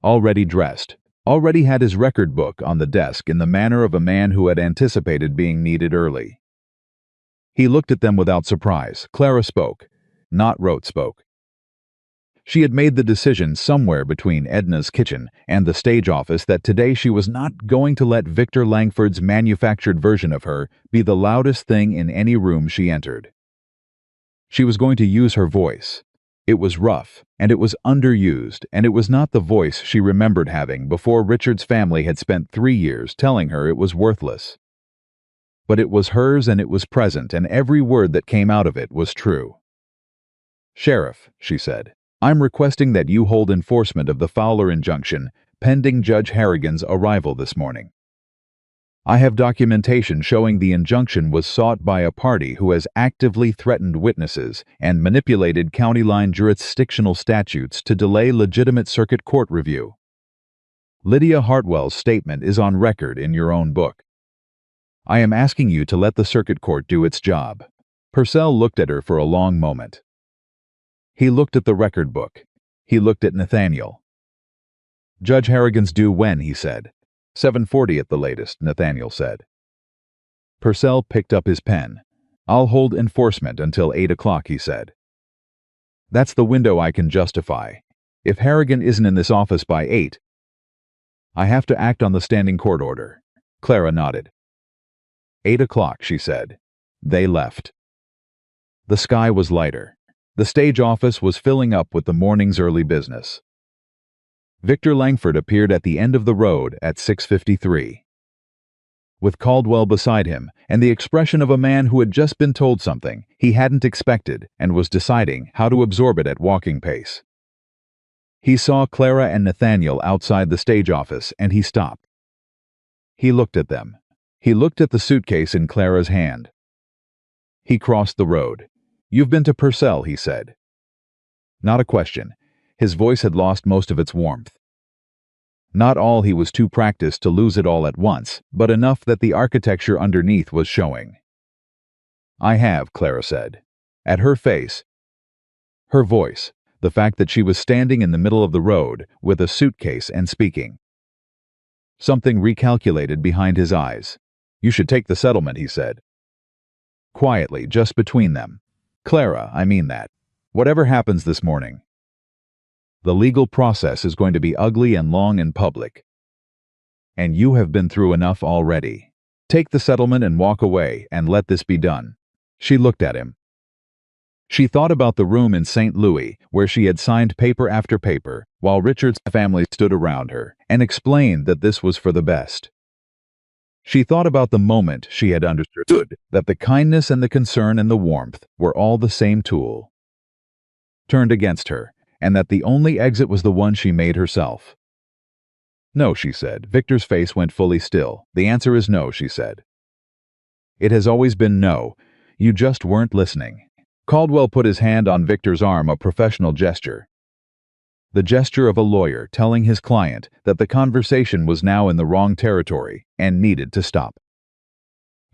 already dressed, already had his record book on the desk in the manner of a man who had anticipated being needed early. He looked at them without surprise. Clara spoke, not Rote spoke. She had made the decision somewhere between Edna's kitchen and the stage office that today she was not going to let Victor Langford's manufactured version of her be the loudest thing in any room she entered. She was going to use her voice. It was rough, and it was underused, and it was not the voice she remembered having before Richard's family had spent 3 years telling her it was worthless. But it was hers, and it was present, and every word that came out of it was true. "Sheriff," she said, "I'm requesting that you hold enforcement of the Fowler injunction pending Judge Harrigan's arrival this morning. I have documentation showing the injunction was sought by a party who has actively threatened witnesses and manipulated county line jurisdictional statutes to delay legitimate circuit court review. Lydia Hartwell's statement is on record in your own book. I am asking you to let the circuit court do its job." Purcell looked at her for a long moment. He looked at the record book. He looked at Nathaniel. "Judge Harrigan's due when?" he said. 7:40 at the latest, Nathaniel said. Purcell picked up his pen. "I'll hold enforcement until 8 o'clock, he said. "That's the window I can justify. If Harrigan isn't in this office by 8, I have to act on the standing court order." Clara nodded. 8 o'clock, she said. They left. The sky was lighter. The stage office was filling up with the morning's early business. Victor Langford appeared at the end of the road at 6:53. With Caldwell beside him, and the expression of a man who had just been told something he hadn't expected and was deciding how to absorb it at walking pace. He saw Clara and Nathaniel outside the stage office, and he stopped. He looked at them. He looked at the suitcase in Clara's hand. He crossed the road. "You've been to Purcell," he said. Not a question. His voice had lost most of its warmth. Not all, he was too practiced to lose it all at once, but enough that the architecture underneath was showing. "I have," Clara said. At her face, her voice, the fact that she was standing in the middle of the road with a suitcase and speaking. Something recalculated behind his eyes. "You should take the settlement," he said. Quietly, just between them. "Clara, I mean that. Whatever happens this morning. The legal process is going to be ugly and long and public. And you have been through enough already. Take the settlement and walk away and let this be done." She looked at him. She thought about the room in St. Louis where she had signed paper after paper while Richard's family stood around her and explained that this was for the best. She thought about the moment she had understood that the kindness and the concern and the warmth were all the same tool turned against her, and that the only exit was the one she made herself. "No," she said. Victor's face went fully still. "The answer is no," she said. "It has always been no. You just weren't listening." Caldwell put his hand on Victor's arm, a professional gesture. The gesture of a lawyer telling his client that the conversation was now in the wrong territory and needed to stop.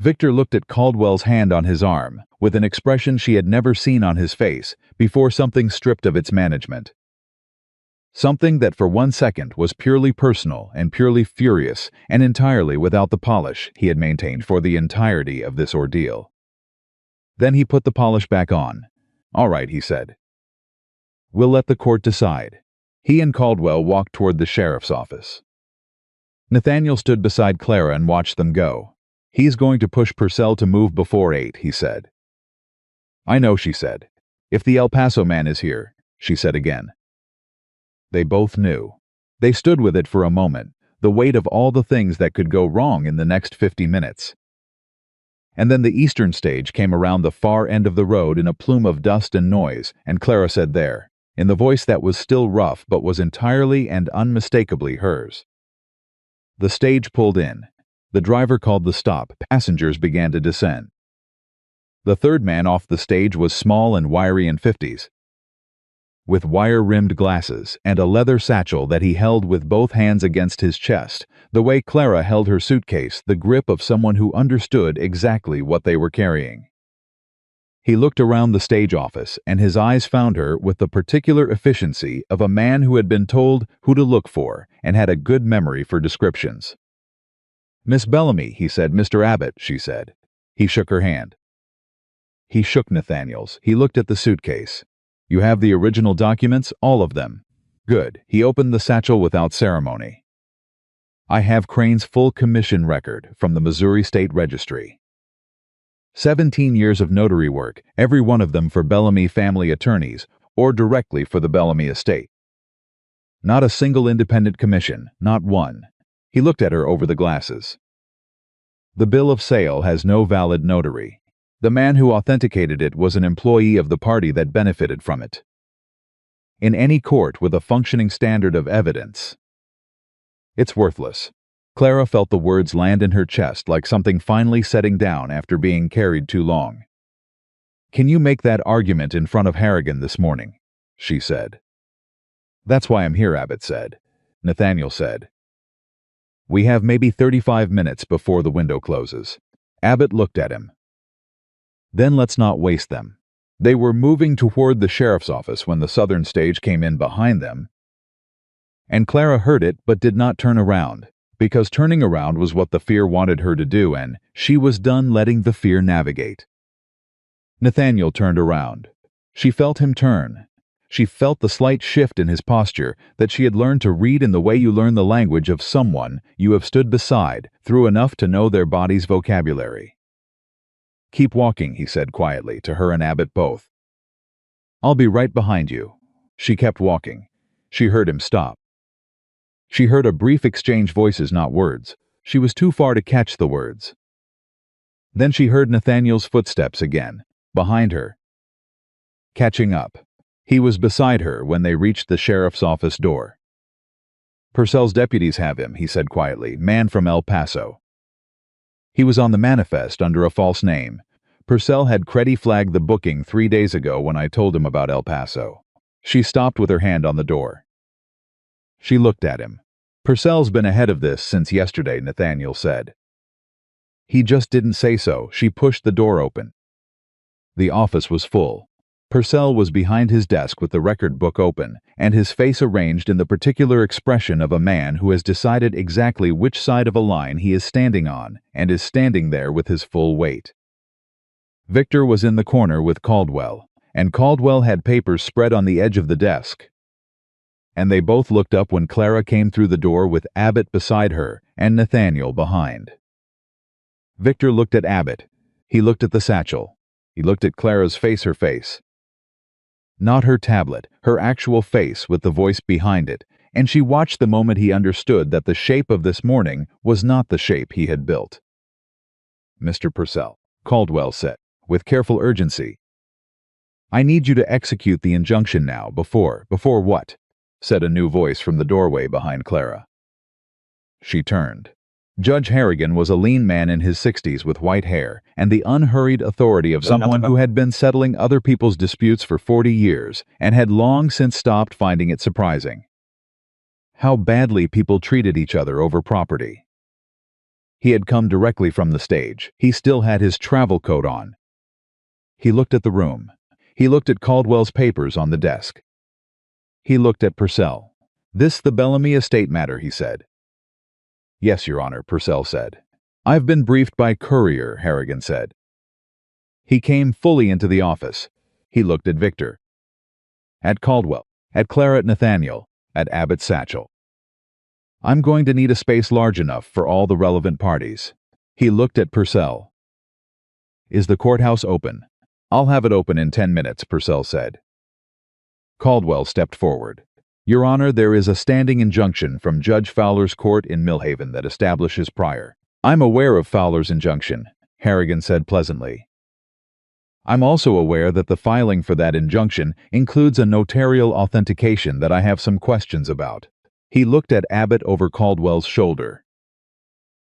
Victor looked at Caldwell's hand on his arm with an expression she had never seen on his face before something stripped of its management. Something that for 1 second was purely personal and purely furious and entirely without the polish he had maintained for the entirety of this ordeal. Then he put the polish back on. "All right," he said. "We'll let the court decide." He and Caldwell walked toward the sheriff's office. Nathaniel stood beside Clara and watched them go. He's going to push Purcell to move before 8, he said. I know, she said. If the El Paso man is here, she said again. They both knew. They stood with it for a moment, the weight of all the things that could go wrong in the next 50 minutes. And then the eastern stage came around the far end of the road in a plume of dust and noise, and Clara said there, in the voice that was still rough but was entirely and unmistakably hers. The stage pulled in. The driver called the stop. Passengers began to descend. The third man off the stage was small and wiry in 50s, with wire-rimmed glasses and a leather satchel that he held with both hands against his chest, the way Clara held her suitcase, the grip of someone who understood exactly what they were carrying. He looked around the stage office, and his eyes found her with the particular efficiency of a man who had been told who to look for and had a good memory for descriptions. Miss Bellamy, he said. Mr. Abbott, she said. He shook her hand. He shook Nathaniel's. He looked at the suitcase. You have the original documents, all of them. Good. He opened the satchel without ceremony. I have Crane's full commission record from the Missouri State Registry. 17 years of notary work, every one of them for Bellamy family attorneys or directly for the Bellamy estate. Not a single independent commission, not one. He looked at her over the glasses. The bill of sale has no valid notary. The man who authenticated it was an employee of the party that benefited from it. In any court with a functioning standard of evidence, it's worthless. Clara felt the words land in her chest like something finally setting down after being carried too long. Can you make that argument in front of Harrigan this morning? She said. That's why I'm here, Abbott said. Nathaniel said. We have maybe 35 minutes before the window closes. Abbott looked at him. Then let's not waste them. They were moving toward the sheriff's office when the southern stage came in behind them, and Clara heard it but did not turn around, because turning around was what the fear wanted her to do, and she was done letting the fear navigate. Nathaniel turned around. She felt him turn. She felt the slight shift in his posture that she had learned to read in the way you learn the language of someone you have stood beside through enough to know their body's vocabulary. Keep walking, he said quietly to her and Abbott both. I'll be right behind you. She kept walking. She heard him stop. She heard a brief exchange, voices, not words. She was too far to catch the words. Then she heard Nathaniel's footsteps again, behind her. Catching up. He was beside her when they reached the sheriff's office door. Purcell's deputies have him, he said quietly, man from El Paso. He was on the manifest under a false name. Purcell had credit flagged the booking 3 days ago when I told him about El Paso. She stopped with her hand on the door. She looked at him. Purcell's been ahead of this since yesterday, Nathaniel said. He just didn't say so. She pushed the door open. The office was full. Purcell was behind his desk with the record book open, and his face arranged in the particular expression of a man who has decided exactly which side of a line he is standing on, and is standing there with his full weight. Victor was in the corner with Caldwell, and Caldwell had papers spread on the edge of the desk. And they both looked up when Clara came through the door with Abbott beside her and Nathaniel behind. Victor looked at Abbott. He looked at the satchel. He looked at Clara's face, her face. Not her tablet, her actual face with the voice behind it, and she watched the moment he understood that the shape of this morning was not the shape he had built. Mr. Purcell, Caldwell said, with careful urgency. I need you to execute the injunction now. Before what? Said a new voice from the doorway behind Clara. She turned. Judge Harrigan was a lean man in his 60s with white hair and the unhurried authority of someone who had been settling other people's disputes for 40 years and had long since stopped finding it surprising how badly people treated each other over property. He had come directly from the stage. He still had his travel coat on. He looked at the room. He looked at Caldwell's papers on the desk. He looked at Purcell. This the Bellamy estate matter, he said. Yes, Your Honor, Purcell said. I've been briefed by courier, Harrigan said. He came fully into the office. He looked at Victor, at Caldwell, at Clara, at Nathaniel, at Abbott Satchel. I'm going to need a space large enough for all the relevant parties. He looked at Purcell. Is the courthouse open? I'll have it open in 10 minutes, Purcell said. Caldwell stepped forward. Your Honor, there is a standing injunction from Judge Fowler's court in Millhaven that establishes prior. I'm aware of Fowler's injunction, Harrigan said pleasantly. I'm also aware that the filing for that injunction includes a notarial authentication that I have some questions about. He looked at Abbott over Caldwell's shoulder.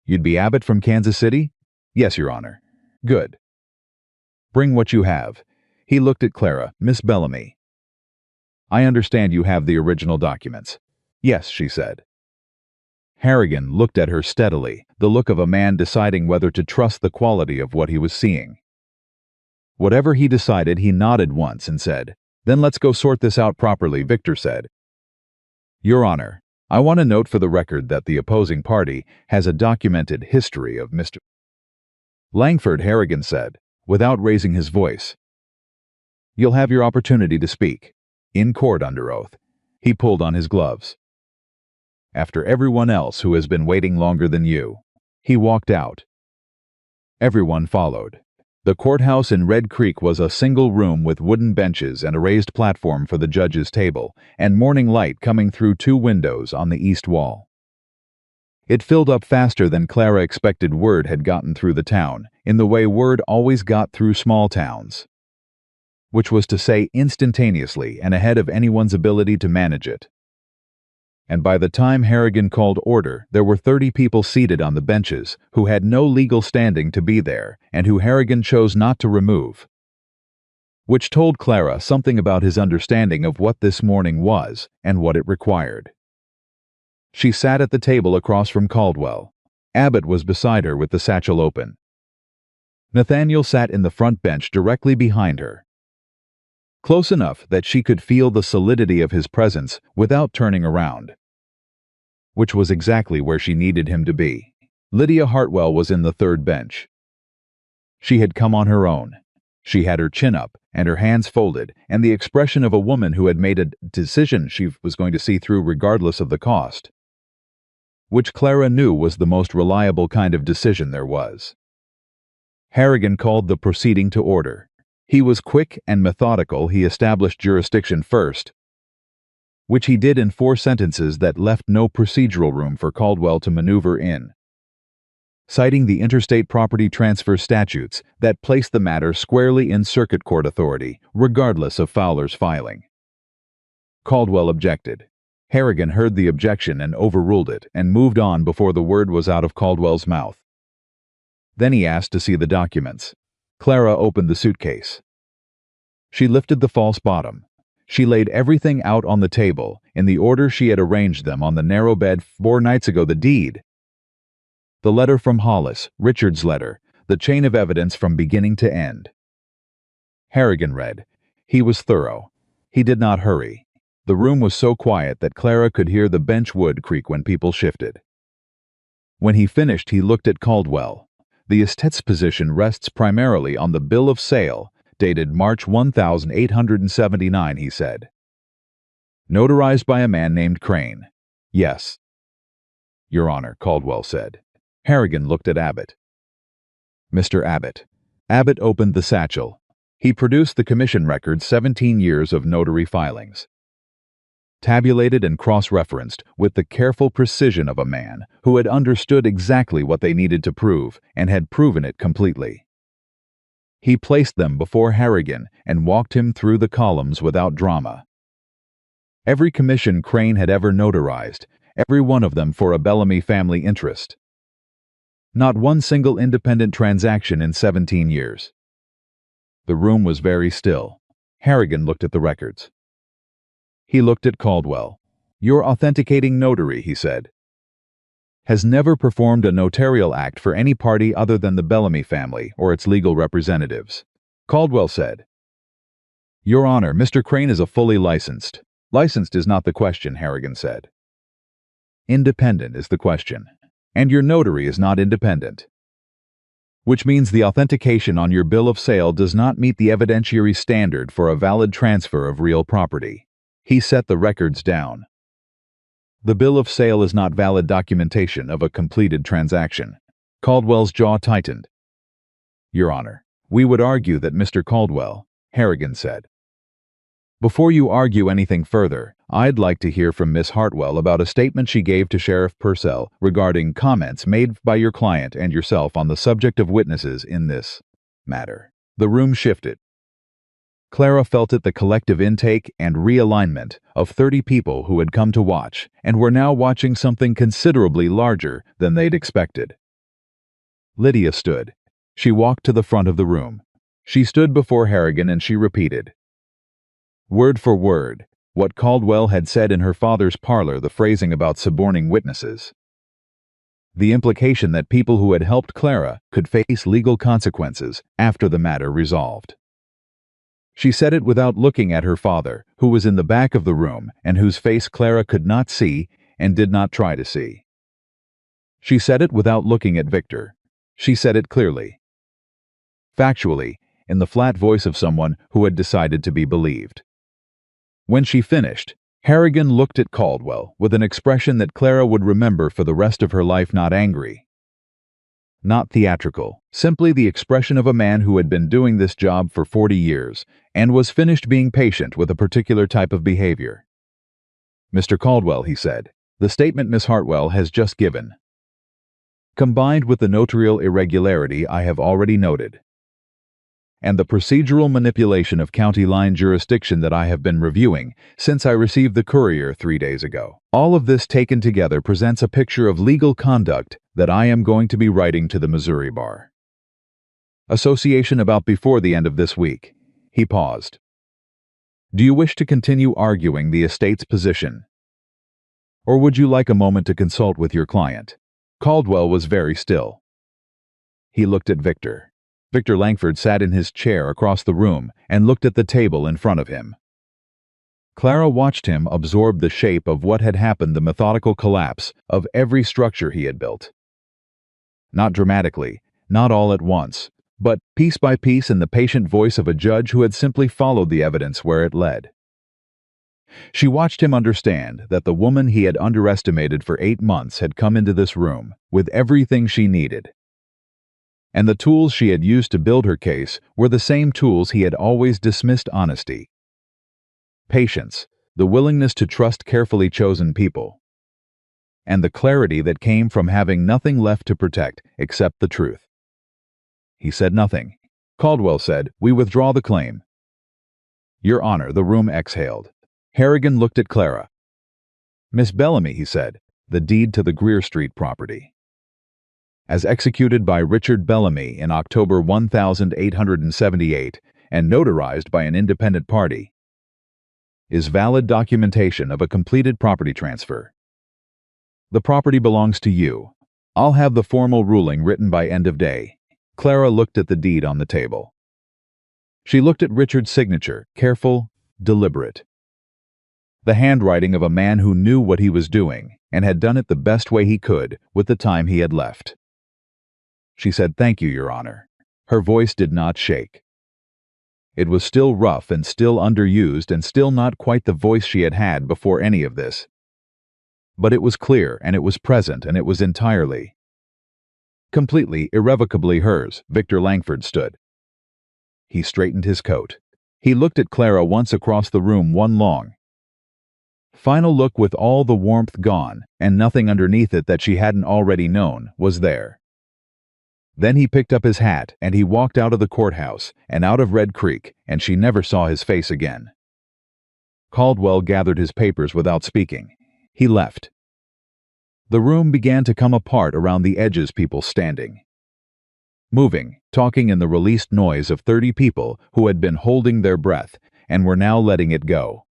You'd be Abbott from Kansas City? Yes, Your Honor. Good. Bring what you have. He looked at Clara, Miss Bellamy. I understand you have the original documents. Yes, she said. Harrigan looked at her steadily, the look of a man deciding whether to trust the quality of what he was seeing. Whatever he decided, he nodded once and said, Then let's go sort this out properly, Victor said. Your Honor, I want to note for the record that the opposing party has a documented history of Mr. Langford, Harrigan said, without raising his voice. You'll have your opportunity to speak. In court under oath. He pulled on his gloves. After everyone else who has been waiting longer than you. He walked out. Everyone followed. The courthouse in Red Creek was a single room with wooden benches and a raised platform for the judge's table, and morning light coming through 2 windows on the east wall. It filled up faster than Clara expected word had gotten through the town, in the way word always got through small towns. Which was to say instantaneously and ahead of anyone's ability to manage it. And by the time Harrigan called order, there were 30 people seated on the benches who had no legal standing to be there and who Harrigan chose not to remove. Which told Clara something about his understanding of what this morning was and what it required. She sat at the table across from Caldwell. Abbott was beside her with the satchel open. Nathaniel sat in the front bench directly behind her. Close enough that she could feel the solidity of his presence without turning around. Which was exactly where she needed him to be. Lydia Hartwell was in the third bench. She had come on her own. She had her chin up and her hands folded and the expression of a woman who had made a decision she was going to see through regardless of the cost. Which Clara knew was the most reliable kind of decision there was. Harrigan called the proceeding to order. He was quick and methodical. He established jurisdiction first, which he did in 4 sentences that left no procedural room for Caldwell to maneuver in, citing the interstate property transfer statutes that placed the matter squarely in circuit court authority, regardless of Fowler's filing. Caldwell objected. Harrigan heard the objection and overruled it and moved on before the word was out of Caldwell's mouth. Then he asked to see the documents. Clara opened the suitcase. She lifted the false bottom. She laid everything out on the table, in the order she had arranged them on the narrow bed 4 nights ago. The deed. The letter from Hollis, Richard's letter, the chain of evidence from beginning to end. Harrigan read. He was thorough. He did not hurry. The room was so quiet that Clara could hear the bench wood creak when people shifted. When he finished, he looked at Caldwell. The estate's position rests primarily on the bill of sale, dated March 1879, he said. Notarized by a man named Crane. Yes. Your Honor, Caldwell said. Harrigan looked at Abbott. Mr. Abbott. Abbott opened the satchel. He produced the commission records, 17 years of notary filings. Tabulated and cross-referenced with the careful precision of a man who had understood exactly what they needed to prove and had proven it completely. He placed them before Harrigan and walked him through the columns without drama. Every commission Crane had ever notarized, every one of them for a Bellamy family interest. Not one single independent transaction in 17 years. The room was very still. Harrigan looked at the records. He looked at Caldwell. Your authenticating notary, he said, has never performed a notarial act for any party other than the Bellamy family or its legal representatives. Caldwell said, Your Honor, Mr. Crane is a fully licensed. Licensed is not the question, Harrigan said. Independent is the question. And your notary is not independent. Which means the authentication on your bill of sale does not meet the evidentiary standard for a valid transfer of real property. He set the records down. The bill of sale is not valid documentation of a completed transaction. Caldwell's jaw tightened. Your Honor, we would argue that Mr. Caldwell, Harrigan said. Before you argue anything further, I'd like to hear from Miss Hartwell about a statement she gave to Sheriff Purcell regarding comments made by your client and yourself on the subject of witnesses in this matter. The room shifted. Clara felt it, the collective intake and realignment of 30 people who had come to watch and were now watching something considerably larger than they'd expected. Lydia stood. She walked to the front of the room. She stood before Harrigan and she repeated, word for word, what Caldwell had said in her father's parlor, the phrasing about suborning witnesses. The implication that people who had helped Clara could face legal consequences after the matter resolved. She said it without looking at her father, who was in the back of the room and whose face Clara could not see and did not try to see. She said it without looking at Victor. She said it clearly, factually, in the flat voice of someone who had decided to be believed. When she finished, Harrigan looked at Caldwell with an expression that Clara would remember for the rest of her life, not angry, not theatrical, simply the expression of a man who had been doing this job for 40 years and was finished being patient with a particular type of behavior. Mr. Caldwell, he said, the statement Miss Hartwell has just given, combined with the notarial irregularity I have already noted, and the procedural manipulation of county line jurisdiction that I have been reviewing since I received the courier 3 days ago. All of this taken together presents a picture of legal conduct that I am going to be writing to the Missouri Bar Association about before the end of this week. He paused. Do you wish to continue arguing the estate's position? Or would you like a moment to consult with your client? Caldwell was very still. He looked at Victor. Victor Langford sat in his chair across the room and looked at the table in front of him. Clara watched him absorb the shape of what had happened, the methodical collapse of every structure he had built. Not dramatically, not all at once, but piece by piece in the patient voice of a judge who had simply followed the evidence where it led. She watched him understand that the woman he had underestimated for 8 months had come into this room with everything she needed. And the tools she had used to build her case were the same tools he had always dismissed: honesty, patience, the willingness to trust carefully chosen people, and the clarity that came from having nothing left to protect except the truth. He said nothing. Caldwell said, we withdraw the claim. Your Honor, the room exhaled. Harrigan looked at Clara. Miss Bellamy, he said, the deed to the Greer Street property, as executed by Richard Bellamy in October 1878 and notarized by an independent party, is valid documentation of a completed property transfer. The property belongs to you. I'll have the formal ruling written by end of day. Clara looked at the deed on the table. She looked at Richard's signature, careful, deliberate. The handwriting of a man who knew what he was doing and had done it the best way he could with the time he had left. She said, thank you, Your Honor. Her voice did not shake. It was still rough and still underused and still not quite the voice she had had before any of this. But it was clear and it was present and it was entirely, completely, irrevocably hers. Victor Langford stood. He straightened his coat. He looked at Clara once across the room, one long, final look with all the warmth gone and nothing underneath it that she hadn't already known was there. Then he picked up his hat and he walked out of the courthouse and out of Red Creek, and she never saw his face again. Caldwell gathered his papers without speaking. He left. The room began to come apart around the edges, people standing, moving, talking in the released noise of 30 people who had been holding their breath and were now letting it go.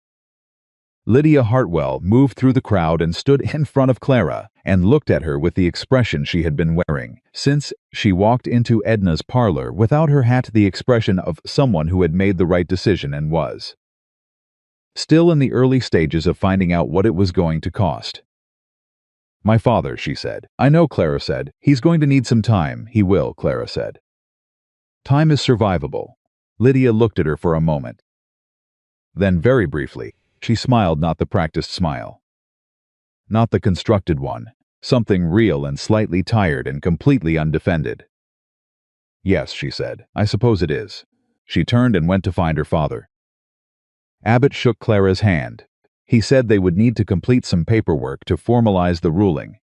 Lydia Hartwell moved through the crowd and stood in front of Clara and looked at her with the expression she had been wearing since she walked into Edna's parlor without her hat, the expression of someone who had made the right decision and was still in the early stages of finding out what it was going to cost. My father, she said. I know, Clara said. He's going to need some time. He will, Clara said. Time is survivable. Lydia looked at her for a moment. Then, very briefly, she smiled, not the practiced smile. not the constructed one, something real and slightly tired and completely undefended. "Yes," she said, "I suppose it is." She turned and went to find her father. Abbott shook Clara's hand. He said they would need to complete some paperwork to formalize the ruling.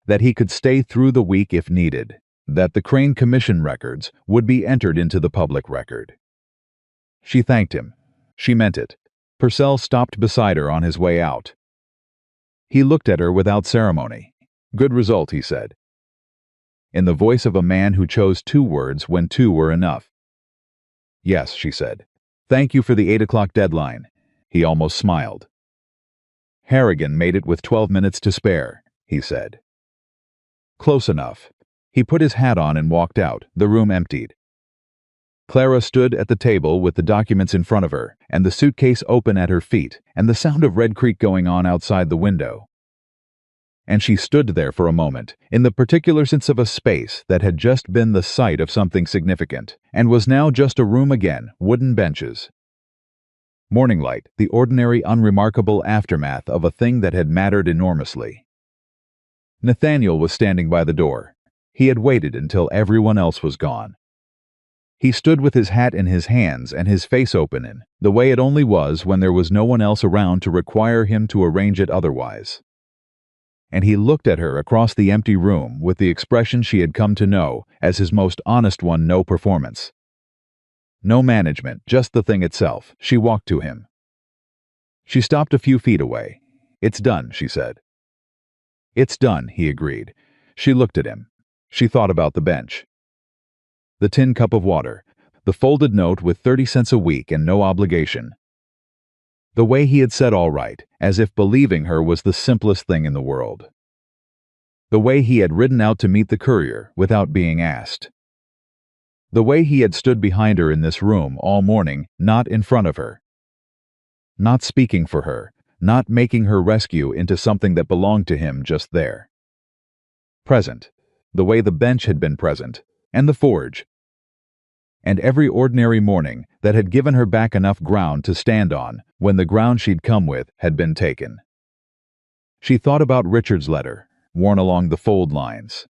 That he could stay through the week if needed. That the Crane Commission records would be entered into the public record. She thanked him. She meant it. Purcell stopped beside her on his way out. He looked at her without ceremony. "Good result," he said, in the voice of a man who chose 2 words when 2 were enough. "Yes," she said. "Thank you for the 8 o'clock deadline." He almost smiled. "Harrigan made it with 12 minutes to spare," he said. "Close enough." He put his hat on and walked out, the room emptied. Clara stood at the table with the documents in front of her, and the suitcase open at her feet, and the sound of Red Creek going on outside the window. And she stood there for a moment, in the particular sense of a space that had just been the site of something significant, and was now just a room again, wooden benches. Morning light, the ordinary, unremarkable aftermath of a thing that had mattered enormously. Nathaniel was standing by the door. He had waited until everyone else was gone. He stood with his hat in his hands and his face open in, the way it only was when there was no one else around to require him to arrange it otherwise. And he looked at her across the empty room with the expression she had come to know as his most honest one. No performance. No management, just the thing itself. She walked to him. She stopped a few feet away. "It's done," she said. "It's done," he agreed. She looked at him. She thought about the bench. The tin cup of water. The folded note with 30 cents a week and no obligation. The way he had said all right, as if believing her was the simplest thing in the world. The way he had ridden out to meet the courier without being asked. The way he had stood behind her in this room all morning, not in front of her. Not speaking for her, not making her rescue into something that belonged to him just there. Present. The way the bench had been present, and the forge. And every ordinary morning that had given her back enough ground to stand on when the ground she'd come with had been taken. She thought about Richard's letter, worn along the fold lines.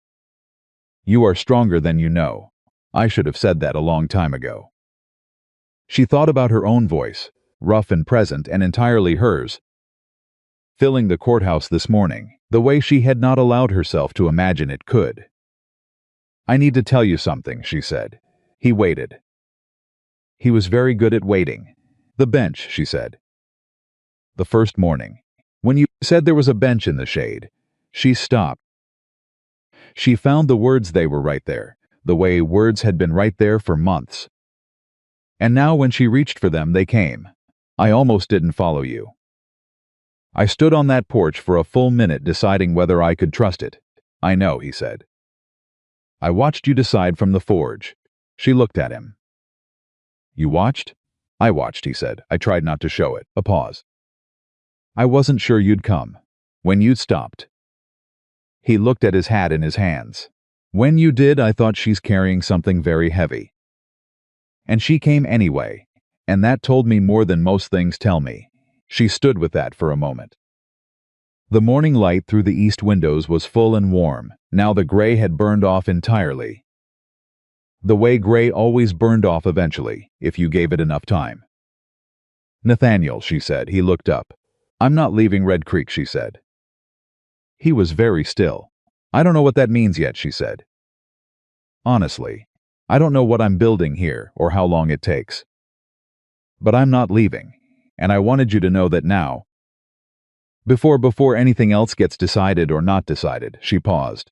"You are stronger than you know. I should have said that a long time ago." She thought about her own voice, rough and present and entirely hers, filling the courthouse this morning, the way she had not allowed herself to imagine it could. "I need to tell you something," she said. He waited. He was very good at waiting. "The bench," she said. "The first morning. When you said there was a bench in the shade." She stopped. She found the words. They were right there, the way words had been right there for months. And now when she reached for them, they came. "I almost didn't follow you. I stood on that porch for a full minute deciding whether I could trust it." "I know," he said. "I watched you decide from the forge." She looked at him. "You watched?" "I watched," he said. "I tried not to show it." A pause. "I wasn't sure you'd come. When you stopped." He looked at his hat in his hands. "When you did, I thought she's carrying something very heavy. And she came anyway, and that told me more than most things tell me." She stood with that for a moment. The morning light through the east windows was full and warm. Now the gray had burned off entirely. The way gray always burned off eventually, if you gave it enough time. "Nathaniel," she said. He looked up. "I'm not leaving Red Creek," she said. He was very still. "I don't know what that means yet," she said. "Honestly, I don't know what I'm building here or how long it takes. But I'm not leaving, and I wanted you to know that now. Before anything else gets decided or not decided." She paused.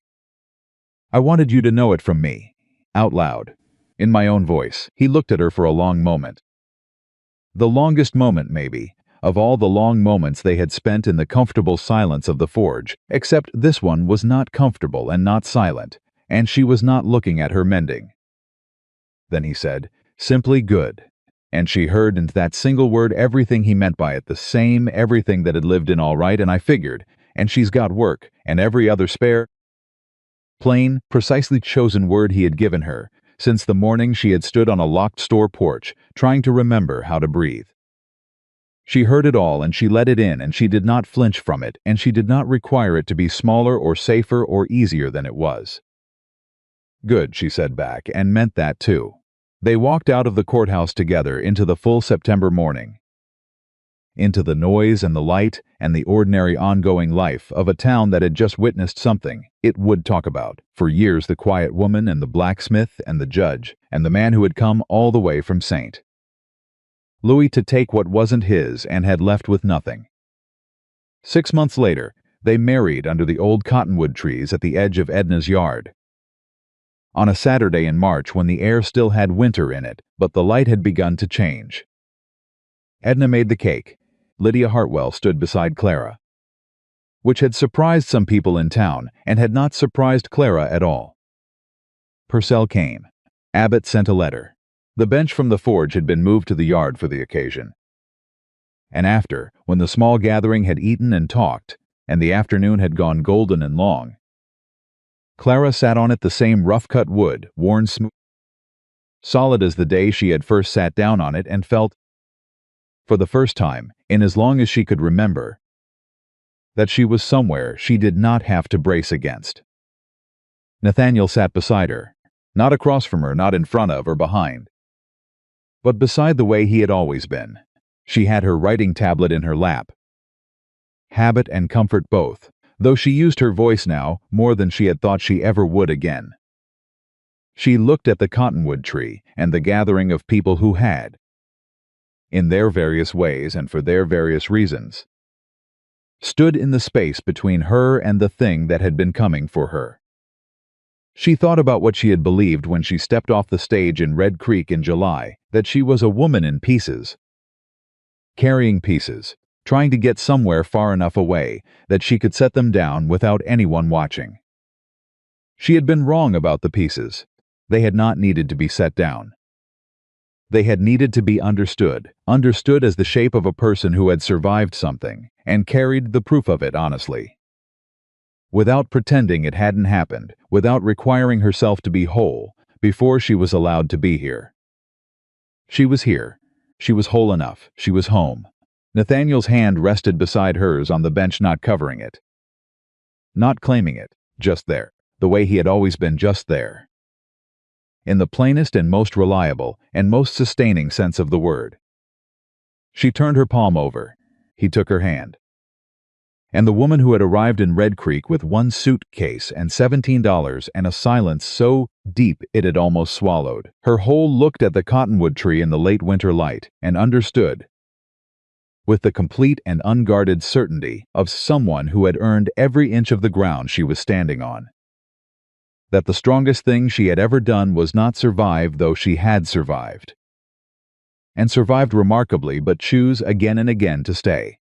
"I wanted you to know it from me. Out loud. In my own voice." He looked at her for a long moment. The longest moment, maybe, of all the long moments they had spent in the comfortable silence of the forge, except this one was not comfortable and not silent, and she was not looking at her mending. Then he said, "Simply good." And she heard in that single word everything he meant by it, the same everything that had lived in all right, and I figured, and she's got work, and every other spare, plain, precisely chosen word he had given her, since the morning she had stood on a locked store porch, trying to remember how to breathe. She heard it all and she let it in, and she did not flinch from it, and she did not require it to be smaller or safer or easier than it was. Good, she said back, and meant that too. They walked out of the courthouse together into the full September morning, into the noise and the light and the ordinary ongoing life of a town that had just witnessed something it would talk about for years: the quiet woman and the blacksmith and the judge and the man who had come all the way from St. Louis to take what wasn't his and had left with nothing. 6 months later, they married under the old cottonwood trees at the edge of Edna's yard. On a Saturday in March when the air still had winter in it, but the light had begun to change. Edna made the cake. Lydia Hartwell stood beside Clara, which had surprised some people in town and had not surprised Clara at all. Purcell came. Abbott sent a letter. The bench from the forge had been moved to the yard for the occasion. And after, when the small gathering had eaten and talked, and the afternoon had gone golden and long, Clara sat on it the same rough-cut wood, worn smooth, solid as the day she had first sat down on it, and felt, for the first time, in as long as she could remember, that she was somewhere she did not have to brace against. Nathaniel sat beside her, not across from her, not in front of or behind, but beside the way he had always been. She had her writing tablet in her lap. Habit and comfort both, though she used her voice now more than she had thought she ever would again. She looked at the cottonwood tree and the gathering of people who had, in their various ways and for their various reasons, stood in the space between her and the thing that had been coming for her. She thought about what she had believed when she stepped off the stage in Red Creek in July, that she was a woman in pieces, carrying pieces, trying to get somewhere far enough away that she could set them down without anyone watching. She had been wrong about the pieces. They had not needed to be set down. They had needed to be understood as the shape of a person who had survived something and carried the proof of it honestly, without pretending it hadn't happened, without requiring herself to be whole before she was allowed to be here. She was here. She was whole enough. She was home. Nathaniel's hand rested beside hers on the bench, not covering it, not claiming it, just there, the way he had always been, just there, in the plainest and most reliable and most sustaining sense of the word. She turned her palm over. He took her hand. And the woman who had arrived in Red Creek with one suitcase and $17 and a silence so deep it had almost swallowed her whole looked at the cottonwood tree in the late winter light and understood, with the complete and unguarded certainty of someone who had earned every inch of the ground she was standing on, that the strongest thing she had ever done was not survive, though she had survived, and survived remarkably, but choose again and again to stay.